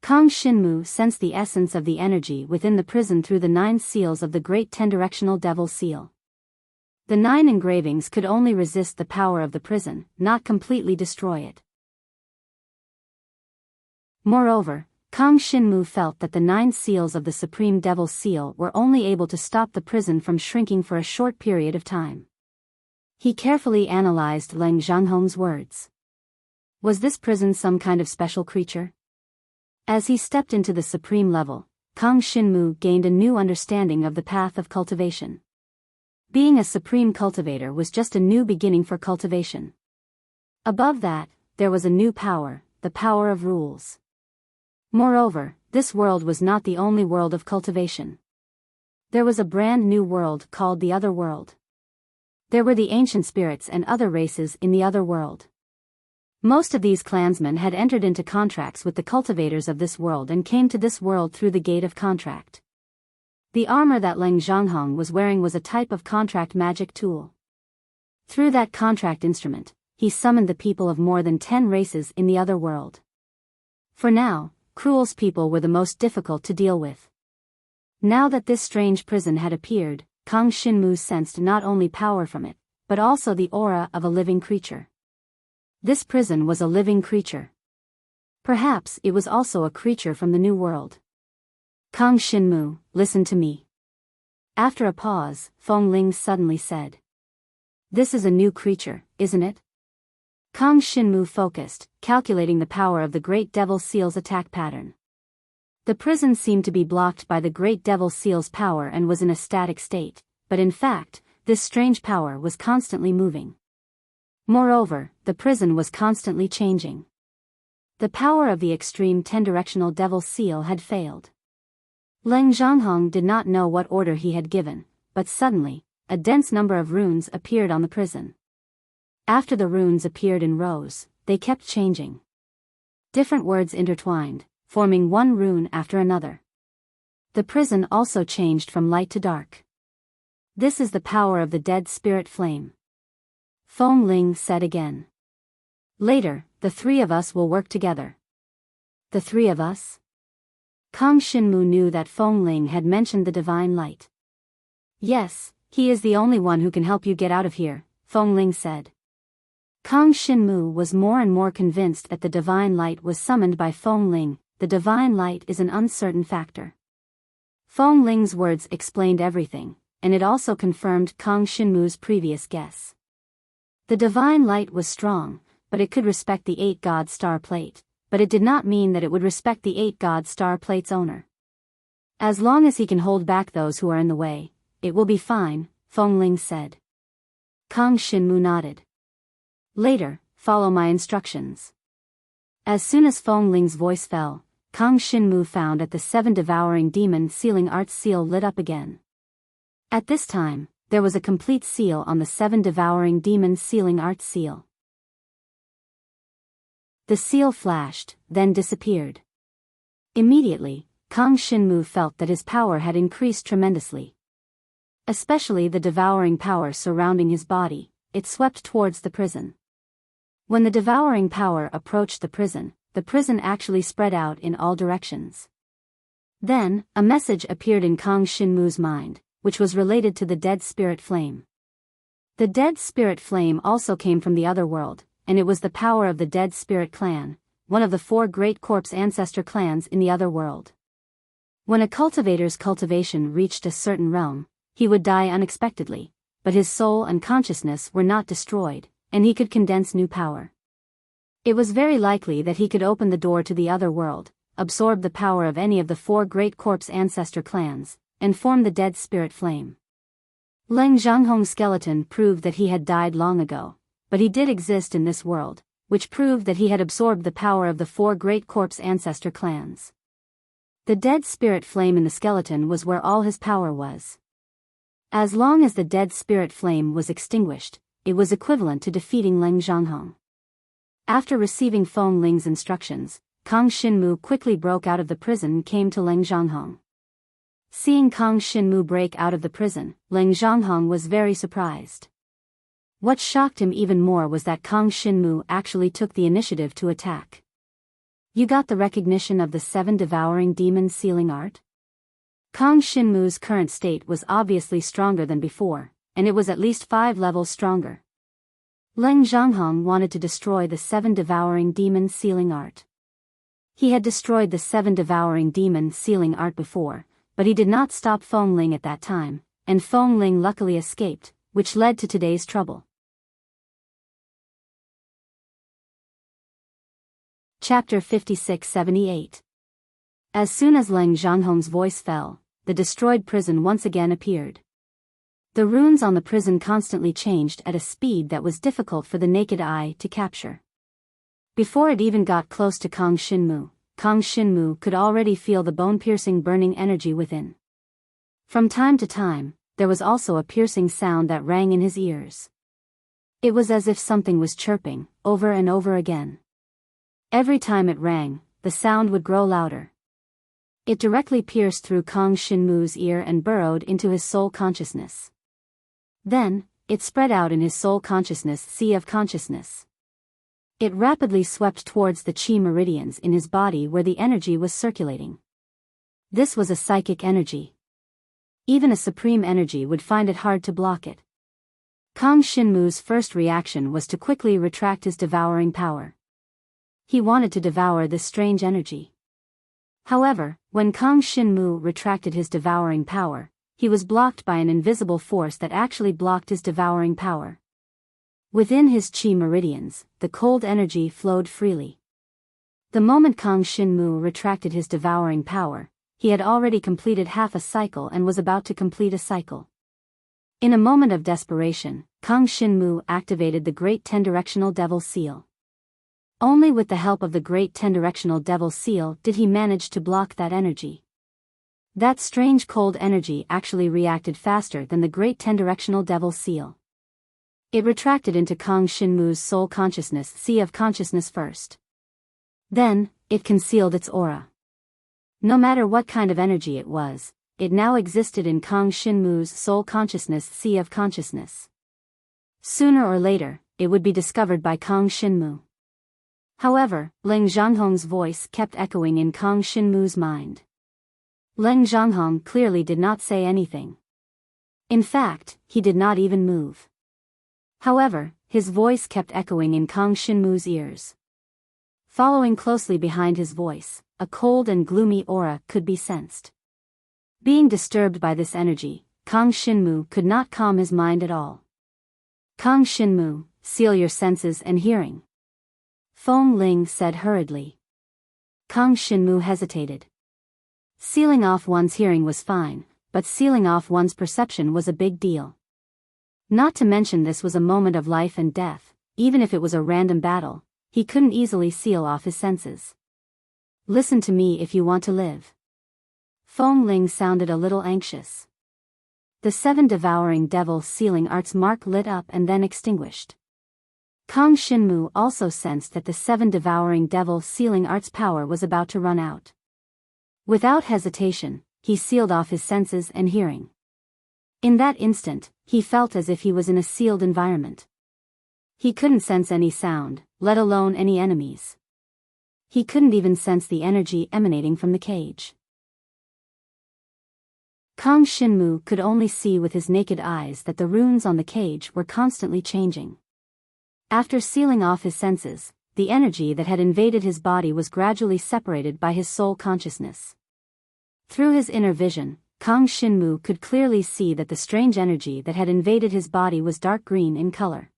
Kang Shinmu sensed the essence of the energy within the prison through the 9 seals of the great 10-directional devil seal. The 9 engravings could only resist the power of the prison, not completely destroy it. Moreover, Kang Shinmu felt that the 9 seals of the supreme devil seal were only able to stop the prison from shrinking for a short period of time. He carefully analyzed Leng Zhanghong's words. Was this prison some kind of special creature? As he stepped into the supreme level, Kang Shinmu gained a new understanding of the path of cultivation. Being a supreme cultivator was just a new beginning for cultivation. Above that, there was a new power, the power of rules. Moreover, this world was not the only world of cultivation. There was a brand new world called the Other World. There were the ancient spirits and other races in the Other World. Most of these clansmen had entered into contracts with the cultivators of this world and came to this world through the gate of contract. The armor that Leng Zhanghong was wearing was a type of contract magic tool. Through that contract instrument, he summoned the people of more than 10 races in the Other World. For now, Cruel's people were the most difficult to deal with. Now that this strange prison had appeared, Kang Shinmu sensed not only power from it, but also the aura of a living creature. This prison was a living creature. Perhaps it was also a creature from the New World. Kang Shinmu, listen to me. After a pause, Feng Ling suddenly said. This is a new creature, isn't it? Kang Shinmu focused, calculating the power of the Great Devil Seal's attack pattern. The prison seemed to be blocked by the Great Devil Seal's power and was in a static state, but in fact, this strange power was constantly moving. Moreover, the prison was constantly changing. The power of the extreme 10-directional devil seal had failed. Leng Zhanghong did not know what order he had given, but suddenly, a dense number of runes appeared on the prison. After the runes appeared in rows, they kept changing. Different words intertwined, forming one rune after another. The prison also changed from light to dark. This is the power of the dead spirit flame. Feng Ling said again. Later, the 3 of us will work together. The 3 of us? Kang Shinmu knew that Feng Ling had mentioned the divine light. Yes, he is the only one who can help you get out of here, Feng Ling said. Kang Shinmu was more and more convinced that the divine light was summoned by Feng Ling. The divine light is an uncertain factor. Feng Ling's words explained everything, and it also confirmed Kang Shinmu's previous guess. The divine light was strong, but it could respect the 8-god star plate, but it did not mean that it would respect the 8-god star plate's owner. As long as he can hold back those who are in the way, it will be fine, Feng Ling said. Kang Shinmu nodded. Later, follow my instructions. As soon as Feng Ling's voice fell, Kang Shinmu found that the 7 devouring demon sealing arts seal lit up again. At this time, there was a complete seal on the 7 devouring demon sealing arts seal. The seal flashed, then disappeared. Immediately, Kang Shinmu felt that his power had increased tremendously. Especially the devouring power surrounding his body, it swept towards the prison. When the devouring power approached the prison actually spread out in all directions. Then, a message appeared in Kang Shinmu's mind, which was related to the dead spirit flame. The dead spirit flame also came from the Other World, and it was the power of the dead spirit clan, one of the 4 great corpse ancestor clans in the Other World. When a cultivator's cultivation reached a certain realm, he would die unexpectedly, but his soul and consciousness were not destroyed, and he could condense new power. It was very likely that he could open the door to the Other World, absorb the power of any of the 4 great corpse ancestor clans, and form the dead spirit flame. Leng Zhanghong's skeleton proved that he had died long ago, but he did exist in this world, which proved that he had absorbed the power of the 4 great corpse ancestor clans. The dead spirit flame in the skeleton was where all his power was. As long as the dead spirit flame was extinguished, it was equivalent to defeating Leng Zhanghong. After receiving Feng Ling's instructions, Kang Xinmu quickly broke out of the prison and came to Leng Zhanghong. Seeing Kang Xinmu break out of the prison, Leng Zhanghong was very surprised. What shocked him even more was that Kang Xinmu actually took the initiative to attack. You got the recognition of the 7 devouring demon sealing art? Kang Xinmu's current state was obviously stronger than before, and it was at least 5 levels stronger. Leng Zhanghong wanted to destroy the 7 devouring demon sealing art. He had destroyed the 7 devouring demon sealing art before, but he did not stop Feng Ling at that time, and Feng Ling luckily escaped, which led to today's trouble. Chapter 56-78. As soon as Leng Zhanghong's voice fell, the destroyed prison once again appeared. The runes on the prison constantly changed at a speed that was difficult for the naked eye to capture. Before it even got close to Kang Xinmu could already feel the bone-piercing burning energy within. From time to time, there was also a piercing sound that rang in his ears. It was as if something was chirping, over and over again. Every time it rang, the sound would grow louder. It directly pierced through Kang Xinmu's ear and burrowed into his soul consciousness. Then, it spread out in his soul consciousness sea of consciousness. It rapidly swept towards the chi meridians in his body where the energy was circulating. This was a psychic energy. Even a supreme energy would find it hard to block it. Kang Xinmu's first reaction was to quickly retract his devouring power. He wanted to devour this strange energy. However, when Kang Xinmu retracted his devouring power, he was blocked by an invisible force that actually blocked his devouring power. Within his chi meridians, the cold energy flowed freely. The moment Kang Xinmu retracted his devouring power, he had already completed half a cycle and was about to complete a cycle. In a moment of desperation, Kang Xinmu activated the Great Ten-Directional Devil Seal. Only with the help of the Great Ten-Directional Devil Seal did he manage to block that energy. That strange cold energy actually reacted faster than the Great Ten-Directional Devil Seal. It retracted into Kang Xinmu's soul consciousness sea of consciousness first. Then, it concealed its aura. No matter what kind of energy it was, it now existed in Kang Xinmu's soul consciousness sea of consciousness. Sooner or later, it would be discovered by Kang Xinmu. However, Leng Zhanghong's voice kept echoing in Kang Xinmu's mind. Leng Zhanghong clearly did not say anything. In fact, he did not even move. However, his voice kept echoing in Kang Xinmu's ears. Following closely behind his voice, a cold and gloomy aura could be sensed. Being disturbed by this energy, Kang Xinmu could not calm his mind at all. Kang Xinmu, seal your senses and hearing. Feng Ling said hurriedly. Kang Xinmu hesitated. Sealing off one's hearing was fine, but sealing off one's perception was a big deal. Not to mention this was a moment of life and death, even if it was a random battle, he couldn't easily seal off his senses. Listen to me if you want to live. Feng Ling sounded a little anxious. The 7 devouring devil sealing arts mark lit up and then extinguished. Kang Xinmu also sensed that the 7 devouring devil sealing arts power was about to run out. Without hesitation, he sealed off his senses and hearing. In that instant, he felt as if he was in a sealed environment. He couldn't sense any sound, let alone any enemies. He couldn't even sense the energy emanating from the cage. Kang Xinmu could only see with his naked eyes that the runes on the cage were constantly changing. After sealing off his senses, the energy that had invaded his body was gradually separated by his soul consciousness. Through his inner vision, Kang Xinmu could clearly see that the strange energy that had invaded his body was dark green in color.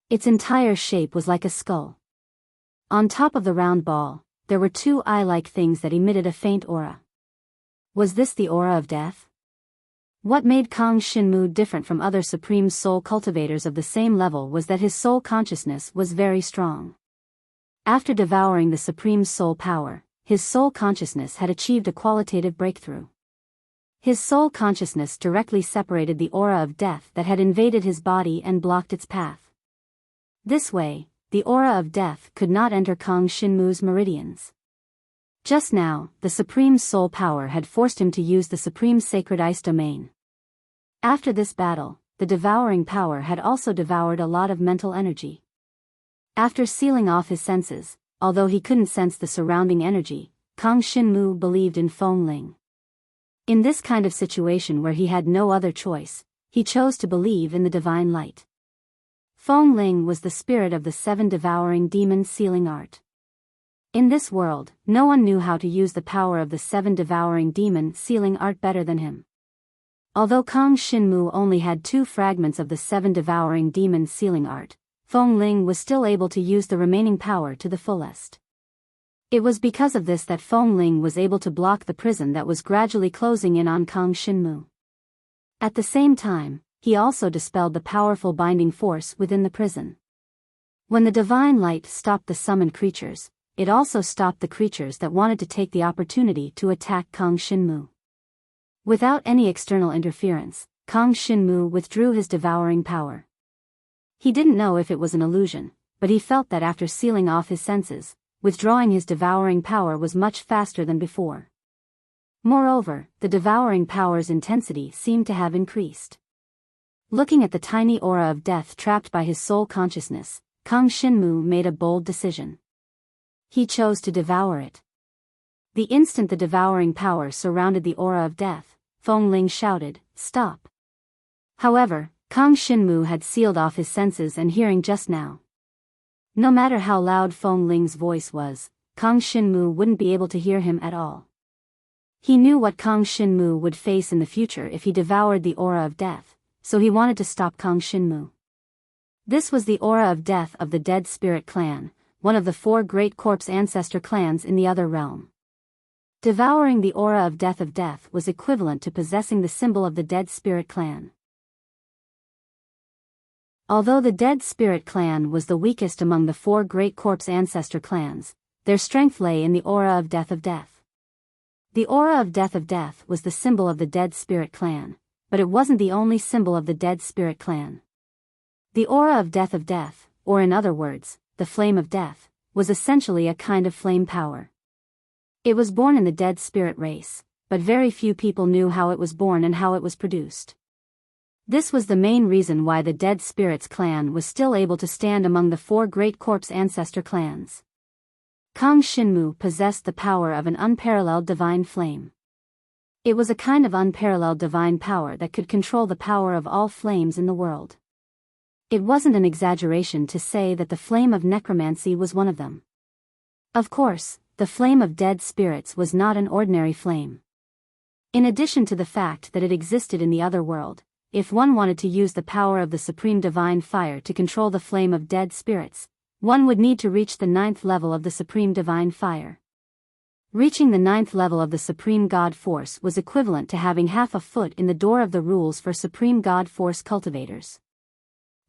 Its entire shape was like a skull. On top of the round ball, there were 2 eye-like things that emitted a faint aura. Was this the aura of death? What made Kang Xinmu different from other supreme soul cultivators of the same level was that his soul consciousness was very strong. After devouring the supreme soul power, his soul consciousness had achieved a qualitative breakthrough. His soul consciousness directly separated the aura of death that had invaded his body and blocked its path. This way, the aura of death could not enter Kang Shinmu's meridians. Just now, the Supreme Soul Power had forced him to use the Supreme Sacred Ice Domain. After this battle, the devouring power had also devoured a lot of mental energy. After sealing off his senses, although he couldn't sense the surrounding energy, Kang Shinmu believed in Feng Ling. In this kind of situation where he had no other choice, he chose to believe in the divine light. Feng Ling was the spirit of the 7 devouring demons sealing art. In this world, no one knew how to use the power of the 7 devouring demon sealing art better than him. Although Kang Shinmu only had 2 fragments of the 7 devouring demon sealing art, Feng Ling was still able to use the remaining power to the fullest. It was because of this that Feng Ling was able to block the prison that was gradually closing in on Kang Shinmu. At the same time, he also dispelled the powerful binding force within the prison. When the divine light stopped the summoned creatures, it also stopped the creatures that wanted to take the opportunity to attack Kang Shinmu. Without any external interference, Kang Shinmu withdrew his devouring power. He didn't know if it was an illusion, but he felt that after sealing off his senses, withdrawing his devouring power was much faster than before. Moreover, the devouring power's intensity seemed to have increased. Looking at the tiny aura of death trapped by his soul consciousness, Kang Shinmu made a bold decision. He chose to devour it. The instant the devouring power surrounded the aura of death, Feng Ling shouted, "Stop!" However, Kang Shinmu had sealed off his senses and hearing just now. No matter how loud Feng Ling's voice was, Kang Shinmu wouldn't be able to hear him at all. He knew what Kang Shinmu would face in the future if he devoured the aura of death, so he wanted to stop Kang Shinmu. This was the aura of death of the Dead Spirit Clan, one of the 4 great corpse ancestor clans in the other realm. Devouring the aura of death was equivalent to possessing the symbol of the Dead Spirit Clan. Although the Dead Spirit Clan was the weakest among the 4 great corpse ancestor clans, their strength lay in the aura of death. The aura of death was the symbol of the Dead Spirit Clan, but it wasn't the only symbol of the Dead Spirit Clan. The aura of death, or in other words, the flame of death, was essentially a kind of flame power. It was born in the Dead Spirit race, but very few people knew how it was born and how it was produced. This was the main reason why the Dead Spirits clan was still able to stand among the 4 great corpse ancestor clans. Kang Shinmu possessed the power of an unparalleled divine flame. It was a kind of unparalleled divine power that could control the power of all flames in the world. It wasn't an exaggeration to say that the flame of necromancy was one of them. Of course, the flame of dead spirits was not an ordinary flame. In addition to the fact that it existed in the other world, if one wanted to use the power of the supreme divine fire to control the flame of dead spirits, one would need to reach the 9th level of the supreme divine fire. Reaching the 9th level of the supreme god force was equivalent to having half a foot in the door of the rules for supreme god force cultivators.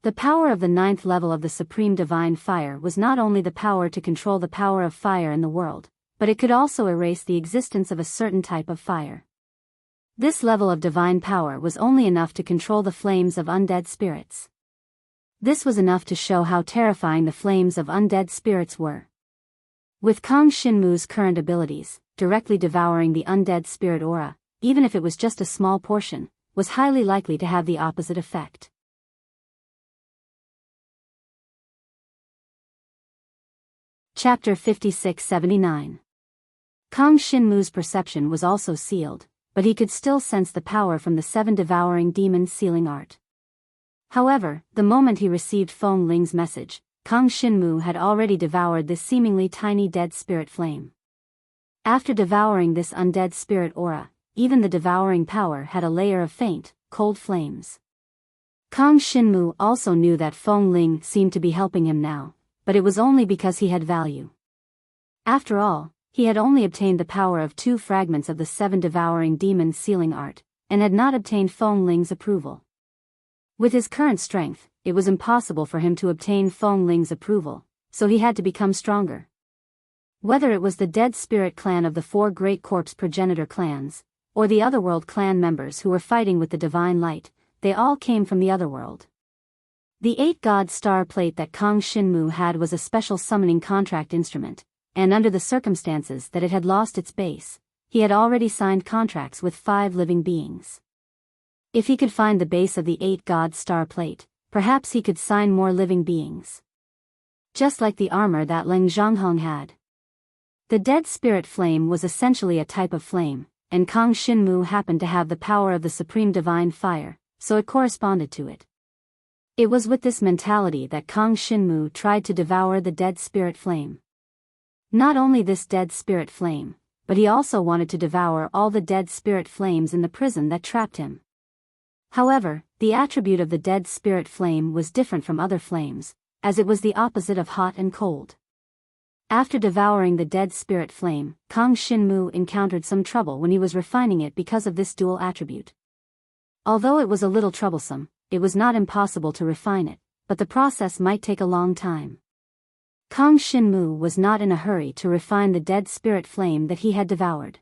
The power of the 9th level of the supreme divine fire was not only the power to control the power of fire in the world, but it could also erase the existence of a certain type of fire. This level of divine power was only enough to control the flames of undead spirits. This was enough to show how terrifying the flames of undead spirits were. With Kang Shinmu's current abilities, directly devouring the undead spirit aura, even if it was just a small portion, was highly likely to have the opposite effect. Chapter 56-79. Kang Shinmu's perception was also sealed, but he could still sense the power from the 7 devouring demons sealing art. However, the moment he received Feng Ling's message, Kang Shinmu had already devoured this seemingly tiny dead spirit flame. After devouring this undead spirit aura, even the devouring power had a layer of faint, cold flames. Kang Shinmu also knew that Feng Ling seemed to be helping him now, but it was only because he had value. After all, he had only obtained the power of 2 fragments of the 7 devouring demons sealing art, and had not obtained Feng Ling's approval. With his current strength, it was impossible for him to obtain Feng Ling's approval, so he had to become stronger. Whether it was the dead spirit clan of the 4 great corpse progenitor clans, or the Otherworld clan members who were fighting with the divine light, they all came from the Otherworld. The 8-god star plate that Kang Shinmu had was a special summoning contract instrument, and under the circumstances that it had lost its base, he had already signed contracts with 5 living beings. If he could find the base of the 8-god star plate, perhaps he could sign more living beings. Just like the armor that Leng Zhonghong had. The dead spirit flame was essentially a type of flame, and Kang Shinmu happened to have the power of the supreme divine fire, so it corresponded to it. It was with this mentality that Kang Shinmu tried to devour the dead spirit flame. Not only this dead spirit flame, but he also wanted to devour all the dead spirit flames in the prison that trapped him. However, the attribute of the dead spirit flame was different from other flames, as it was the opposite of hot and cold. After devouring the dead spirit flame, Kang Shinmu encountered some trouble when he was refining it because of this dual attribute. Although it was a little troublesome, it was not impossible to refine it, but the process might take a long time. Kang Shinmu was not in a hurry to refine the dead spirit flame that he had devoured.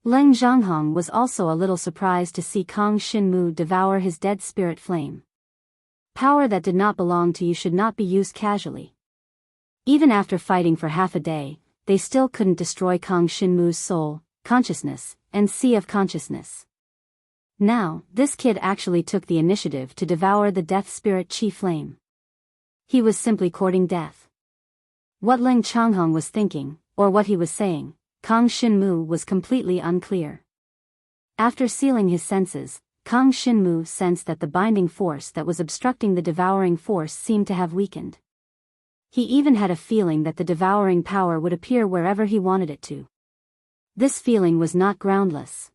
Leng Zhonghong was also a little surprised to see Kang Shinmu devour his dead spirit flame. Power that did not belong to you should not be used casually. Even after fighting for half a day, they still couldn't destroy Kang Shinmu's soul, consciousness, and sea of consciousness. Now, this kid actually took the initiative to devour the death spirit chi flame. He was simply courting death. What Leng Changhong was thinking, or what he was saying, Kang Shinmu was completely unclear. After sealing his senses, Kang Shinmu sensed that the binding force that was obstructing the devouring force seemed to have weakened. He even had a feeling that the devouring power would appear wherever he wanted it to. This feeling was not groundless.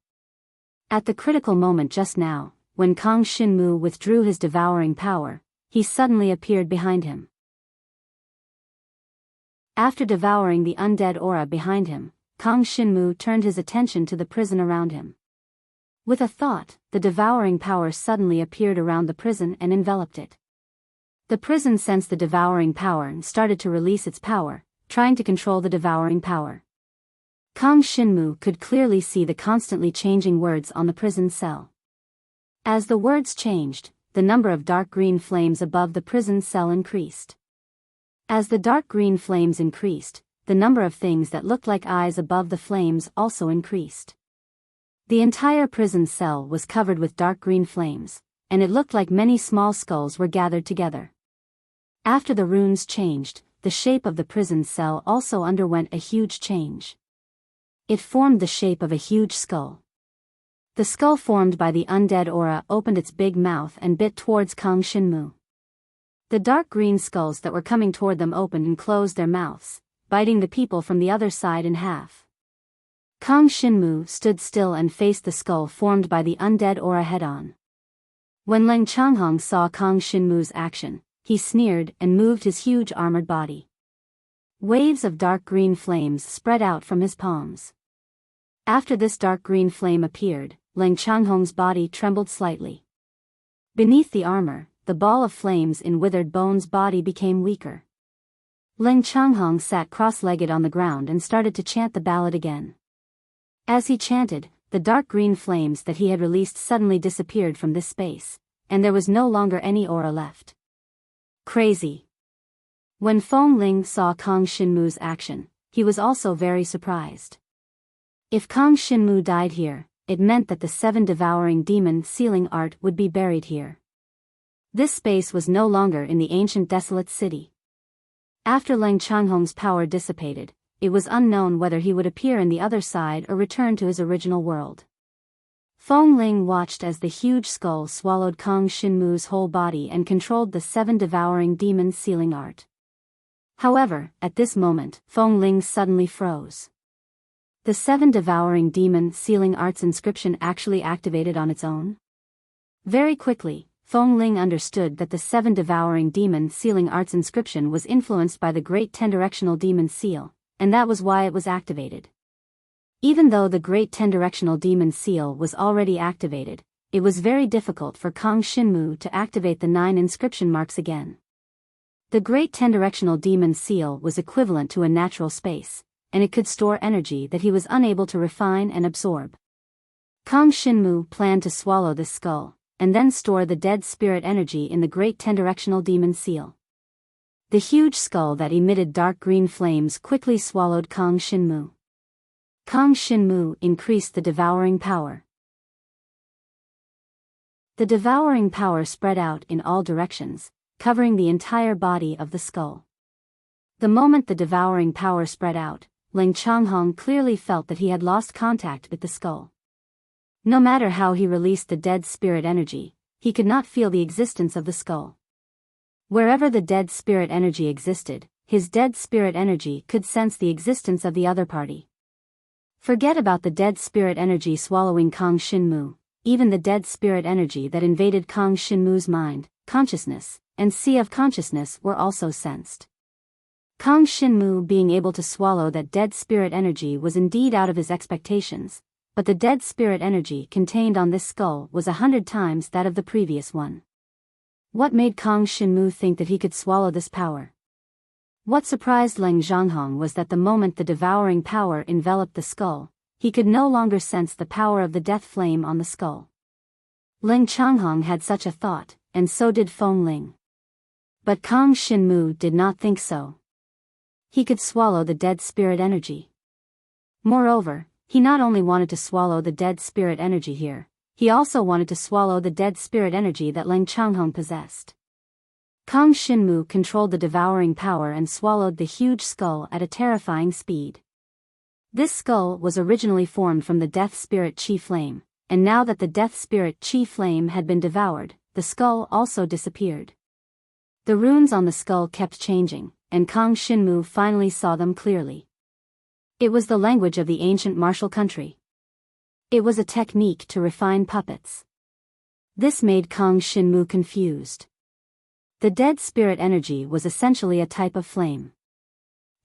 At the critical moment just now, when Kang Shinmu withdrew his devouring power, he suddenly appeared behind him. After devouring the undead aura behind him, Kang Shinmu turned his attention to the prison around him. With a thought, the devouring power suddenly appeared around the prison and enveloped it. The prison sensed the devouring power and started to release its power, trying to control the devouring power. Kang Shinmu could clearly see the constantly changing words on the prison cell. As the words changed, the number of dark green flames above the prison cell increased. As the dark green flames increased, the number of things that looked like eyes above the flames also increased. The entire prison cell was covered with dark green flames, and it looked like many small skulls were gathered together. After the runes changed, the shape of the prison cell also underwent a huge change. It formed the shape of a huge skull. The skull formed by the undead aura opened its big mouth and bit towards Kang Shinmu. The dark green skulls that were coming toward them opened and closed their mouths, biting the people from the other side in half. Kang Shinmu stood still and faced the skull formed by the undead aura head-on. When Leng Changhong saw Kang Shinmu's action, he sneered and moved his huge armored body. Waves of dark green flames spread out from his palms. After this dark green flame appeared, Leng Changhong's body trembled slightly. Beneath the armor, the ball of flames in Withered Bone's body became weaker. Leng Changhong sat cross-legged on the ground and started to chant the ballad again. As he chanted, the dark green flames that he had released suddenly disappeared from this space, and there was no longer any aura left. Crazy. When Feng Ling saw Kang Shinmu's action, he was also very surprised. If Kang Shinmu died here, it meant that the 7 devouring demon sealing art would be buried here. This space was no longer in the ancient desolate city. After Leng Changhong's power dissipated, it was unknown whether he would appear in the other side or return to his original world. Feng Ling watched as the huge skull swallowed Kang Shinmu's whole body and controlled the 7 devouring demon sealing art. However, at this moment, Feng Ling suddenly froze. The 7 devouring demon sealing art's inscription actually activated on its own. Very quickly, Feng Ling understood that the 7 devouring demon sealing art's inscription was influenced by the Great 10 Directional Demon Seal, and that was why it was activated. Even though the Great 10 Directional Demon Seal was already activated, it was very difficult for Kang Shinmu to activate the 9 inscription marks again. The Great 10 Directional Demon Seal was equivalent to a natural space, and it could store energy that he was unable to refine and absorb. Kang Shinmu planned to swallow this skull, and then store the dead spirit energy in the great 10-directional demon seal. The huge skull that emitted dark green flames quickly swallowed Kang Shinmu. Kang Shinmu increased the devouring power. The devouring power spread out in all directions, covering the entire body of the skull. The moment the devouring power spread out, Ling Changhong clearly felt that he had lost contact with the skull. No matter how he released the dead spirit energy, he could not feel the existence of the skull. Wherever the dead spirit energy existed, his dead spirit energy could sense the existence of the other party. Forget about the dead spirit energy swallowing Kang Shinmu. Even the dead spirit energy that invaded Kang Shinmu's mind, consciousness, and sea of consciousness were also sensed. Kang Shinmu being able to swallow that dead spirit energy was indeed out of his expectations, but the dead spirit energy contained on this skull was 100 times that of the previous one. What made Kang Shinmu think that he could swallow this power? What surprised Ling Zhanghong was that the moment the devouring power enveloped the skull, he could no longer sense the power of the death flame on the skull. Ling Changhong had such a thought, and so did Feng Ling. But Kang Shinmu did not think so. He could swallow the dead spirit energy. Moreover, he not only wanted to swallow the dead spirit energy here, he also wanted to swallow the dead spirit energy that Ling Changhong possessed. Kang Shinmu controlled the devouring power and swallowed the huge skull at a terrifying speed. This skull was originally formed from the death spirit chi flame, and now that the death spirit chi flame had been devoured, the skull also disappeared. The runes on the skull kept changing, and Kang Shinmu finally saw them clearly. It was the language of the ancient martial country. It was a technique to refine puppets. This made Kang Shinmu confused. The dead spirit energy was essentially a type of flame.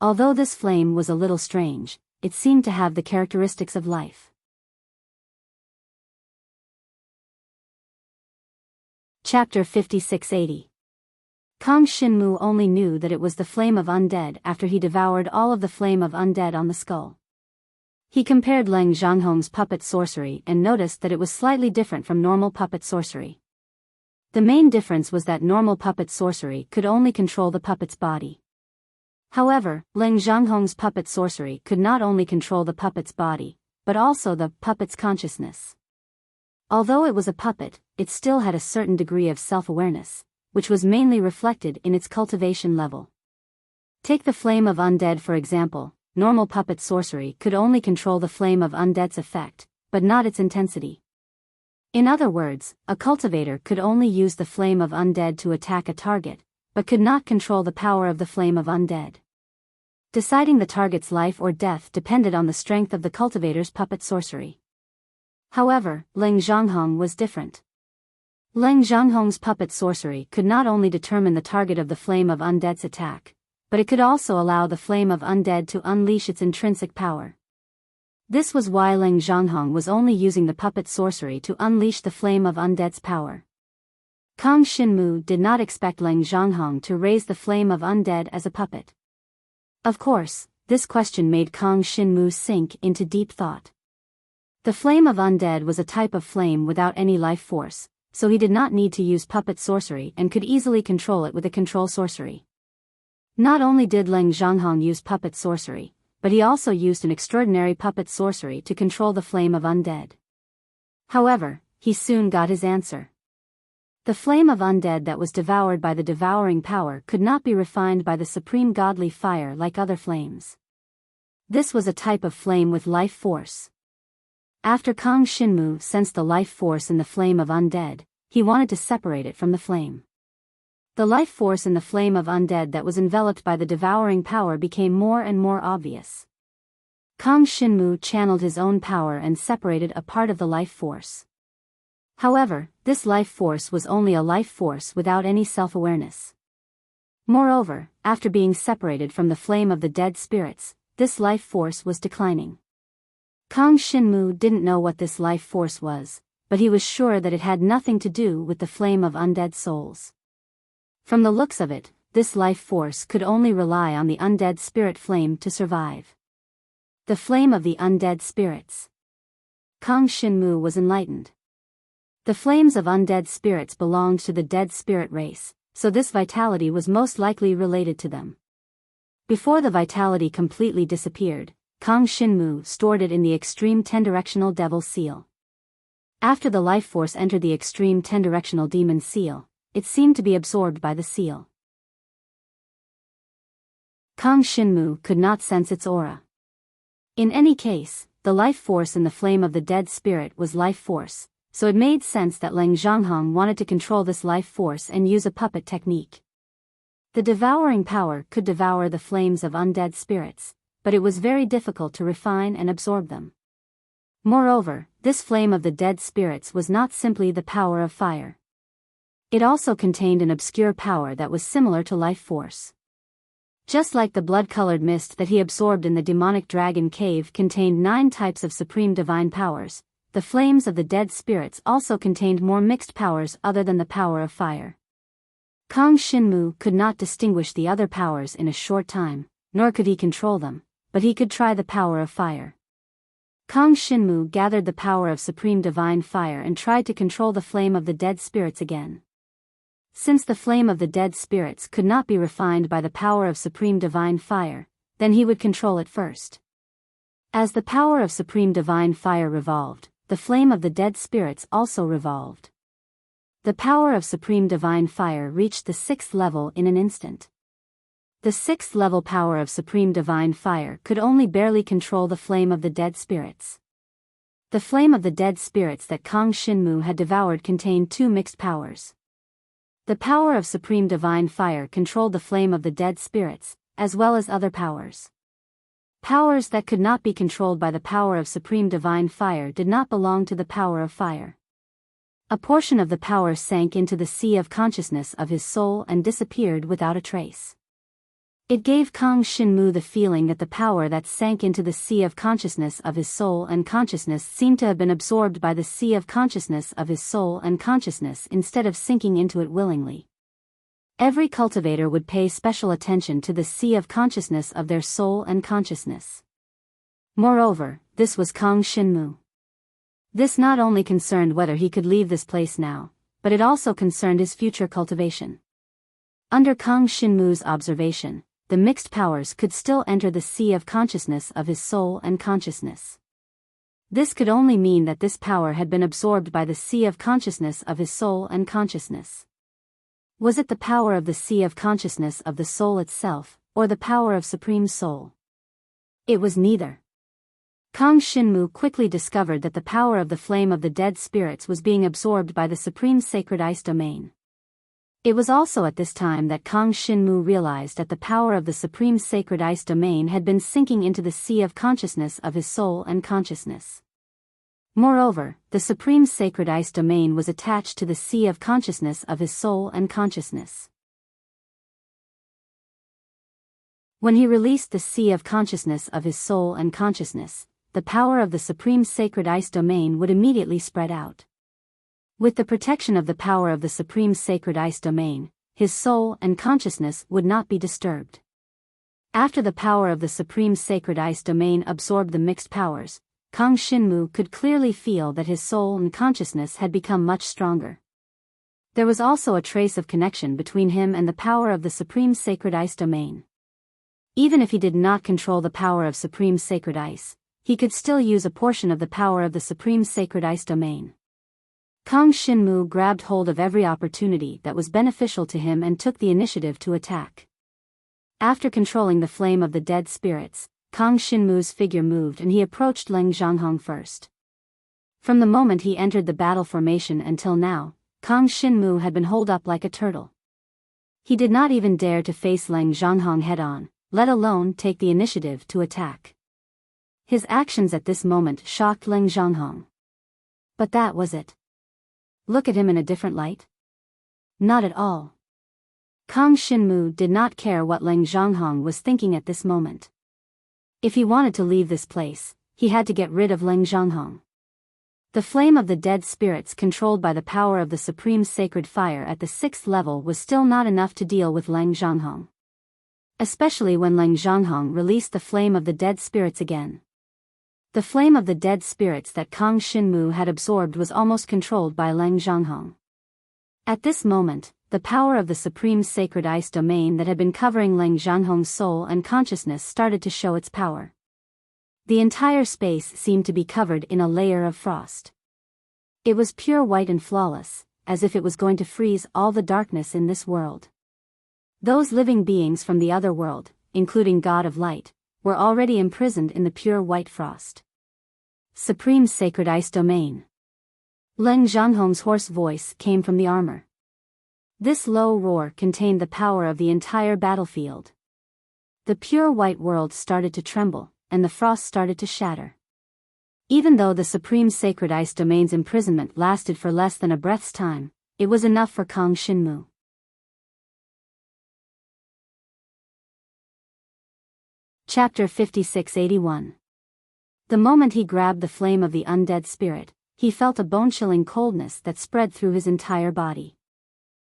Although this flame was a little strange, it seemed to have the characteristics of life. Chapter 5680. Kang Shinmu only knew that it was the flame of undead after he devoured all of the flame of undead on the skull. He compared Ling Zhanghong's puppet sorcery and noticed that it was slightly different from normal puppet sorcery. The main difference was that normal puppet sorcery could only control the puppet's body. However, Ling Zhanghong's puppet sorcery could not only control the puppet's body, but also the puppet's consciousness. Although it was a puppet, it still had a certain degree of self-awareness, which was mainly reflected in its cultivation level. Take the flame of undead for example. Normal puppet sorcery could only control the flame of undead's effect, but not its intensity. In other words, a cultivator could only use the flame of undead to attack a target, but could not control the power of the flame of undead. Deciding the target's life or death depended on the strength of the cultivator's puppet sorcery. However, Ling Zhanghong was different. Ling Zhanghong's puppet sorcery could not only determine the target of the flame of undead's attack, but it could also allow the flame of undead to unleash its intrinsic power. This was why Ling Zhanghong was only using the puppet sorcery to unleash the flame of undead's power. Kang Shinmu did not expect Ling Zhanghong to raise the flame of undead as a puppet. Of course, this question made Kang Shinmu sink into deep thought. The flame of undead was a type of flame without any life force, so he did not need to use puppet sorcery and could easily control it with a control sorcery. Not only did Ling Zhanghong use puppet sorcery, but he also used an extraordinary puppet sorcery to control the flame of undead. However, he soon got his answer. The flame of undead that was devoured by the devouring power could not be refined by the supreme godly fire like other flames. This was a type of flame with life force. After Kang Shinmu sensed the life force in the flame of undead, he wanted to separate it from the flame. The life force in the flame of undead that was enveloped by the devouring power became more and more obvious. Kang Shinmu channeled his own power and separated a part of the life force. However, this life force was only a life force without any self-awareness. Moreover, after being separated from the flame of the dead spirits, this life force was declining. Kang Shinmu didn't know what this life force was, but he was sure that it had nothing to do with the flame of undead souls. From the looks of it, this life force could only rely on the undead spirit flame to survive. The flame of the undead spirits. Kang Shinmu was enlightened. The flames of undead spirits belonged to the dead spirit race, so this vitality was most likely related to them. Before the vitality completely disappeared, Kang Shinmu stored it in the extreme 10-directional devil seal. After the life force entered the extreme 10-directional demon seal, it seemed to be absorbed by the seal. Kang Shinmu could not sense its aura. In any case, the life force in the flame of the dead spirit was life force, so it made sense that Leng Zhanghong wanted to control this life force and use a puppet technique. The devouring power could devour the flames of undead spirits, but it was very difficult to refine and absorb them. Moreover, this flame of the dead spirits was not simply the power of fire. It also contained an obscure power that was similar to life force. Just like the blood-colored mist that he absorbed in the demonic dragon cave contained 9 types of supreme divine powers, the flames of the dead spirits also contained more mixed powers other than the power of fire. Kang Shinmu could not distinguish the other powers in a short time, nor could he control them, but he could try the power of fire. Kang Shinmu gathered the power of supreme divine fire and tried to control the flame of the dead spirits again. Since the flame of the dead spirits could not be refined by the power of supreme divine fire, then he would control it first. As the power of supreme divine fire revolved, the flame of the dead spirits also revolved. The power of supreme divine fire reached the 6th level in an instant. The 6th level power of supreme divine fire could only barely control the flame of the dead spirits. The flame of the dead spirits that Kang Shinmu had devoured contained 2 mixed powers. The power of supreme divine fire controlled the flame of the dead spirits, as well as other powers. Powers that could not be controlled by the power of supreme divine fire did not belong to the power of fire. A portion of the power sank into the sea of consciousness of his soul and disappeared without a trace. It gave Kang Shinmu the feeling that the power that sank into the sea of consciousness of his soul and consciousness seemed to have been absorbed by the sea of consciousness of his soul and consciousness instead of sinking into it willingly. Every cultivator would pay special attention to the sea of consciousness of their soul and consciousness. Moreover, this was Kang Shinmu. This not only concerned whether he could leave this place now, but it also concerned his future cultivation. Under Kang Shinmu's observation, the mixed powers could still enter the sea of consciousness of his soul and consciousness. This could only mean that this power had been absorbed by the sea of consciousness of his soul and consciousness. Was it the power of the sea of consciousness of the soul itself, or the power of Supreme Soul? It was neither. Kang Shinmu quickly discovered that the power of the flame of the dead spirits was being absorbed by the Supreme Sacred Ice Domain. It was also at this time that Kang Shinmu realized that the power of the Supreme Sacred Ice Domain had been sinking into the sea of consciousness of his soul and consciousness. Moreover, the Supreme Sacred Ice Domain was attached to the sea of consciousness of his soul and consciousness. When he released the sea of consciousness of his soul and consciousness, the power of the Supreme Sacred Ice Domain would immediately spread out. With the protection of the power of the Supreme Sacred Ice Domain, his soul and consciousness would not be disturbed. After the power of the Supreme Sacred Ice Domain absorbed the mixed powers, Kang Shinmu could clearly feel that his soul and consciousness had become much stronger. There was also a trace of connection between him and the power of the Supreme Sacred Ice Domain. Even if he did not control the power of Supreme Sacred Ice, he could still use a portion of the power of the Supreme Sacred Ice Domain. Kang Shinmu grabbed hold of every opportunity that was beneficial to him and took the initiative to attack. After controlling the flame of the dead spirits, Kang Shinmu's figure moved and he approached Leng Zhanghong first. From the moment he entered the battle formation until now, Kang Shinmu had been holed up like a turtle. He did not even dare to face Leng Zhanghong head-on, let alone take the initiative to attack. His actions at this moment shocked Leng Zhanghong. But that was it. Look at him in a different light? Not at all. Kang Shinmu did not care what Leng Zhanghong was thinking at this moment. If he wanted to leave this place, he had to get rid of Leng Zhanghong. The flame of the dead spirits controlled by the power of the Supreme Sacred Fire at the 6th level was still not enough to deal with Leng Zhanghong. Especially when Leng Zhanghong released the flame of the dead spirits again. The flame of the dead spirits that Kang Shinmu had absorbed was almost controlled by Leng Zhanghong. At this moment, the power of the supreme sacred ice domain that had been covering Leng Zhanghong's soul and consciousness started to show its power. The entire space seemed to be covered in a layer of frost. It was pure white and flawless, as if it was going to freeze all the darkness in this world. Those living beings from the other world, including God of Light, were already imprisoned in the pure white frost. Supreme Sacred Ice Domain. Leng Zhanghong's hoarse voice came from the armor. This low roar contained the power of the entire battlefield. The pure white world started to tremble, and the frost started to shatter. Even though the Supreme Sacred Ice Domain's imprisonment lasted for less than a breath's time, it was enough for Kang Shinmu. Chapter 5681. The moment he grabbed the flame of the undead spirit, he felt a bone-chilling coldness that spread through his entire body.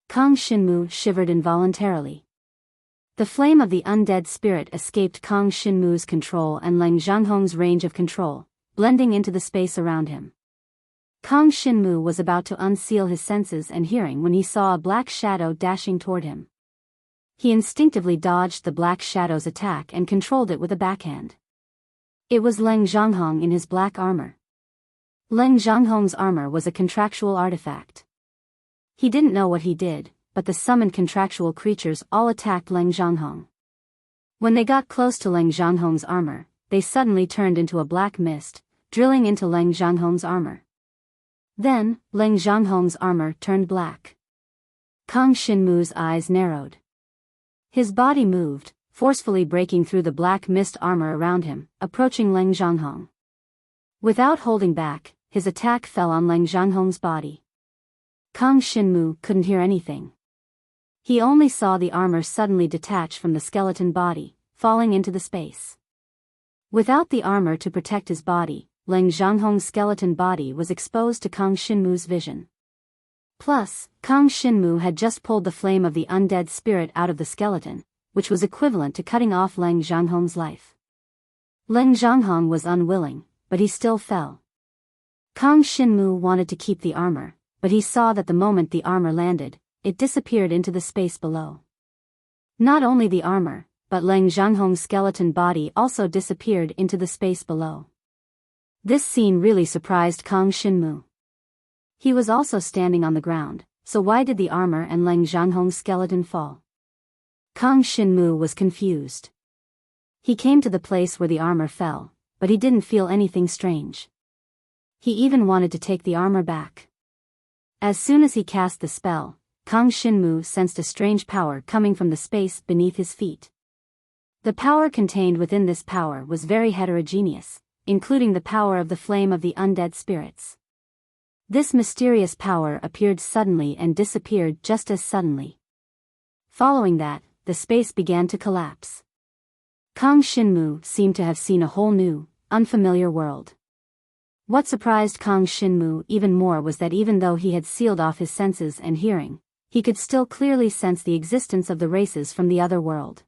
Kang Shinmu shivered involuntarily. The flame of the undead spirit escaped Kang Shinmu's control and Leng Zhanghong's range of control, blending into the space around him. Kang Shinmu was about to unseal his senses and hearing when he saw a black shadow dashing toward him. He instinctively dodged the black shadow's attack and controlled it with a backhand. It was Leng Zhanghong in his black armor. Leng Zhanghong's armor was a contractual artifact. He didn't know what he did, but the summoned contractual creatures all attacked Leng Zhanghong. When they got close to Leng Zhanghong's armor, they suddenly turned into a black mist, drilling into Leng Zhanghong's armor. Then, Leng Zhanghong's armor turned black. Kang Shinmu's eyes narrowed. His body moved, forcefully breaking through the black mist armor around him, approaching Leng Zhanghong. Without holding back, his attack fell on Leng Zhanghong's body. Kang Shinmu couldn't hear anything. He only saw the armor suddenly detach from the skeleton body, falling into the space. Without the armor to protect his body, Leng Zhanghong's skeleton body was exposed to Kang Shinmu's vision. Plus, Kang Shinmu had just pulled the flame of the undead spirit out of the skeleton, which was equivalent to cutting off Leng Zhanghong's life. Leng Zhanghong was unwilling, but he still fell. Kang Shinmu wanted to keep the armor, but he saw that the moment the armor landed, it disappeared into the space below. Not only the armor, but Leng Zhanghong's skeleton body also disappeared into the space below. This scene really surprised Kang Shinmu. He was also standing on the ground, so why did the armor and Leng Zhanghong's skeleton fall? Kang Shinmu was confused. He came to the place where the armor fell, but he didn't feel anything strange. He even wanted to take the armor back. As soon as he cast the spell, Kang Shinmu sensed a strange power coming from the space beneath his feet. The power contained within this power was very heterogeneous, including the power of the flame of the undead spirits. This mysterious power appeared suddenly and disappeared just as suddenly. Following that, the space began to collapse. Kang Shinmu seemed to have seen a whole new, unfamiliar world. What surprised Kang Shinmu even more was that even though he had sealed off his senses and hearing, he could still clearly sense the existence of the races from the other world.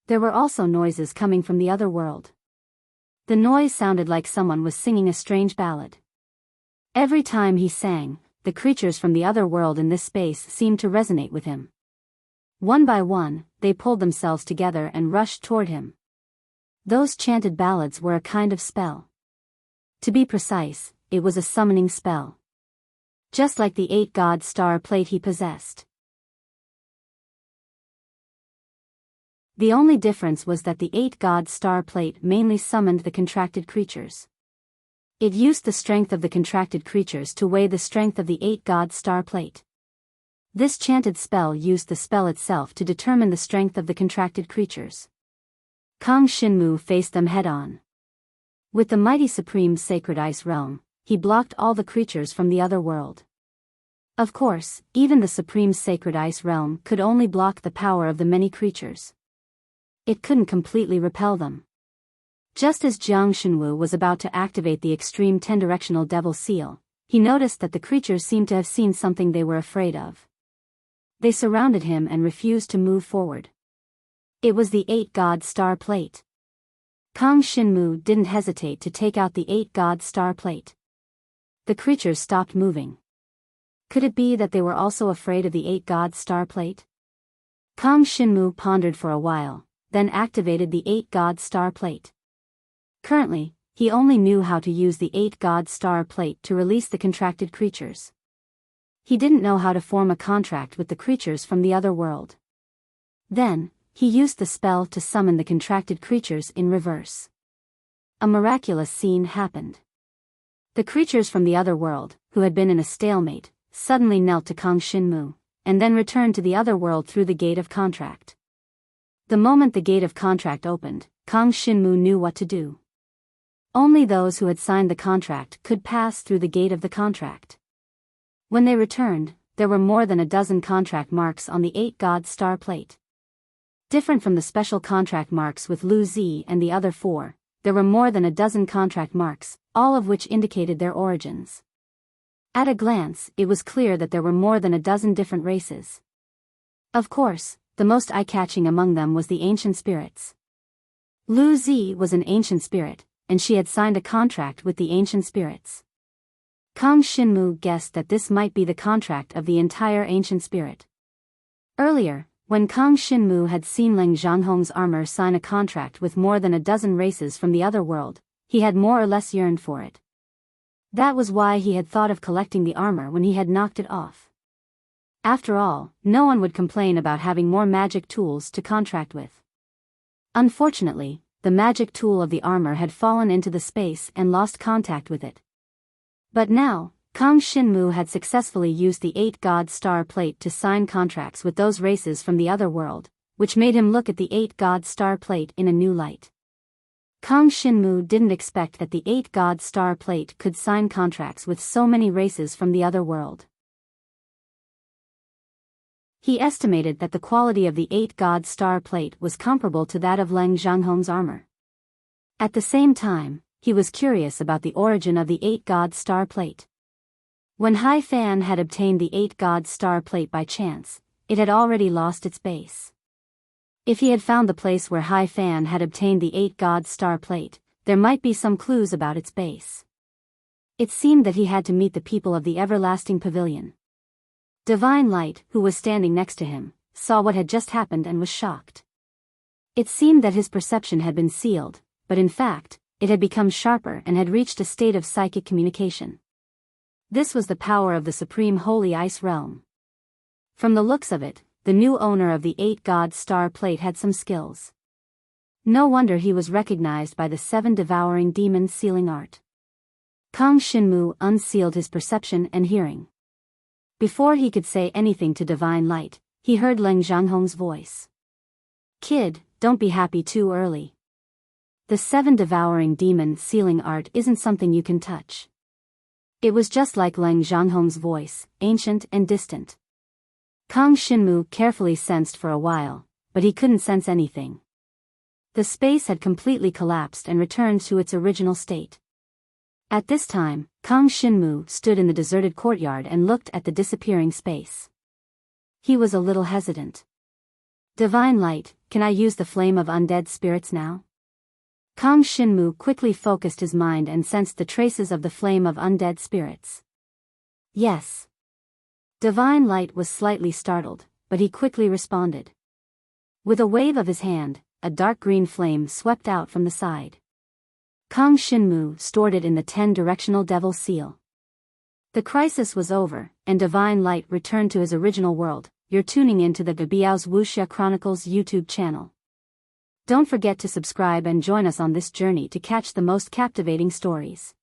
There were also noises coming from the other world. The noise sounded like someone was singing a strange ballad. Every time he sang, the creatures from the other world in this space seemed to resonate with him. One by one, they pulled themselves together and rushed toward him. Those chanted ballads were a kind of spell. To be precise, it was a summoning spell. Just like the 8-god star plate he possessed. The only difference was that the 8-god star plate mainly summoned the contracted creatures. It used the strength of the contracted creatures to weigh the strength of the 8-god star plate. This chanted spell used the spell itself to determine the strength of the contracted creatures. Kang Shinmu faced them head-on. With the mighty supreme sacred ice realm, he blocked all the creatures from the other world. Of course, even the supreme sacred ice realm could only block the power of the many creatures. It couldn't completely repel them. Just as Jiang Shenwu was about to activate the extreme 10-directional devil seal, he noticed that the creatures seemed to have seen something they were afraid of. They surrounded him and refused to move forward. It was the 8-god star plate. Kang Shinmu didn't hesitate to take out the 8-god star plate. The creatures stopped moving. Could it be that they were also afraid of the 8-god star plate? Kang Shinmu pondered for a while, then activated the 8-god star plate. Currently, he only knew how to use the 8-god star plate to release the contracted creatures. He didn't know how to form a contract with the creatures from the other world. Then, he used the spell to summon the contracted creatures in reverse. A miraculous scene happened. The creatures from the other world, who had been in a stalemate, suddenly knelt to Kang Shinmu, and then returned to the other world through the gate of contract. The moment the gate of contract opened, Kang Shinmu knew what to do. Only those who had signed the contract could pass through the gate of the contract. When they returned, there were more than a dozen contract marks on the 8-god star plate. Different from the special contract marks with Lu Zi and the other 4, there were more than a dozen contract marks, all of which indicated their origins. At a glance, it was clear that there were more than a dozen different races. Of course, the most eye-catching among them was the ancient spirits. Lu Zi was an ancient spirit, and she had signed a contract with the ancient spirits. Kang Shinmu guessed that this might be the contract of the entire ancient spirit. Earlier, when Kang Shinmu had seen Leng Zhanghong's armor sign a contract with more than a dozen races from the other world, he had more or less yearned for it. That was why he had thought of collecting the armor when he had knocked it off. After all, no one would complain about having more magic tools to contract with. Unfortunately, the magic tool of the armor had fallen into the space and lost contact with it. But now, Kang Shinmu had successfully used the 8-god star plate to sign contracts with those races from the other world, which made him look at the 8-god star plate in a new light. Kang Shinmu didn't expect that the 8-god star plate could sign contracts with so many races from the other world. He estimated that the quality of the 8-god star plate was comparable to that of Leng Zhanghong's armor. At the same time, he was curious about the origin of the 8-god star plate. When Hai Fan had obtained the 8-god star plate by chance, it had already lost its base. If he had found the place where Hai Fan had obtained the 8-god star plate, there might be some clues about its base. It seemed that he had to meet the people of the Everlasting Pavilion. Divine Light, who was standing next to him, saw what had just happened and was shocked. It seemed that his perception had been sealed, but in fact, it had become sharper and had reached a state of psychic communication. This was the power of the Supreme Holy Ice Realm. From the looks of it, the new owner of the 8-god star plate had some skills. No wonder he was recognized by the 7 devouring demons sealing art. Kang Shinmu unsealed his perception and hearing. Before he could say anything to Divine Light, he heard Leng Zhanghong's voice. "Kid, don't be happy too early. The 7 devouring demon sealing art isn't something you can touch." It was just like Leng Zhanghong's voice, ancient and distant. Kang Shinmu carefully sensed for a while, but he couldn't sense anything. The space had completely collapsed and returned to its original state. At this time, Kang Shinmu stood in the deserted courtyard and looked at the disappearing space. He was a little hesitant. "Divine Light, can I use the flame of undead spirits now?" Kang Shinmu quickly focused his mind and sensed the traces of the flame of undead spirits. "Yes." Divine Light was slightly startled, but he quickly responded. With a wave of his hand, a dark green flame swept out from the side. Kang Shinmu stored it in the 10-directional devil seal. The crisis was over, and Divine Light returned to his original world. You're tuning into the Biyao's Wuxia Chronicles YouTube channel. Don't forget to subscribe and join us on this journey to catch the most captivating stories.